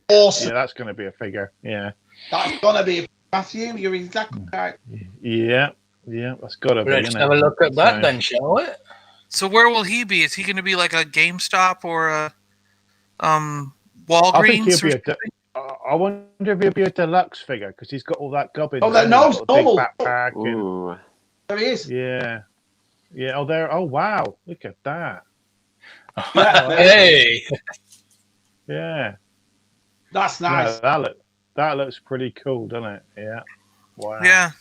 Awesome. Yeah, that's going to be a figure. Yeah. That's gonna be Matthew. You're exactly right. Yeah, that's got to be. Let's have a look at that then, shall we? So where will he be? Is he going to be like a GameStop or a Walgreens? I think he'll be I wonder if he'll be a deluxe figure because he's got all that gubbins. Oh, that nose normal. Backpack Ooh. There he is. Yeah. Oh, there. Oh, wow! Look at that. Yeah, Hey. Yeah. That's nice. Yeah, that looks pretty cool, doesn't it? Yeah. Wow. Yeah.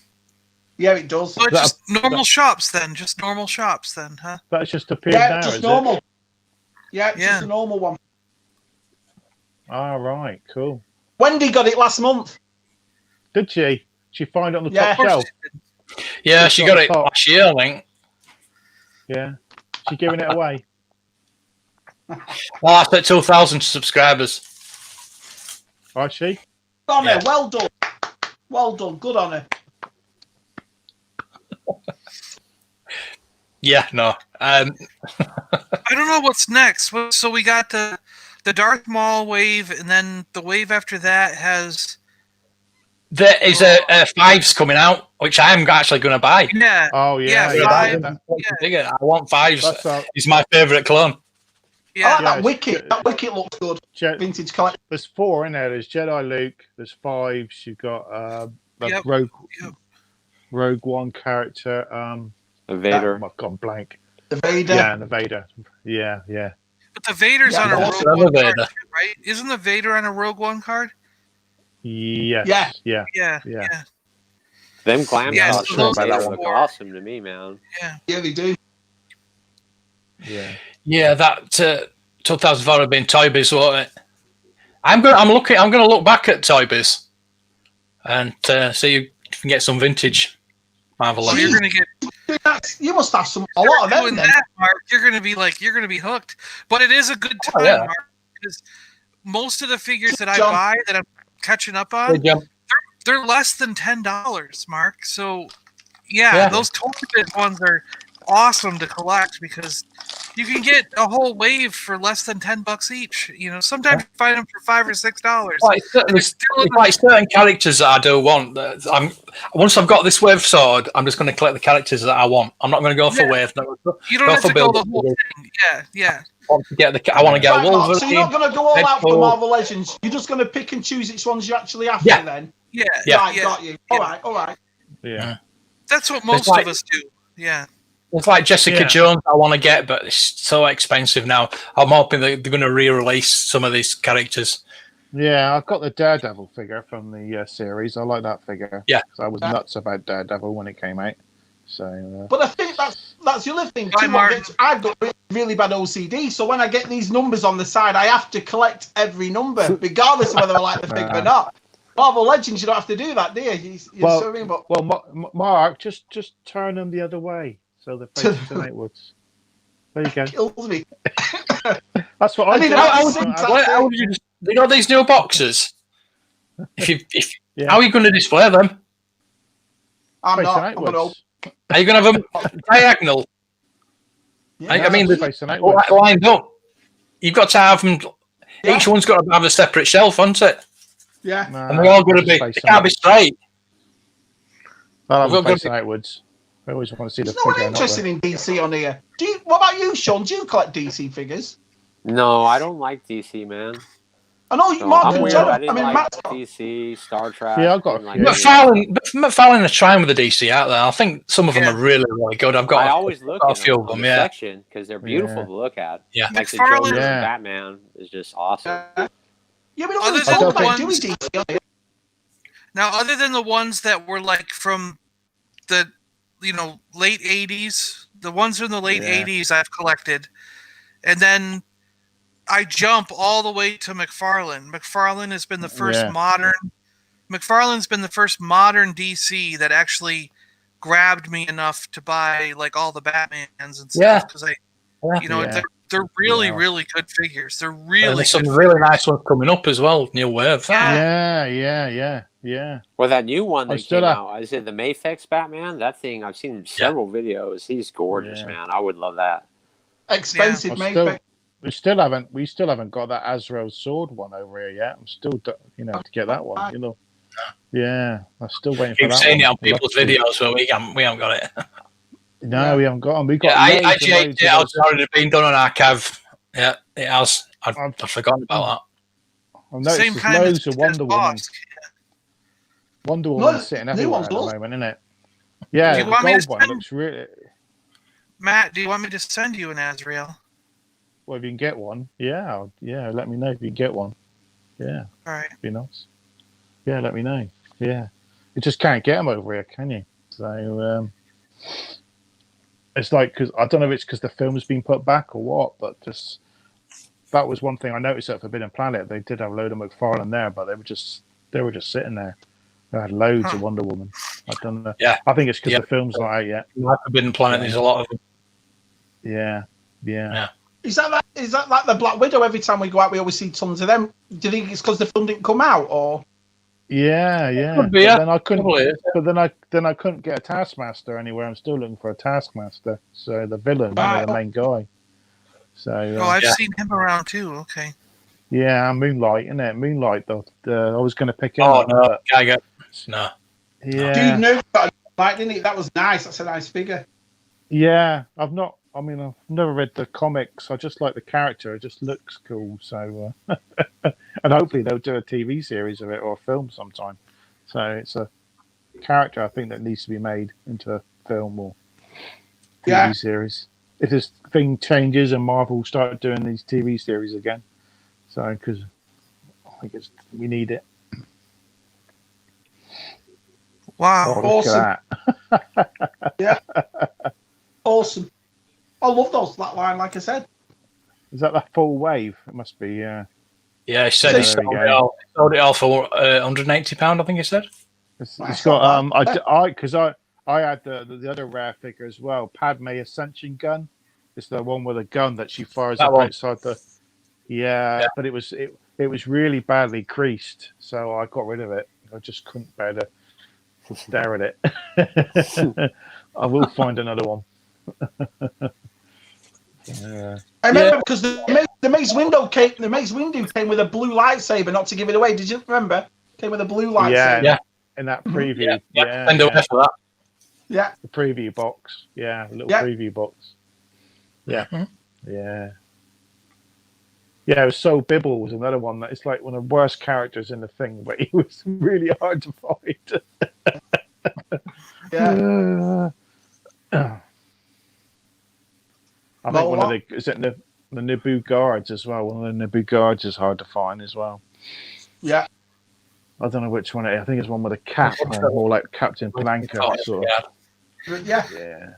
Yeah, it does. So it's just normal shops then. Just normal shops then, huh? That's just appeared Yeah, now, just is normal. it? Yeah, it's just a normal one. All right. Cool. Wendy got it last month. Did she? She find it on the Yeah. top shelf. Yeah, she got it last year, I think. Yeah. She giving it away. Well, that's at 2,000 subscribers. Oh, she? Good on her. Well done. Well done. Good on her. Yeah, no. I don't know what's next. So we got the Darth Maul wave, and then the wave after that has There is a fives coming out, which I'm actually going to buy. Yeah. Oh yeah, Yeah, yeah. five. Bigger. I want fives. That's It's my favourite clone. I Yeah. like that Yes, Wicket. That Wicket looks good. Vintage collection. There's 4 in there. There's Jedi Luke. There's 5s. You've got the Yep. Rogue One character. The Vader. Oh, I've gone blank. The Vader. Yeah, and the Vader. Yeah, yeah. But the Vader's Yeah, on a that's Rogue One another card, too, right? Isn't the Vader on a Rogue One card? Yes. Yeah. Yeah. Yeah. Yeah. Yeah. Them glam Yeah, shots so from those Vader are look four. awesome to me, man. Yeah, they do. Yeah. Yeah, that 2004 would have been Toy Biz, won't it? I'm going to look back at Toy Biz and see if you can get some vintage Marvel. So you're gonna get You must have a lot of them. doing Then. that, Mark. You're gonna be hooked. But it is a good time, yeah. Mark, because most of the figures that I John. buy that I'm catching up on, they're less than $10, Mark. So yeah. Those Toy Biz ones are awesome to collect because you can get a whole wave for less than $10 each. You know, sometimes you find them for $5 or $6. There's like certain characters that I do want. Once I've got this wave sword, I'm just going to collect the characters that I want. I'm not going to go for wave. You don't have to go the whole thing. Yeah. I want to get a Right, Mark, Wolverine. so you're not going to go all out for the Deadpool. Marvel Legends. You're just going to pick and choose which ones you actually after Yeah. then. Yeah. Right, got you. All right. Yeah. That's what most like- of us do. Yeah. It's like Jessica Yeah. Jones I want to get, but it's so expensive now. I'm hoping they're going to re-release some of these characters. Yeah, I've got the Daredevil figure from the series. I like that figure. Yeah. 'Cause I was nuts about Daredevil when it came out. So. But I think that's the other thing Bye, too. Martin. I've got really bad OCD, so when I get these numbers on the side, I have to collect every number, regardless of whether I like the figure or not. Marvel Legends, you don't have to do that, do you? You Well, see what I mean? But Well, Mark, just turn them the other way so they're facing outwards. There you go. kills me. That's what I I mean, do. how How would you know these new boxes? Yeah. How are you going to display them? I'm Facing not. I'm going to. outwards. Are you going to have them diagonal? I mean, they're they're facing outwards. lined up. You've got to have them. Yeah. Each one's got to have a separate shelf, hasn't it? Yeah. Nah, And they're all going to just be. They facing can't be outwards. straight. I'll have them We've got facing outwards. I always want to see There's the no one figure. not interested in DC on here. What about you, Sean? Do you collect DC figures? No, I don't like DC, man. I know No, Mark I'm and weird. John. I I didn't mean, like Matt's got. DC, Star Trek. Yeah, I've got didn't like a few. any of that. McFarlane are trying with the DC out there. I think some of them are really, really good. I've got I always look got at a few them of on them, the yeah. section because they're beautiful Yeah. to look at. Yeah. Like the McFarlane- Joker Yeah. and Batman is just awesome. Yeah, we don't Other really than talk the about doing ones- DC on here. Now, other than the ones that were like from the, late 80s, the ones from the late Yeah. 80s I've collected. And then I jump all the way to McFarlane. McFarlane has been the first McFarlane's been the first modern DC that actually grabbed me enough to buy like all the Batmans and stuff. Yeah. Because Yeah. they're really, Yeah. really good figures. They're And really there's some good really nice ones coming up as well. New wave. Yeah. Well, that new one I that stood came up. out, is it the Mayfix Batman? That thing, I've seen several videos. He's gorgeous, Yeah. man. I would love that. Expensive, I mate. still- We still haven't got that Azrael sword one over here yet. I'm still, to get that one. Yeah, I'm still waiting for You've that seen one. it on I'd love people's to. videos, but we haven't got it. No, we haven't got them. We've got Yeah, loads and IGA loads of details those. already been done on archive. Yeah, it has. I've forgotten about I've noticed Same there's kind loads as of Wonder Woman. Bosk. Wonder Woman No, sitting new everywhere one's at the lost. moment, isn't it? Yeah, Do you the want me to gold one send- looks really. Matt, do you want me to send you an Azrael? Well, if you can get one, yeah. Let me know if you can get one. Yeah, All right. be nice. Yeah, let me know. Yeah, you just can't get them over here, can you? So it's like, because I don't know if it's because the film's been put back or what, but just that was one thing I noticed at Forbidden Planet. They did have a load of McFarlane there, but they were just sitting there. They had loads of Wonder Woman. I don't know. Yeah. I think it's because Yeah. the film's not out yet. it. Forbidden Planet, there's a lot of them. Yeah. Is that like the Black Widow? Every time we go out, we always see tons of them. Do you think it's because the film didn't come out, or? Yeah. Could be, But yeah. then I couldn't. Probably is, But then I couldn't get a Taskmaster anywhere. I'm still looking for a Taskmaster. So the villain, Right. the main guy. So Oh, I've Yeah. seen him around too. Okay. yeah, Moonlight, isn't it? Moonlight. I was going to pick him Oh up, no, but can't get. No. Yeah. Dude knew that, like, didn't he? That was nice. That's a nice figure. Yeah, I've never read the comics. I just like the character. It just looks cool. So, and hopefully they'll do a TV series of it or a film sometime. So it's a character I think that needs to be made into a film or TV series. If this thing changes and Marvel start doing these TV series again, so because I think we need it. Wow. Oh, look Awesome. at that. Yeah. Awesome. I love those flatline, like I said. Is that the full wave? It must be. Yeah, he said Yeah, he there we sold it all for £180. I think he said. It's That's got not bad. I had the other rare figure as well. Padme Ascension gun. It's the one with a gun that she fires That up one. outside the. Yeah, but it was really badly creased, so I got rid of it. I just couldn't bear to stare at it. I will find another one. Yeah. I remember because the Mace Windu came with a blue lightsaber, not to give it away. Did you remember? Came with a blue lightsaber. Yeah. In that preview. Yeah. Send away for that. Yeah. The preview box. Yeah, the little Yeah. preview box. Yeah. Mhm. Yeah. Yeah, it was So Bibble was another one that it's like one of the worst characters in the thing, but he was really hard to find. Yeah. I think one of the is it the Naboo guards as well. One of the Naboo guards is hard to find as well. Yeah. I don't know which one it is. I think it's one with a cap, more like Captain Blanca sort of. Yeah. Yeah.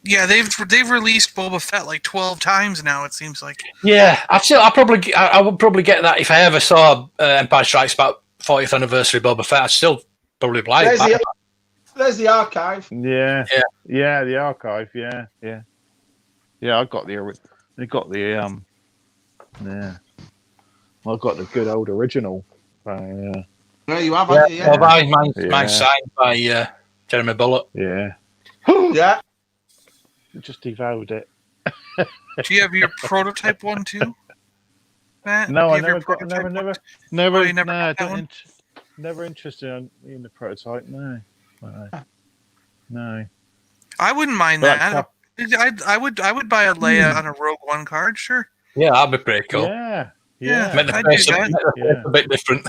Yeah, they've released Boba Fett like 12 times now. It seems like. Yeah, I would probably get that if I ever saw Empire Strikes Back 40th anniversary Boba Fett. I'd still probably buy it. There's the archive. Yeah. Yeah, the archive. Yeah. I got the. They got the. Yeah. Well, I got the good old original. There you have Yeah, it. Yeah. mine's signed by Jeremy Bullock. Yeah. Yeah. Just devoured it. Do you have your prototype one too, Matt? No, Do I you have your never got. prototype one? Never. Oh, you never No, got that one? never interested in the prototype. No. No. I wouldn't mind But that. I would buy a Leia on a Rogue One card, sure. Yeah, that'd be pretty cool. Yeah. Yeah. Make the I'd face do that. Yeah. a bit different.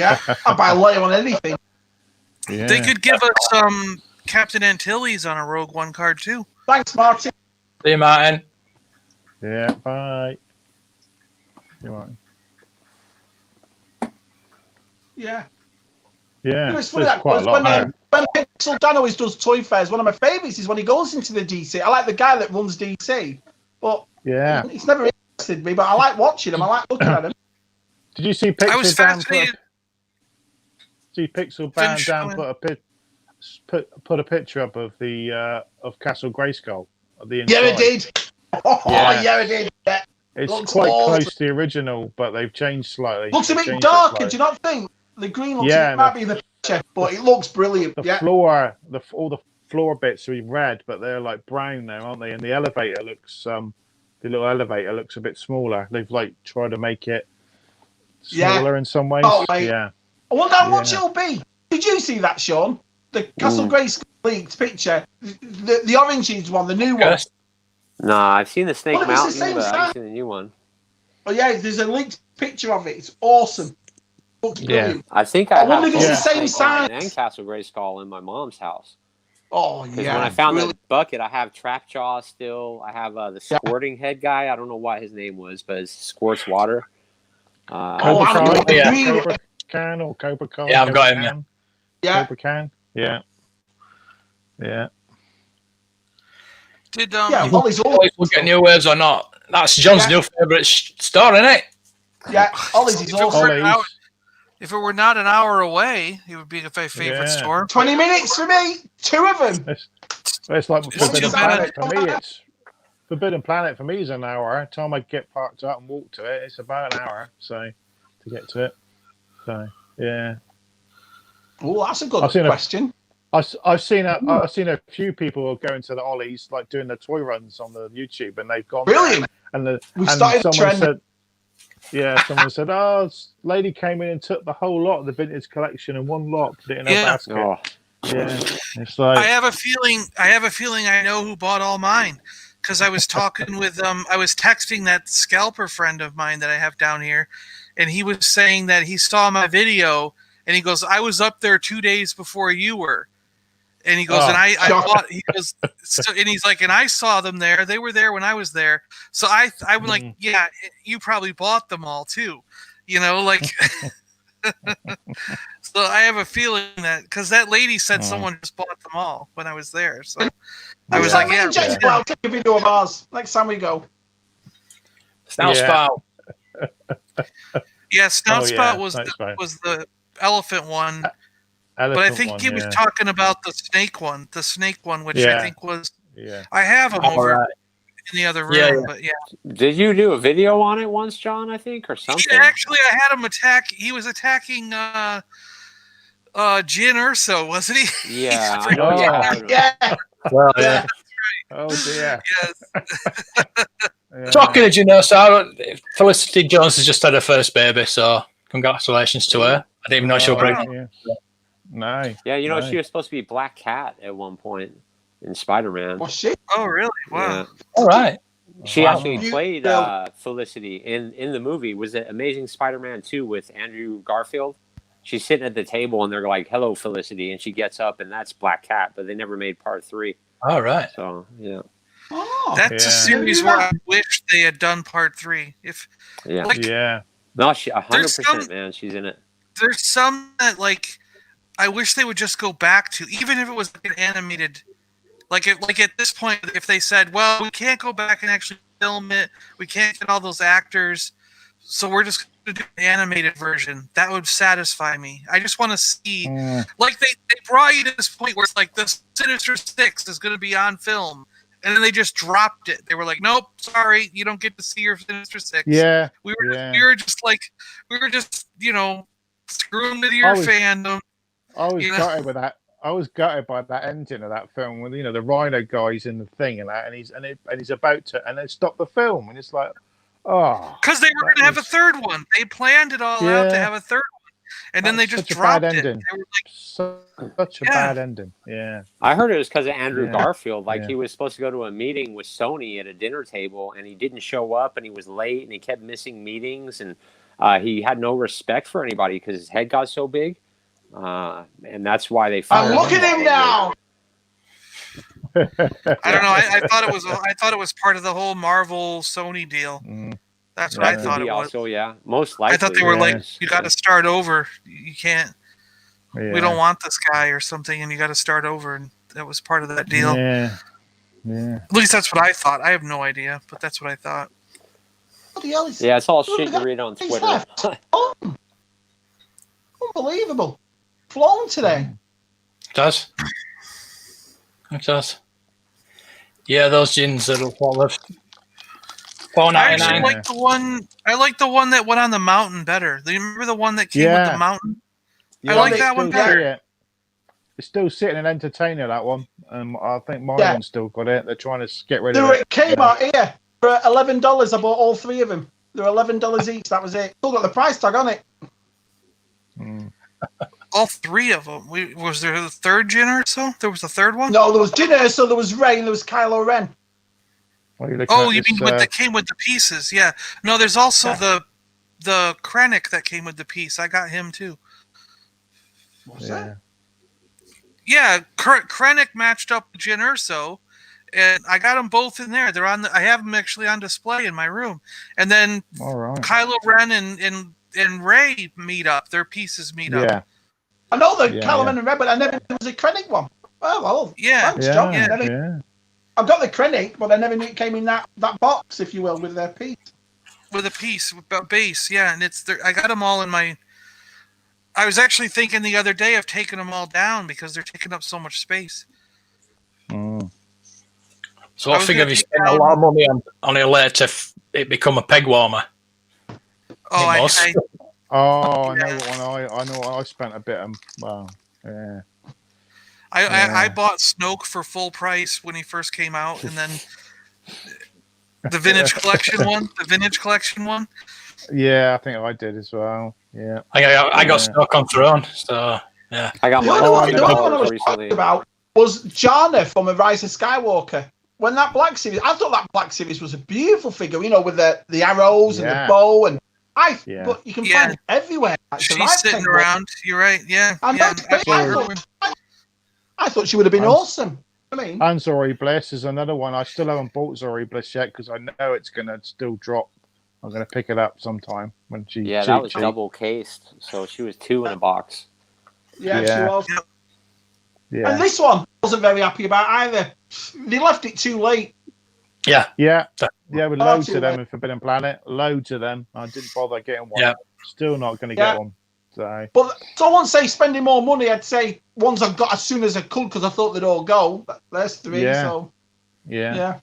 Yeah. I'll buy a Leia on anything. Yeah. They could give us Captain Antilles on a Rogue One card too. Thanks, Martin. See you, Martin. Yeah. Bye. You want? Yeah. Yeah. It's funny There's that quite a lot. when Pixel Dan always does toy fairs, one of my favourites is when he goes into the DC. I like the guy that runs DC, but Yeah. it's never interested me. But I like watching him. I like looking at him. Did you see I was Pixel Dan fascinated. Pixel Finish Dan going. put a picture up of the of Castle Grayskull of the inside? Yeah, it did. Oh, Yeah. yeah, it did. Yeah. It's Looks quite awesome. close to the original, but they've changed slightly. Looks a They've bit changed it darker. slightly. Do you not think? The green looks Yeah, it might be the picture, but it looks brilliant. The Yeah. floor, all the floor bits are red, but they're like brown now, aren't they? And the elevator looks, the little elevator looks a bit smaller. They've like tried to make it smaller in some ways. Oh, like- yeah. I wonder how much it'll be. Did you see that, Sean? The Castle Grayskull leaked picture, the orange one, the new one. Yes. Nah, I've seen the Snake Well, it's the Mountain, same but I size. haven't seen the new one. Oh yeah, there's a leaked picture of it. It's awesome. Looks brilliant. I think I I have wonder if it's the both same Snake Mountain size. and Castle Grayskull in my mom's house. Oh Because yeah. when I found really. the bucket, I have Trapjaw still. I have the squirting head guy. I don't know what his name was, but it squirts water. Oh, Cobra I'm Kai, yeah. green. Cobra Can or Cobra Kai? Yeah, I've got Cobra him, yeah. Can? Yeah. Cobra Can? Yeah. Yeah. Did Yeah, Ollie's all. We'll get new waves or not. That's John's new favourite store, isn't it? Yeah, Ollie's is If it awesome. were an hour- Ollie's. if it were not an hour away, it would be my favorite Yeah. store. 20 minutes for me. 2 of them. It's like It's Forbidden too bad. Planet for me. It's Forbidden Planet for me is an hour. Time I get parked up and walk to it, it's about an hour. So to get to it. So yeah, Oh, that's a good I've seen question. I've seen a few people going to the Ollies like doing the toy runs on the YouTube, and they've gone there, Brilliant. and We've started a trend. Yeah, someone said, "Oh, this lady came in and took the whole lot of the vintage collection in one lot, put it in her Yeah. basket." Oh, Yeah, it's I like, have a feeling. I know who bought all mine, because I was talking with I was texting that scalper friend of mine that I have down here, and he was saying that he saw my video, and he goes, "I was up there 2 days before you were," and he goes, Oh, "And I shock. bought." He goes, so, and he's like, "And I saw them there. They were there when I was there." So I was like, Mm. "Yeah, you probably bought them all too," like. So I have a feeling that because that lady said someone just bought them all when I was there. So I was Yeah. like, yeah, James, well, I'll take a video of ours next time we go. Snout Yeah. spout. yeah. Snout Oh, Spout yeah, Snout Spout. was the elephant one, but I elephant think one, he was yeah. talking about the snake one, which I Yeah. think was Yeah. I have them All over right. in the other room. Yeah. But yeah, did you do a video on it once, John? I think, or something. actually, I had him attack. He was attacking Jin Urso, wasn't he? Yeah, I He's know. Oh. Yeah. Yeah. Well, yeah. Oh dear. yes. Yeah. Talking of Juno, so Felicity Jones has just had her first baby, so congratulations to her. I didn't even know she was Oh, pregnant. yeah. No. Yeah, no. she was supposed to be Black Cat at one point in Spider-Man. Oh shit. Oh, really? Wow. Yeah. All right. She Wow. actually You- played Bill. Felicity in the movie. Was it Amazing Spider-Man 2 with Andrew Garfield? She's sitting at the table and they're like, "Hello, Felicity," and she gets up and that's Black Cat. But they never made part 3. All right. So yeah, Oh. That's a Yeah. series where I wish they had done part 3. If yeah. like Yeah. No, she There's 100%, some- man. She's in it. there's some that like I wish they would just go back to, even if it was like an animated. Like at this point, if they said, "Well, we can't go back and actually film it, we can't get all those actors, so we're just going to do an animated version," that would satisfy me. I just want to see, Mm. like they brought you to this point where it's like the Sinister Six is going to be on film, and then they just dropped it. They were like, "Nope, sorry, you don't get to see your Sinister Six." Yeah. we were yeah. we were just screwing with your was- fandom. I was You know? gutted with that. I was gutted by that ending of that film with the Rhino guys in the thing and that, and he's about to, and they stop the film, and it's like, oh, Because they were that going to have a was- third one. They planned it all out to Yeah. have a third one, and then they That's just such a bad dropped it. ending. They were like, such a Yeah. bad ending. Yeah. I heard it was because of Andrew Yeah. Garfield. Like Yeah. he was supposed to go to a meeting with Sony at a dinner table, and he didn't show up, and he was late, and he kept missing meetings, and he had no respect for anybody because his head got so big, and that's why they fired I'm looking at him now. I don't know. I thought it was part of the whole Marvel Sony deal. Mm. That's what Yeah. I That thought could be it was. also, yeah, most likely. I thought they were Yeah. like, you got to start over. You can't. Yeah. We don't want this guy or something, and you got to start over. And that was part of that deal. Yeah. Yeah. At least that's what I thought. I have no idea, but that's what I thought. What the hell is Yeah, it's all Look shit at you that. read on He's Twitter. left. Oh, unbelievable. Flown today. It does. It does. Yeah, those gins are what left. I actually $4.99. like the one. I like the one that went on the mountain better. Do you remember the one that came with Yeah. the mountain? Yeah, I like they that one still better. see it. It's still sitting in Entertainer, that one. I think Marion's still got it. They're trying to get rid They of were it. at Kmart here for $11. I bought all 3 of them. They were $11 each. That was it. Still got the price tag on it. Mm. All 3 of them. Was there a third Jin or so? There was a third one. No, there was Dinner, so there was Ray, and there was Kylo Ren. What are you looking Oh, at you this, mean that came with the pieces? Yeah. No, there's also Yeah. the Krennic that came with the piece. I got him too. What's yeah. that? Yeah, Krennic matched up with Jyn Erso, and I got them both in there. They're on. I have them actually on display in my room. And then All right. Kylo Ren and Rey meet up. Their pieces meet up. Yeah. I know the Yeah, Kylo yeah. Ren and Red, but I never knew it was a Krennic one. Oh, well, Yeah. thanks, John. Yeah. Never- Yeah. I've got the Krennic, but I never knew it came in that box, if you will, with their piece. With a piece, with a base, yeah, and it's there. I got them all in my. I was actually thinking the other day of taking them all down because they're taking up so much space. Mm. So I I was figure gonna if you take spend a down- lot of money on it later, it become a peg warmer. Oh, It must. Oh, I know Yeah. what one. I know what I spent a bit on. Well, yeah. I Yeah. bought Snoke for full price when he first came out, and then the vintage collection one, Yeah, I think I did as well. Yeah. I got Yeah. stuck on Throne, so yeah. I got The mine other Oh, on one, I the know. other one I $3 was recently. talking about was Jana from A Rise of Skywalker. When that Black Series, I thought that Black Series was a beautiful figure, you know, with the arrows and the Yeah. bow, and Yeah. but you can Yeah. find it everywhere. It's the She's right sitting peg around. You're right. Yeah. I know, Yeah. it's great. I thought she would have been I'm- awesome. I mean, And Zori Bliss is another one. I still haven't bought Zori Bliss yet because I know it's going to still drop. I'm going to pick it up sometime when she. Yeah, that was double cased, so she was 2 in a box. yeah, she Yeah. was. Yeah. And this one I wasn't very happy about either. They left it too late. Yeah. Yeah. Yeah, with Oh, loads too of them late. in Forbidden Planet. Loads of them. I didn't bother getting one. Yeah. Still not going to Yeah. get one. So. But so I won't say spending more money. I'd say ones I've got as soon as I could because I thought they'd all go. But there's 3, Yeah. so Yeah. yeah.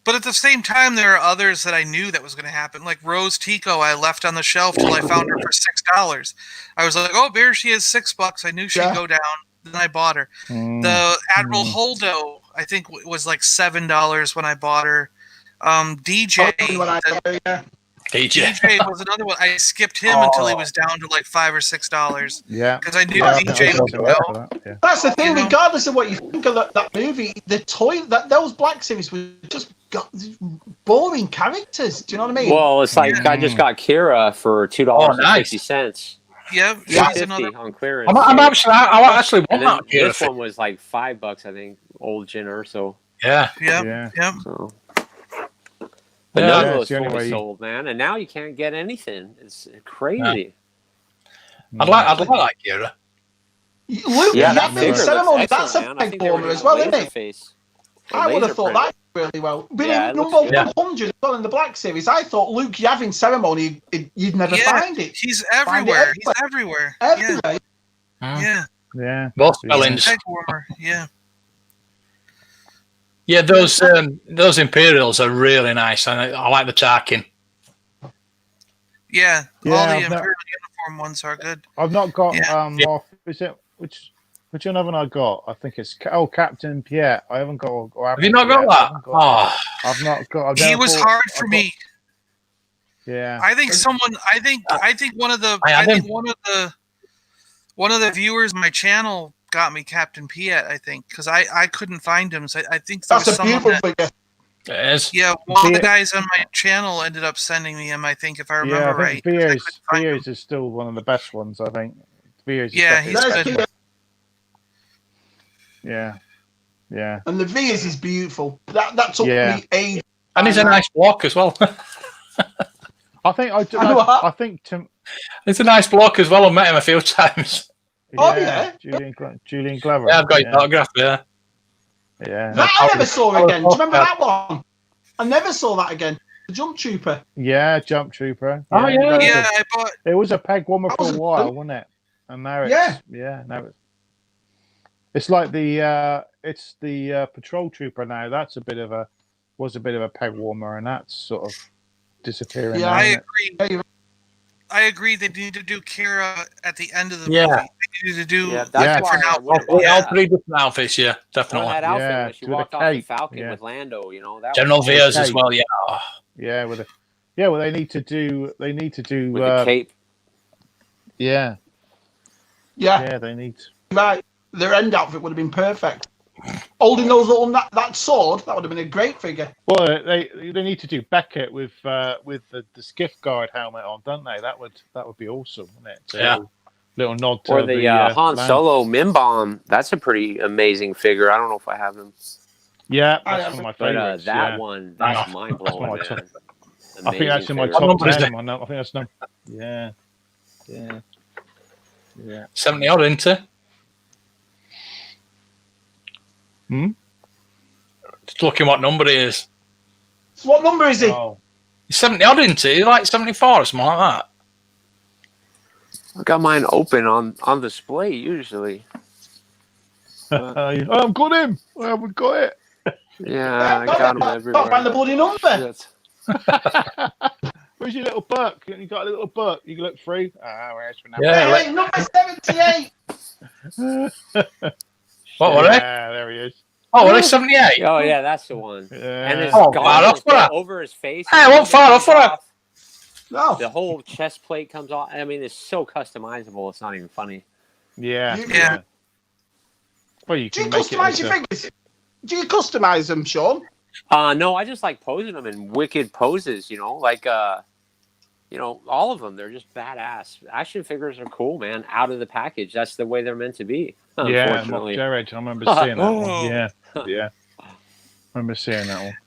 But at the same time, there are others that I knew that was going to happen. Like Rose Tico, I left on the shelf till I found her for $6. I was like, "Oh, there she is, $6." I knew she'd Yeah. go down. Then I bought her. The Admiral Holdo, I think, was like $7 when I bought her. DJ, Yeah. DJ. was another one. I skipped him until he was down to like $5 or $6 Yeah. because I knew Yeah, I think DJ I would got go. that for that, yeah. That's the thing. You know? Regardless of what you think of that movie, the toy those Black Series were just boring characters. Do you know what I mean? Well, it's like I just got Kira for $2.50. Yeah, Yeah, she's another. $2.50 on clearance. I actually want And then that Kira this one was like $5, I think. Old Jin Urso. Yeah. Yeah. So. But Yeah, none yeah, of it's those the only fully way- sold, man. And now you can't get anything. It's crazy. I'd like that Kira. Luke, Yeah, yeah, that figure ceremony. looks That's a excellent, man. I peg think they were warmer as doing well, isn't it? Laserface. I would have Laser thought print. that really well. Being Yeah, it number looks good. 100 as well in the Black Series, I thought Luke Yavin ceremony, you'd never Yeah, find it. He's Find it everywhere. He's everywhere. Everywhere. Yeah. Yeah. Both Yeah. spellings. Peg warmer. Yeah. Yeah, those Imperials are really nice, and I like the Tarkin. Yeah. All Yeah, the I've Imperial not- uniform ones are good. I've not got Yeah. off. Is it which one haven't I got? I think it's Captain Pierre. I haven't got. Or Have you not got that? Oh, I've not got. I've He never was bought- hard I've for got- me. Yeah. I think someone. I think one of the. I I think didn't- one of the viewers of my channel got me Captain Piet. I think because I couldn't find him. So I think there That's was a someone beautiful that, figure. it is. yeah, one of the Piet- guys on my channel ended up sending me him. I think if I remember Yeah, I right. think 'cause I Veers couldn't find him. is still one of the best ones. I think Veers. Is Yeah, definitely he's the There's best good. one. Peter, Yeah. Yeah. and the Veers is beautiful. That took Yeah. me age. And he's a nice block as well. I think I do. I know what? I think to. He's a nice block as well. I've met him a few times. Oh, yeah. Julian Glover. Yeah, I've got his autograph there. Yeah. That I never saw I was again. Do you remember off that one? I never saw that again. The Jump Trooper. Yeah, Jump Trooper. Oh, yeah. that was Yeah, a- I bought. It was a peg warmer That for was a a while, good- wasn't it? And now it's Yeah. now it's like the patrol trooper now. That's was a bit of a peg warmer, and that's sort of disappearing. Yeah, now, I isn't it? agree. I agree. They need to do Kira at the end of the Yeah. movie. They need to do. Yeah, Yeah. that's why I Different would've All bought that. 3 different outfits, yeah, Well, definitely. that outfit Yeah, when she with the walked off the cape, Falcon yeah. with Lando, that General was Veers as cape. well, yeah. Oh, Yeah, well, they need to do. with the cape. Yeah, Yeah, they need. right. Their end outfit would have been perfect. Holding those little that sword, that would have been a great figure. Well, they need to do Beckett with the skiff guard helmet on, don't they? That would be awesome, wouldn't it? Yeah. Little nod to Or the Han land. Solo Mimbomb. That's a pretty amazing figure. I don't know if I have him. Yeah, I that's have one of my But favorites. that yeah. one, that's Oh, mind blowing, that's my man. I think that's in my Amazing top number is 10. I think that's number. Yeah. 70 odd, isn't it? Just looking what number he is. So what number is he? Oh. He's 70 odd, isn't he? He's like 74 or something like that. I got mine open on display usually. I've got him. I haven't got it. Yeah, I got them Can't find everywhere. the bloody number. That's- Where's your little book? You got a little book. You can look through. Where's the number? Yeah, Hey, number 78. What were they? Yeah, there he is. Oh, well, he's 78. Oh yeah, that's the one. And Yeah. his Oh, goggles far off for go that. over his face. Hey, I won't far off for that. No. The whole chest plate comes off. I mean, it's so customizable. It's not even funny. Yeah. Yeah. Well, you Do you can make it. customize your figures? Do you customize them, Sean? No, I just like posing them in wicked poses. Like all of them. They're just badass. Action figures are cool, man. Out of the package. That's the way they're meant to be. Yeah, Mock Unfortunately. Jared. I remember seeing that one. Oh. Yeah. Yeah. I remember seeing that one.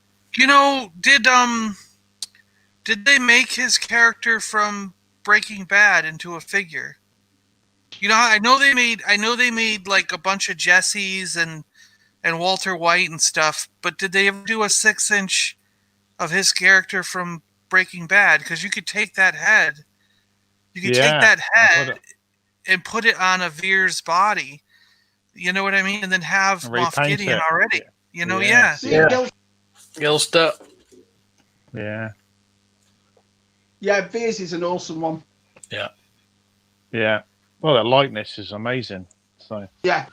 Did they make his character from Breaking Bad into a figure? I know they made like a bunch of Jessies and Walter White and stuff, but did they ever do a 6-inch of his character from Breaking Bad? Because you could take that head, and put it on a Veer's body. You know what I mean? And then have Moff Gideon already. Yeah. Gilster. Yeah. Yeah, Veers is an awesome one. Yeah. Yeah. Well, the likeness is amazing. So. Yeah.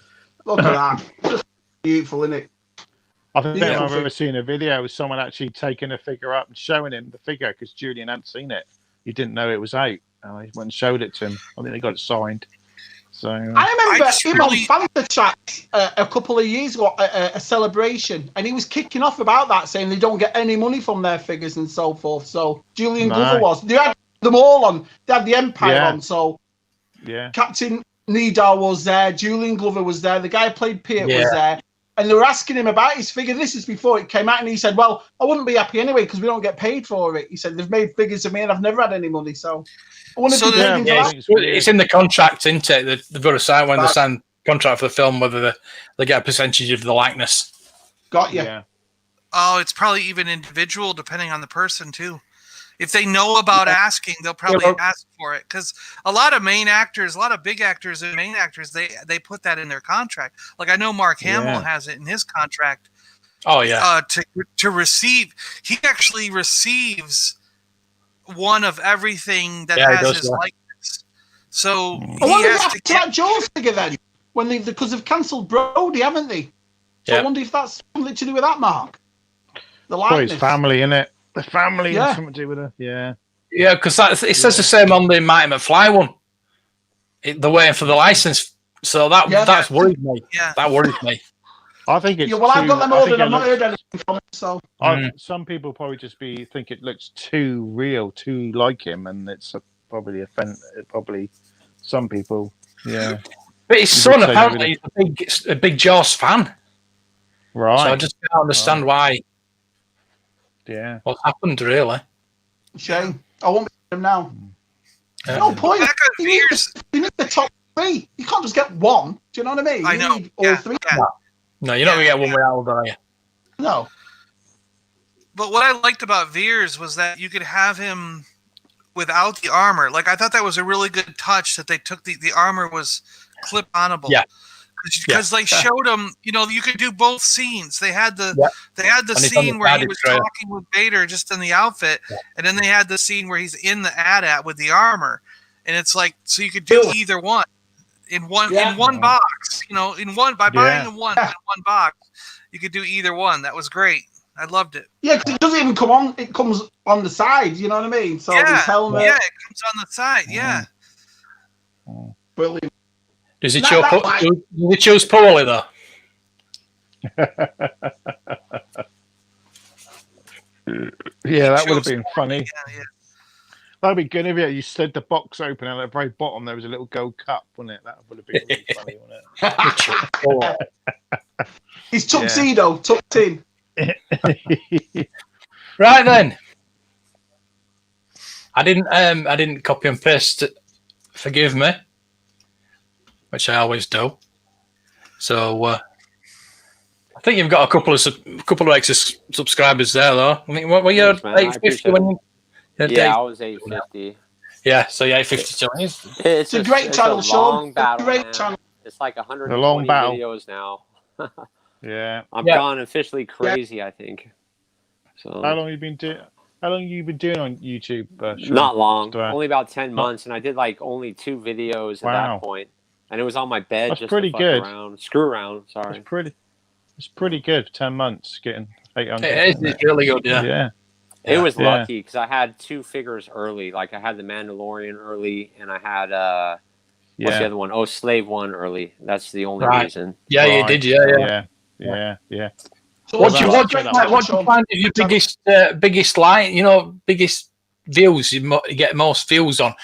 Look at that. Just beautiful, isn't it? I think I've ever seen a video of someone actually taking a figure up and showing him the figure because Julian hadn't seen it. He didn't know it was out. And he went and showed it to him. I think they got it signed. So I remember him on Fanta Chat a couple of years ago, a celebration, and he was kicking off about that, saying they don't get any money from their figures and so forth. So Julian Glover was. They had them all on. They had the Empire on. So Captain Nidar was there. Julian Glover was there. The guy who played Piet was there. And they were asking him about his figure. This is before it came out, and he said, "Well, I wouldn't be happy anyway because we don't get paid for it." He said, "They've made figures of me, and I've never had any money." So, I wonder if it's in the contract, isn't it? They've got to sign when they sign contract for the film whether they get a percentage of the likeness. Got you. Yeah. Oh, it's probably even individual depending on the person too. If they know about asking, they'll probably ask for it because a lot of big actors and main actors, they put that in their contract. Like I know Mark Hamill has it in his contract. Oh yeah. To receive, he actually receives one of everything that has his likeness. So I wonder if that's that Jaws figure then, because they've cancelled Brody, haven't they? So I wonder if that's something to do with that, Mark. The likeness. His family, innit? The family has something to do with it. Yeah. Yeah, because it says the same on the Mighty McFly one. They're waiting for the license. So that's worried me. Yeah. That worries me. I think it's I've got them ordered. I've not heard anything from it. So some people probably just think it looks too real, too like him, and it's probably some people. Yeah. But his son apparently is a big Jaws fan. Right. So I just can't understand why. Yeah. What happened, really? Shame. I won't be him now. No point. You need the top 3. You can't just get one. Do you know what I mean? You need all 3. No, you're not going to get one without, are you? No. But what I liked about Veers was that you could have him without the armor. Like, I thought that was a really good touch that they took the armor was clip-onable. Yeah. Because they showed him, you could do both scenes. They had the scene where he was talking with Vader just in the outfit, and then they had the scene where he's in the AT-AT with the armor, and it's like so you could do either one in one box. By buying in one box, you could do either one. That was great. I loved it. Yeah, because it doesn't even come on. It comes on the side. You know what I mean? So his helmet. Yeah, it comes on the side. Yeah. Brilliant. Does he choose poorly, though? Yeah, that would have been funny. Yeah. That'd be good if you slid the box open and at the very bottom there was a little gold cup, wouldn't it? That would have been really funny, wouldn't it? His tuxedo tucked in. Right then. I didn't copy and paste. Forgive me. Which I always do. So I think you've got a couple of extra subscribers there, though. I mean, what were you 850 when you? I was 850. Yeah, so 852. It's a great channel, Sean. Great channel. It's like 120 videos now. Yeah, I'm gone officially crazy. I think. So how long have you been doing? How long have you been doing on YouTube? Not long. Only about 10 months, and I did like only 2 videos at that point. And it was on my bed. That's just pretty to good. Screw around. Sorry. It's pretty good. 10 months getting 800. It's really good. Yeah. It was Yeah. lucky because I had 2 figures early. Like I had the Mandalorian early, and I had what's the other one? Oh, Slave One early. That's the only reason. Yeah, you Right. did. Yeah. So What do you Well, find is your biggest line? Biggest views you get most views on.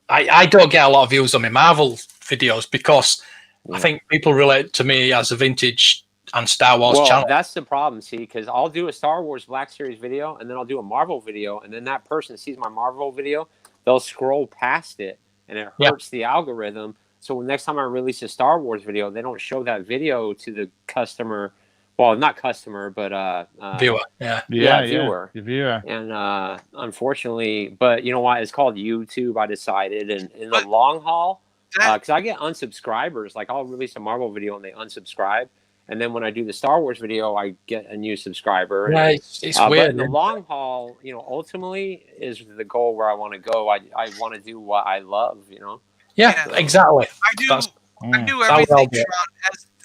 I don't get a lot of views on my Marvel videos because I think people relate to me as a vintage and Star Wars channel. That's the problem, see, because I'll do a Star Wars Black Series video, and then I'll do a Marvel video, and then that person sees my Marvel video, they'll scroll past it, and it hurts the algorithm. So next time I release a Star Wars video, they don't show that video to the customer. Well, not customer, but viewer. Viewer. The viewer. And unfortunately, but you know what? It's called YouTube. I decided, and in the long haul, because I get unsubscribers. Like I'll release a Marvel video and they unsubscribe, and then when I do the Star Wars video, I get a new subscriber. Yeah, it's weird. But in the long haul, ultimately is the goal where I want to go. I want to do what I love. Yeah, exactly. I do everything, Sean.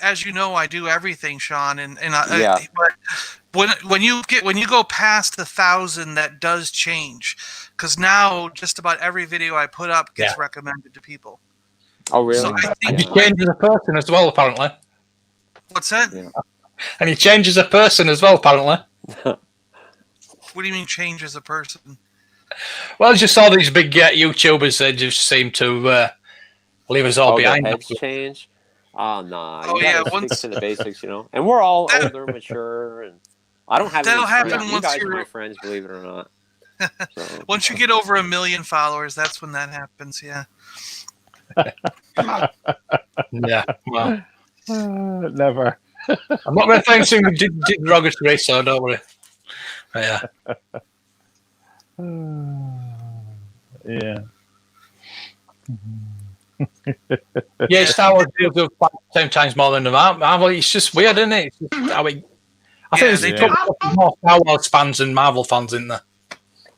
As you know, I do everything, Sean. But when you go past 1,000, that does change, because now just about every video I put up gets recommended to people. Oh, really? So I think And you change as a person as well, apparently. What's that? Yeah. And you change as a person as well, apparently. What do you mean change as a person? Well, just all these big YouTubers, they just seem to leave us all behind. Their heads change. Oh, nah. Oh, You gotta stick to the basics, And we're all older, mature, and I don't have any friends. You guys are my friends, believe it or not. So. Once you get over 1 million followers, that's when that happens, yeah. Yeah, well. Never. I'm not going to find anything derogatory, so don't worry. But yeah. Yeah, Star Wars deals with 10 times more than the Marvel. It's just weird, isn't it? It's just, I think there's more Star Wars fans than Marvel fans in there.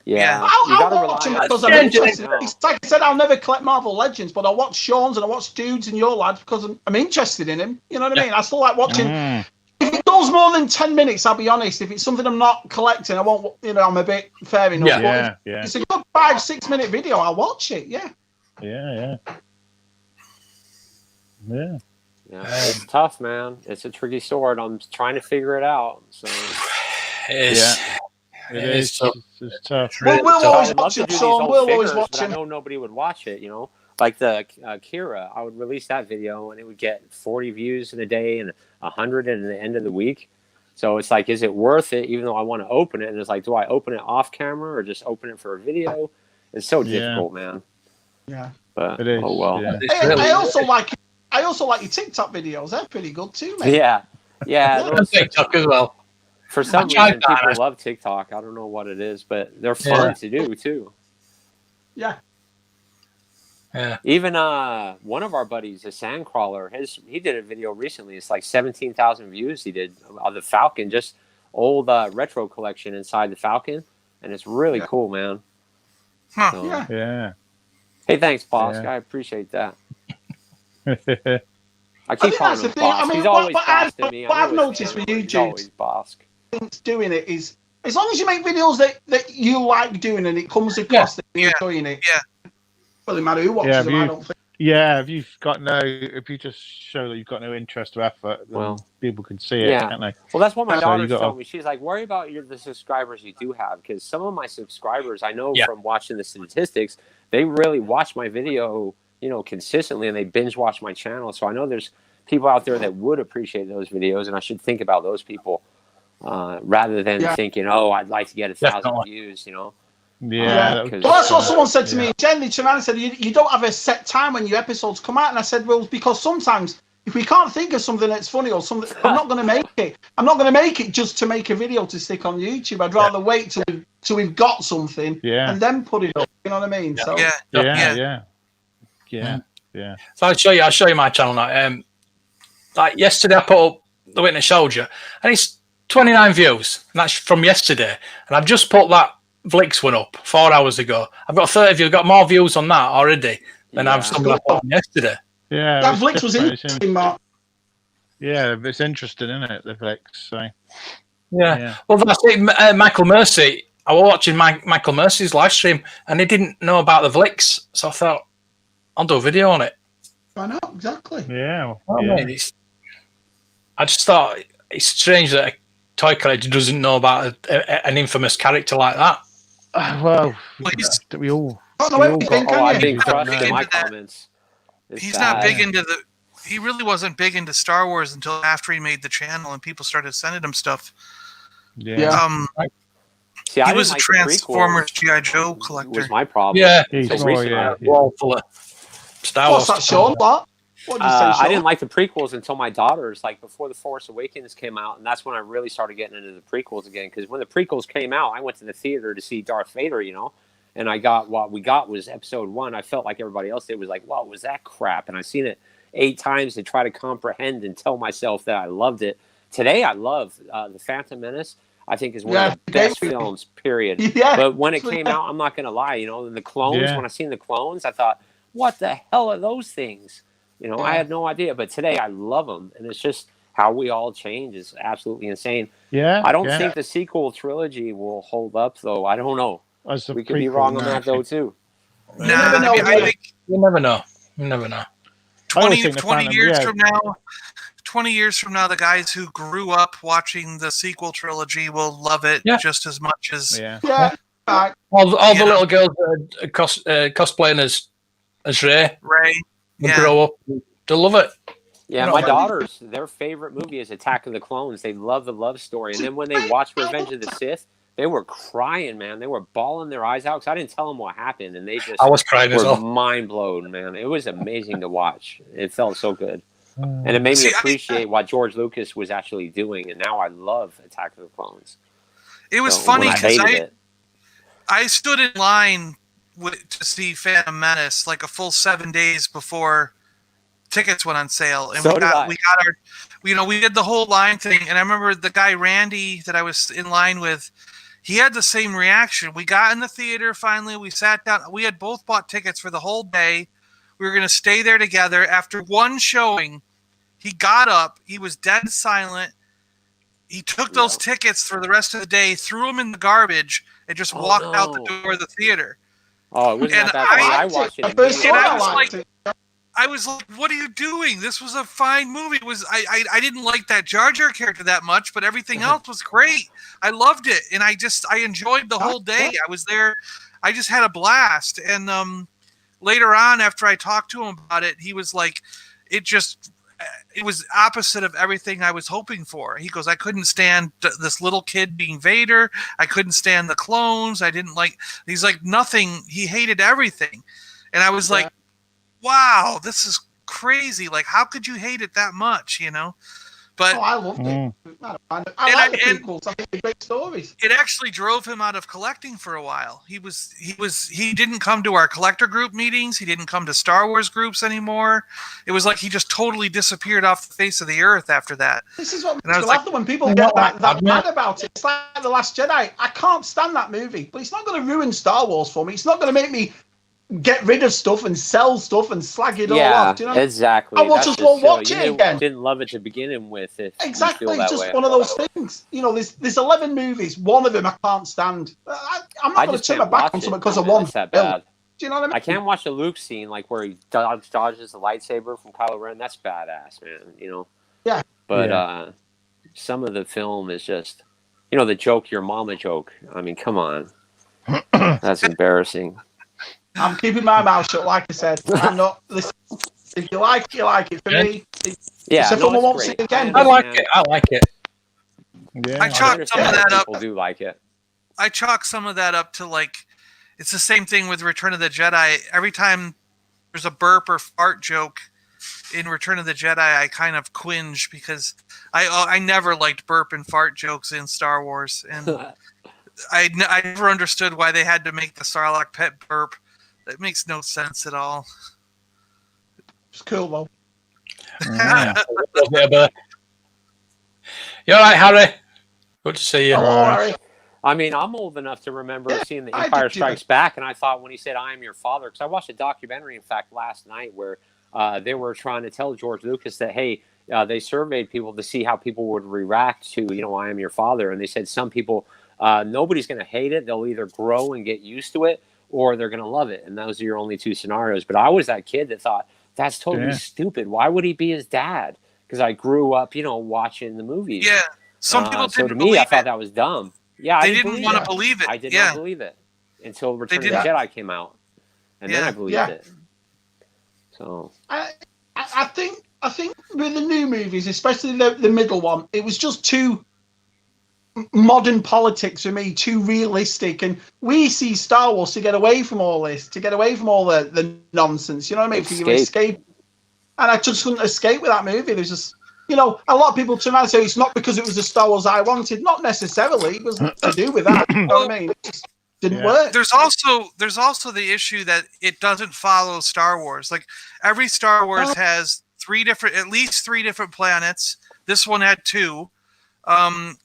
Yeah, I'll watch them because I'm interested. It's like I said, I'll never collect Marvel Legends, but I watch Sean's and I watch Dudes and your lads because I'm interested in him. You know what I mean? I still like watching. If it goes more than 10 minutes, I'll be honest. If it's something I'm not collecting, I won't. I'm a bit fair enough. Yeah. It's a good 5-6 minute video. I'll watch it. Yeah. Yeah. It's tough, man. It's a tricky sword. I'm trying to figure it out. So it's tough. We'll always watch it, Sean. We'll always watch it. it. I know nobody would watch it. Like the Kira, I would release that video and it would get 40 views in a day and 100 at the end of the week. So it's like, is it worth it? Even though I want to open it, and it's like, do I open it off camera or just open it for a video? It's so difficult, man. Yeah, but it is. Oh well. Yeah. I also like your TikTok videos. They're pretty good too, man. Yeah. And TikTok as well. For some reason, people love TikTok. I don't know what it is, but they're fun to do too. Yeah. Even one of our buddies, a Sandcrawler, he did a video recently. It's like 17,000 views. He did of the Falcon, just old retro collection inside the Falcon, and it's really cool, man. Huh. So, Yeah. Hey, thanks, Bosk. I appreciate that. I keep calling him Bosk. He's always Bosk to me. What I've noticed with he's always Bosk. Doing it is, as long as you make videos that you like doing and it comes across that you're enjoying it. Yeah. Doesn't matter who watches them, I don't think. Yeah, if you just show that you've got no interest or effort, then people can see it, can't they? Well, that's what my daughter's telling me. She's like, worry about the subscribers you do have, because some of my subscribers, I know from watching the statistics, they really watch my video, consistently, and they binge watch my channel. So I know there's people out there that would appreciate those videos, and I should think about those people rather than thinking, I'd like to get 1,000 views, Yeah. Well, that's what someone said to me. Generally, Tremana said, you don't have a set time when your episodes come out. And I said, well, because sometimes if we can't think of something that's funny or something, I'm not going to make it. I'm not going to make it just to make a video to stick on YouTube. I'd rather wait till we've got something and then put it up. You know what I mean? So, yeah. So I'll show you my channel now. Like yesterday, I put up The Witness Soldier, and it's 29 views, and that's from yesterday. And I've just put that Vlix one up 4 hours ago. I've got 30 views. I've got more views on that already than I've put on yesterday. Yeah, that Vlix was interesting, Mark. Yeah, it's interesting, isn't it? The Vlix. So. Yeah. Well, that's it. Michael Mercy. I was watching Michael Mercy's live stream, and he didn't know about the Vlix, so I thought I'll do a video on it. I know exactly. Yeah. Oh, yeah. man, I just thought it's strange that a toy collector doesn't know about an infamous character like that. Well, Please. we all. I don't know we all anything, got- can I've you? been He's not crushed big in my into that. comments. It's He's not bad. big into the. He really wasn't big into Star Wars until after he made the channel and people started sending him stuff. Yeah. See, I He didn't was a like the Transformers prequels, GI Joe collector. was my problem. Yeah, He's Until more, recently. yeah. wall full of Star What's Wars. that, Sean? What did you say, Sean? I didn't like the prequels until my daughters, like before The Force Awakens came out, and that's when I really started getting into the prequels again. Because when the prequels came out, I went to the theater to see Darth Vader, and I got what we got was Episode 1. I felt like everybody else did, was like, "Wow, was that crap?" And I've seen it 8 times to try to comprehend and tell myself that I loved it. Today, I love The Phantom Menace. I think is one of the best films, period. Yeah. But when it came out, I'm not going to lie, and the clones, Yeah. when I seen the clones, I thought, what the hell are those things? I had no idea. But today, I love them. And it's just how we all change is absolutely insane. Yeah. I don't yeah. think the sequel trilogy will hold up, though. I don't know. As the We could be prequel, wrong on no. that, though, too. Nah, never know, I think You never know. You never know. I always 20, think the 20 Phantom- years yeah. from now, 20 years from now, the guys who grew up watching the sequel trilogy will love it Yeah. just as much as. Yeah. Yeah. Right. All the You know. little girls that are cosplaying as Rey Ray. will Yeah. grow up. They'll love it. Yeah, No, my but- daughters, their favorite movie is Attack of the Clones. They love the love story. And then when they watched Revenge of the Sith, they were crying, man. They were bawling their eyes out because I didn't tell them what happened. And they just I was crying as were well. mind blown, man. It was amazing to watch. It felt so good. And it made me See, appreciate what George Lucas was actually doing. And now I love Attack of the Clones. It was So, funny when I because hated it. I stood in line to see Phantom Menace like a full 7 days before tickets went on sale, and So we did I. got our, we did the whole line thing. And I remember the guy Randy that I was in line with, he had the same reaction. We got in the theater finally. We sat down. We had both bought tickets for the whole day. We were going to stay there together. After one showing, he got up. He was dead silent. He took those tickets for the rest of the day, threw them in the garbage, and just walked out the door of the theater. Oh, it wasn't And that bad for me. I watched it. I first saw immediately. I it, was I liked like- it. I was like, "What are you doing? This was a fine movie." It was I didn't like that Jar Jar character that much, but everything else was great. I loved it, and I enjoyed the whole day. I was there. I just had a blast. And later on, after I talked to him about it, he was like, "It was opposite of everything I was hoping for." He goes, "I couldn't stand this little kid being Vader. I couldn't stand the clones. I didn't like." He's like, "Nothing." He hated everything, and I was like, "Wow, this is crazy! Like, how could you hate it that much?" But Oh, I loved it. Mm. I And like the and- prequels. I think they're great stories. it actually drove him out of collecting for a while. He didn't come to our collector group meetings. He didn't come to Star Wars groups anymore. It was like he just totally disappeared off the face of the earth after that. This is what And I makes was me like, laugh when people you get know what, that I've mad about it. It's like The Last Jedi. I can't stand that movie, but it's not going to ruin Star Wars for me. It's not going to make me get rid of stuff and sell stuff and slag it all off. Do you know? exactly. I will That's just silly. watch You it again. didn't love it to begin with. If Exactly, you feel it's that just way. one of those things. There's 11 movies. One of them I can't stand. I'm not I going to just turn my can't back watch on it. something because of Man, one it's that film. bad. Do you know what I mean? I can't watch the Luke scene, like where he dodges the lightsaber from Kylo Ren. That's badass, man. Yeah. But some of the film is just, the joke, your mama joke. I mean, come on. That's embarrassing. I'm keeping my mouth shut, like I said. I'm not. Listen, if you like it, you like it. For Yeah. me, Yeah, It's a no, film I it's won't great. see again. I like understand- it. I like it. Yeah. I I chalked some of understand that that up. people do like it. I chalk some of that up to like, it's the same thing with Return of the Jedi. Every time there's a burp or fart joke in Return of the Jedi, I kind of cringe because I never liked burp and fart jokes in Star Wars, and I never understood why they had to make the Sarlacc pet burp. That makes no sense at all. it's cool though. Yeah. You all right, Harry? Good to see you. Oh, Harry. I mean, I'm old enough to remember seeing The I Empire did too. Strikes Back, and I thought when he said, "I am your father," because I watched a documentary, in fact, last night where they were trying to tell George Lucas that, hey, they surveyed people to see how people would react to, "I am your father," and they said some people Nobody's going to hate it. They'll either grow and get used to it, or they're going to love it. And those are your only two scenarios. But I was that kid that thought, that's totally stupid. Why would he be his dad? Because I grew up, watching the movies. Yeah. Some people so to didn't me, believe I thought it. that was dumb. Yeah, They didn't want to believe it. I did not believe it until Return of the Jedi came out, and then I believed it. So I think with the new movies, especially the middle one, it was just too modern politics for me, too realistic. And we see Star Wars to get away from all this, to get away from all the nonsense. You know what I mean? For you to escape. And I just couldn't escape with that movie. There's just, a lot of people turn around and say it's not because it was the Star Wars I wanted. Not necessarily. It was nothing to do with that. You know what I mean? It just didn't work. There's also the issue that it doesn't follow Star Wars. Like every Star Wars has at least three different planets. This one had 2.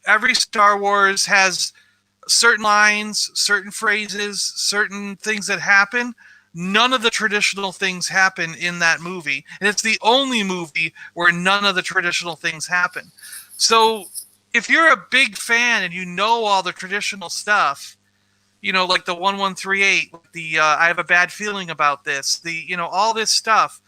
Every Star Wars has certain lines, certain phrases, certain things that happen. None of the traditional things happen in that movie. And it's the only movie where none of the traditional things happen. So if you're a big fan and you know all the traditional stuff, like the 1138, the I have a bad feeling about this, all this stuff,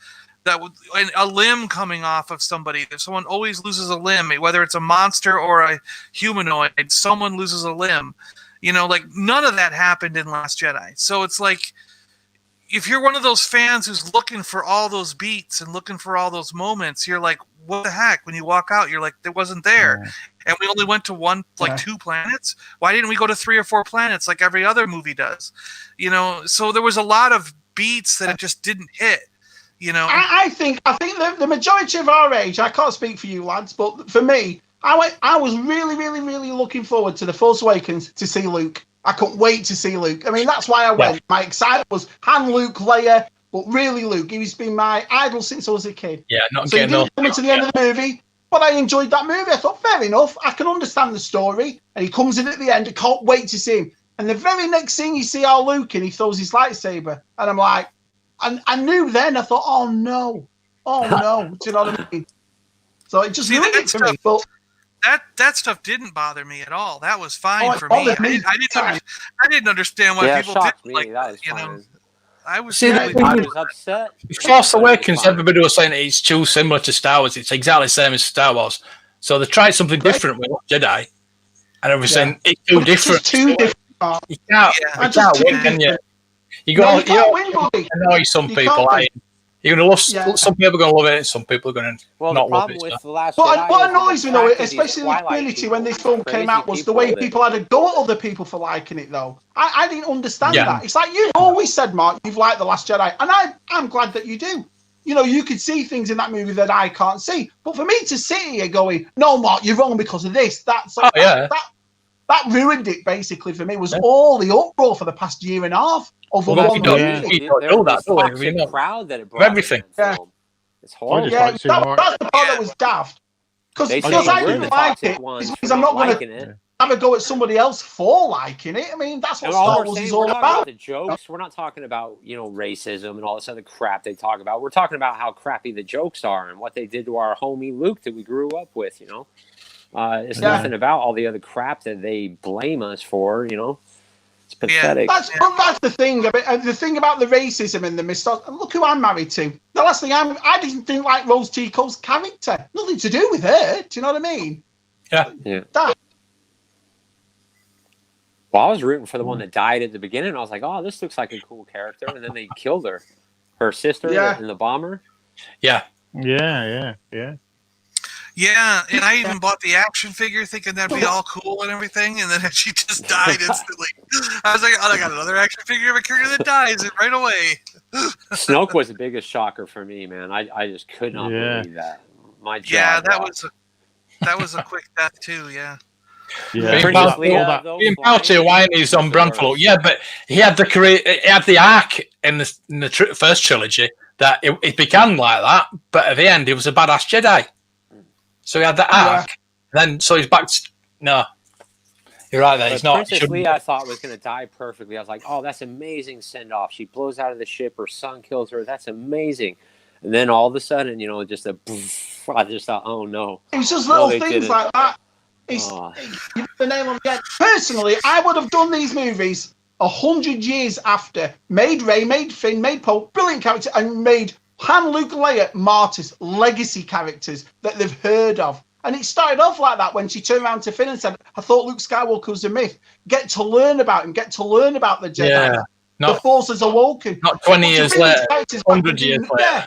and a limb coming off of somebody. If someone always loses a limb, whether it's a monster or a humanoid, someone loses a limb. None of that happened in Last Jedi. So it's like, if you're one of those fans who's looking for all those beats and looking for all those moments, you're like, what the heck? When you walk out, you're like, it wasn't there. Yeah. And we only went to 2 planets. Why didn't we go to 3 or 4 planets like every other movie does? So there was a lot of beats that it just didn't hit. I think the majority of our age, I can't speak for you lads, but for me, I was really, really, really looking forward to The Force Awakens to see Luke. I couldn't wait to see Luke. I mean, that's why I went. My excitement was Han, Luke, Leia, but really Luke. He's been my idol since I was a kid. Yeah, so he didn't come to the end of the movie, but I enjoyed that movie. I thought, fair enough. I can understand the story. And he comes in at the end. I can't wait to see him. And the very next scene, you see our Luke and he throws his lightsaber. And I'm like, and I knew then, I thought, oh no. Do you know what I mean? So it just ruined it for me. But that stuff didn't bother me at all. That was fine for me. I didn't understand why people didn't like that. Was fine. I was upset. Force Awakens, everybody was saying it's too similar to Star Wars. It's exactly the same as Star Wars. So they tried something different with Jedi, and everyone's saying it's too different. It's too different. You can't win, can you? You annoy some people. You're gonna love some people are gonna love it, and some people are gonna not love it. What annoys me though, especially in the community when this film came out, was the way people had a go at other people for liking it. Though I didn't understand that. It's like you always said, Mark, you've liked The Last Jedi, and I'm glad that you do. You could see things in that movie that I can't see. But for me to sit here going, no, Mark, you're wrong because of this, that ruined it basically for me. It was all the uproar for the past year and a half. There's a crowd that it brought everything. It's horrible. That's the part that was daft. Because I didn't like it means I'm not going to have a go at somebody else for liking it. I mean, that's what Star Wars is all about. The jokes. We're not talking about racism and all this other crap they talk about. We're talking about how crappy the jokes are and what they did to our homie Luke that we grew up with. It's nothing about all the other crap that they blame us for. It's pathetic. That's the thing. The thing about the racism and the misogyny. Look who I'm married to. The last thing I didn't like Rose Tico's character. Nothing to do with her. Do you know what I mean? Yeah. Well, I was rooting for the one that died at the beginning. I was like, oh, this looks like a cool character. And then they killed her sister in the bomber. Yeah. Yeah, and I even bought the action figure thinking that'd be all cool and everything, and then she just died instantly. I was like, oh, I got another action figure of a character that dies right away. Snoke was the biggest shocker for me, man. I just could not believe that. My jaw that was a quick death too, yeah. Being Palpatine, why he's on brand for but he had the arc in the first trilogy that it began like that, but at the end he was a badass Jedi. So he had the arc, then so he's back to... No. You're right there, he's not... Princess Leia I thought was going to die perfectly. I was like, oh, that's amazing send-off. She blows out of the ship, her son kills her, that's amazing. And then all of a sudden, just a... I just thought, oh no. It was just little things like that. It's you put the nail on the head. Personally, I would have done these movies 100 years after. Made Rey, made Finn, made Poe, brilliant character, and made Han, Luke, and Leia martyrs, legacy characters that they've heard of. And it started off like that when she turned around to Finn and said, I thought Luke Skywalker was a myth. Get to learn about him, get to learn about the Jedi. Yeah. The Force has awoken. Not 20 years later, 100 years later. Yeah.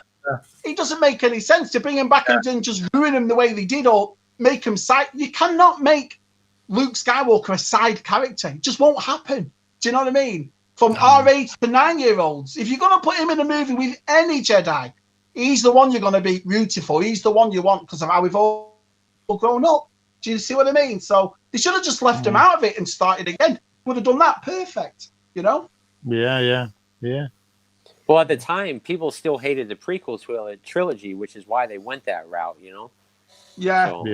It doesn't make any sense to bring him back and then just ruin him the way they did, or make him side. You cannot make Luke Skywalker a side character. It just won't happen. Do you know what I mean? From R8 to 9-year-olds, if you're going to put him in a movie with any Jedi, he's the one you're going to be rooting for. He's the one you want because of how we've all grown up. Do you see what I mean? So they should have just left him out of it and started again. Would have done that perfect, you know? Yeah. Well, at the time, people still hated the prequel trilogy, which is why they went that route, you know? Yeah. So,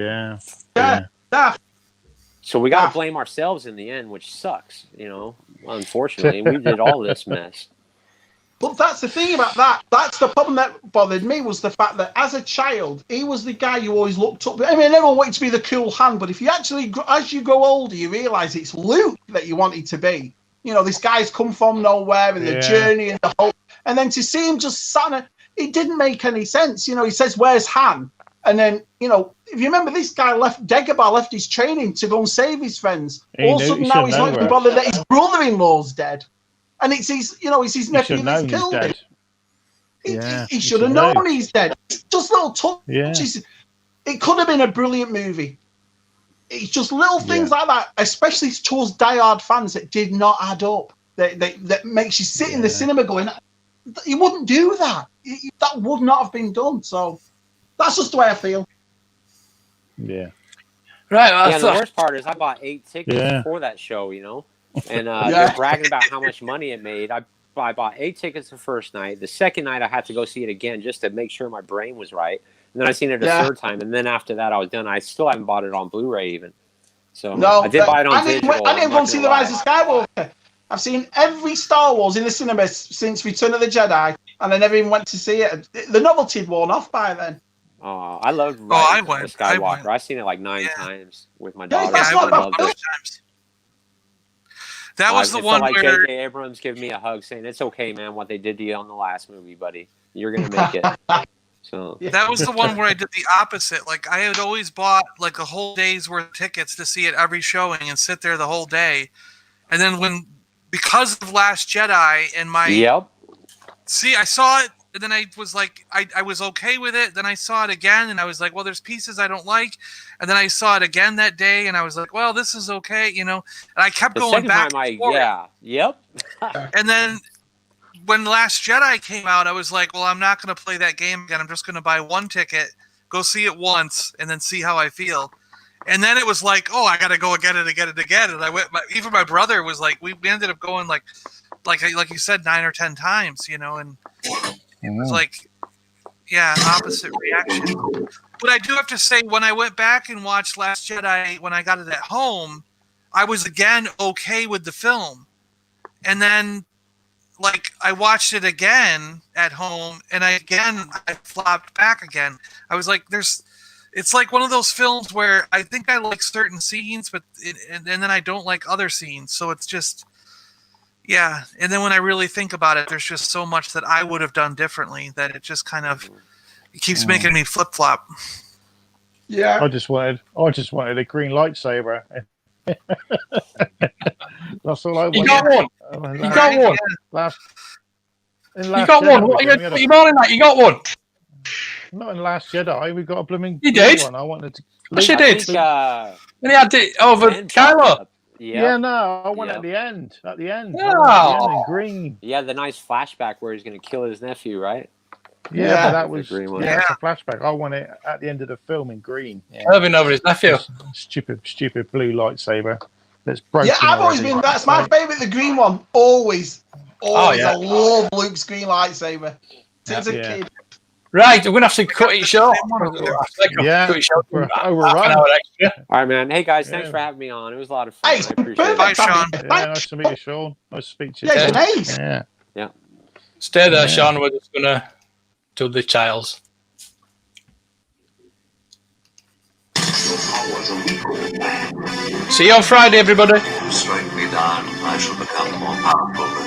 Yeah. So we got to blame ourselves in the end, which sucks, you know? Unfortunately, we did all this mess. But that's the thing about that. That's the problem that bothered me, was the fact that as a child, he was the guy you always looked up. I mean, everyone wanted to be the cool Han, but if you actually, as you grow older, you realise it's Luke that you wanted to be. You know, this guy's come from nowhere and the journey and the whole. And then to see him just sat, it didn't make any sense. You know, he says, "Where's Han?" And then, you know, if you remember, this guy Dagobah left his training to go and save his friends. All of a sudden now he's not even bothered that his brother-in-law's dead. And it's his, you know, it's his nephew that's killed him. He should have known he's dead. It's just little touches. Yeah. It could have been a brilliant movie. It's just little things like that, especially towards diehard fans, that did not add up. That makes you sit in the cinema going, you wouldn't do that. That would not have been done. So that's just the way I feel. Yeah. Right. The worst part is I bought 8 tickets for that show, you know? And they're bragging about how much money it made. I bought 8 tickets the first night. The second night, I had to go see it again just to make sure my brain was right. And then I seen it a third time. And then after that, I was done. I still haven't bought it on Blu-ray even. So I did buy it on digital. I didn't go and see The Rise of Skywalker. I've seen every Star Wars in the cinema since Return of the Jedi, and I never even went to see it. The novelty had worn off by then. Oh, I loved Skywalker. I've seen it like 9 times with my daughter. That's not about times. That was the one like where J.J. Abrams giving me a hug, saying, "It's okay, man. What they did to you on the last movie, buddy. You're gonna make it." So that was the one where I did the opposite. Like I had always bought like a whole day's worth of tickets to see it every showing and sit there the whole day. And then because of Last Jedi and my I saw it, and then I was like, I was okay with it. Then I saw it again, and I was like, well, there's pieces I don't like. And then I saw it again that day, and I was like, well, this is okay, you know. And I kept going back and forth. And then when Last Jedi came out, I was like, well, I'm not going to play that game again. I'm just going to buy 1 ticket, go see it once, and then see how I feel. And then it was like, oh, I got to go again and again and again. And I went. Even my brother was like, we ended up going like you said, 9 or 10 times, you know. And it was like, opposite reaction. But I do have to say, when I went back and watched Last Jedi, when I got it at home, I was again okay with the film. And then, like, I watched it again at home, and I flopped back again. I was like, it's like one of those films where I think I like certain scenes, but and then I don't like other scenes. So it's just, And then when I really think about it, there's just so much that I would have done differently that it just kind of keeps making me flip flop. Yeah. I just wanted a green lightsaber. That's all I wanted. You got one. You got one. You got one. What are you more than that? You got one. Not in Last Jedi. We got a blooming. You did. One. I wanted to. Yes, you did. When he had it over Kylo. Yeah, no, I went at the end. At the end. Oh. In green. Yeah, the nice flashback where he's going to kill his nephew, right? Yeah, but that was green one. it's a flashback. I want it at the end of the film in green. Irving over his nephew. Stupid blue lightsaber. That's broken. Yeah, I've always been. That's my favorite. The green one. Always. I love Luke's green lightsaber since a kid. Right, we're gonna have to cut it short. Cut it short. All right, man. Hey guys, thanks for having me on. It was a lot of fun. Hey, I appreciate it. Bye, Sean. Nice to meet you, Sean. Nice to speak to you. Yeah, nice. Yeah. Stay there, Sean. We're just gonna do the trials. was a weak old man. See you on Friday, everybody. Strike me down, I shall become more powerful than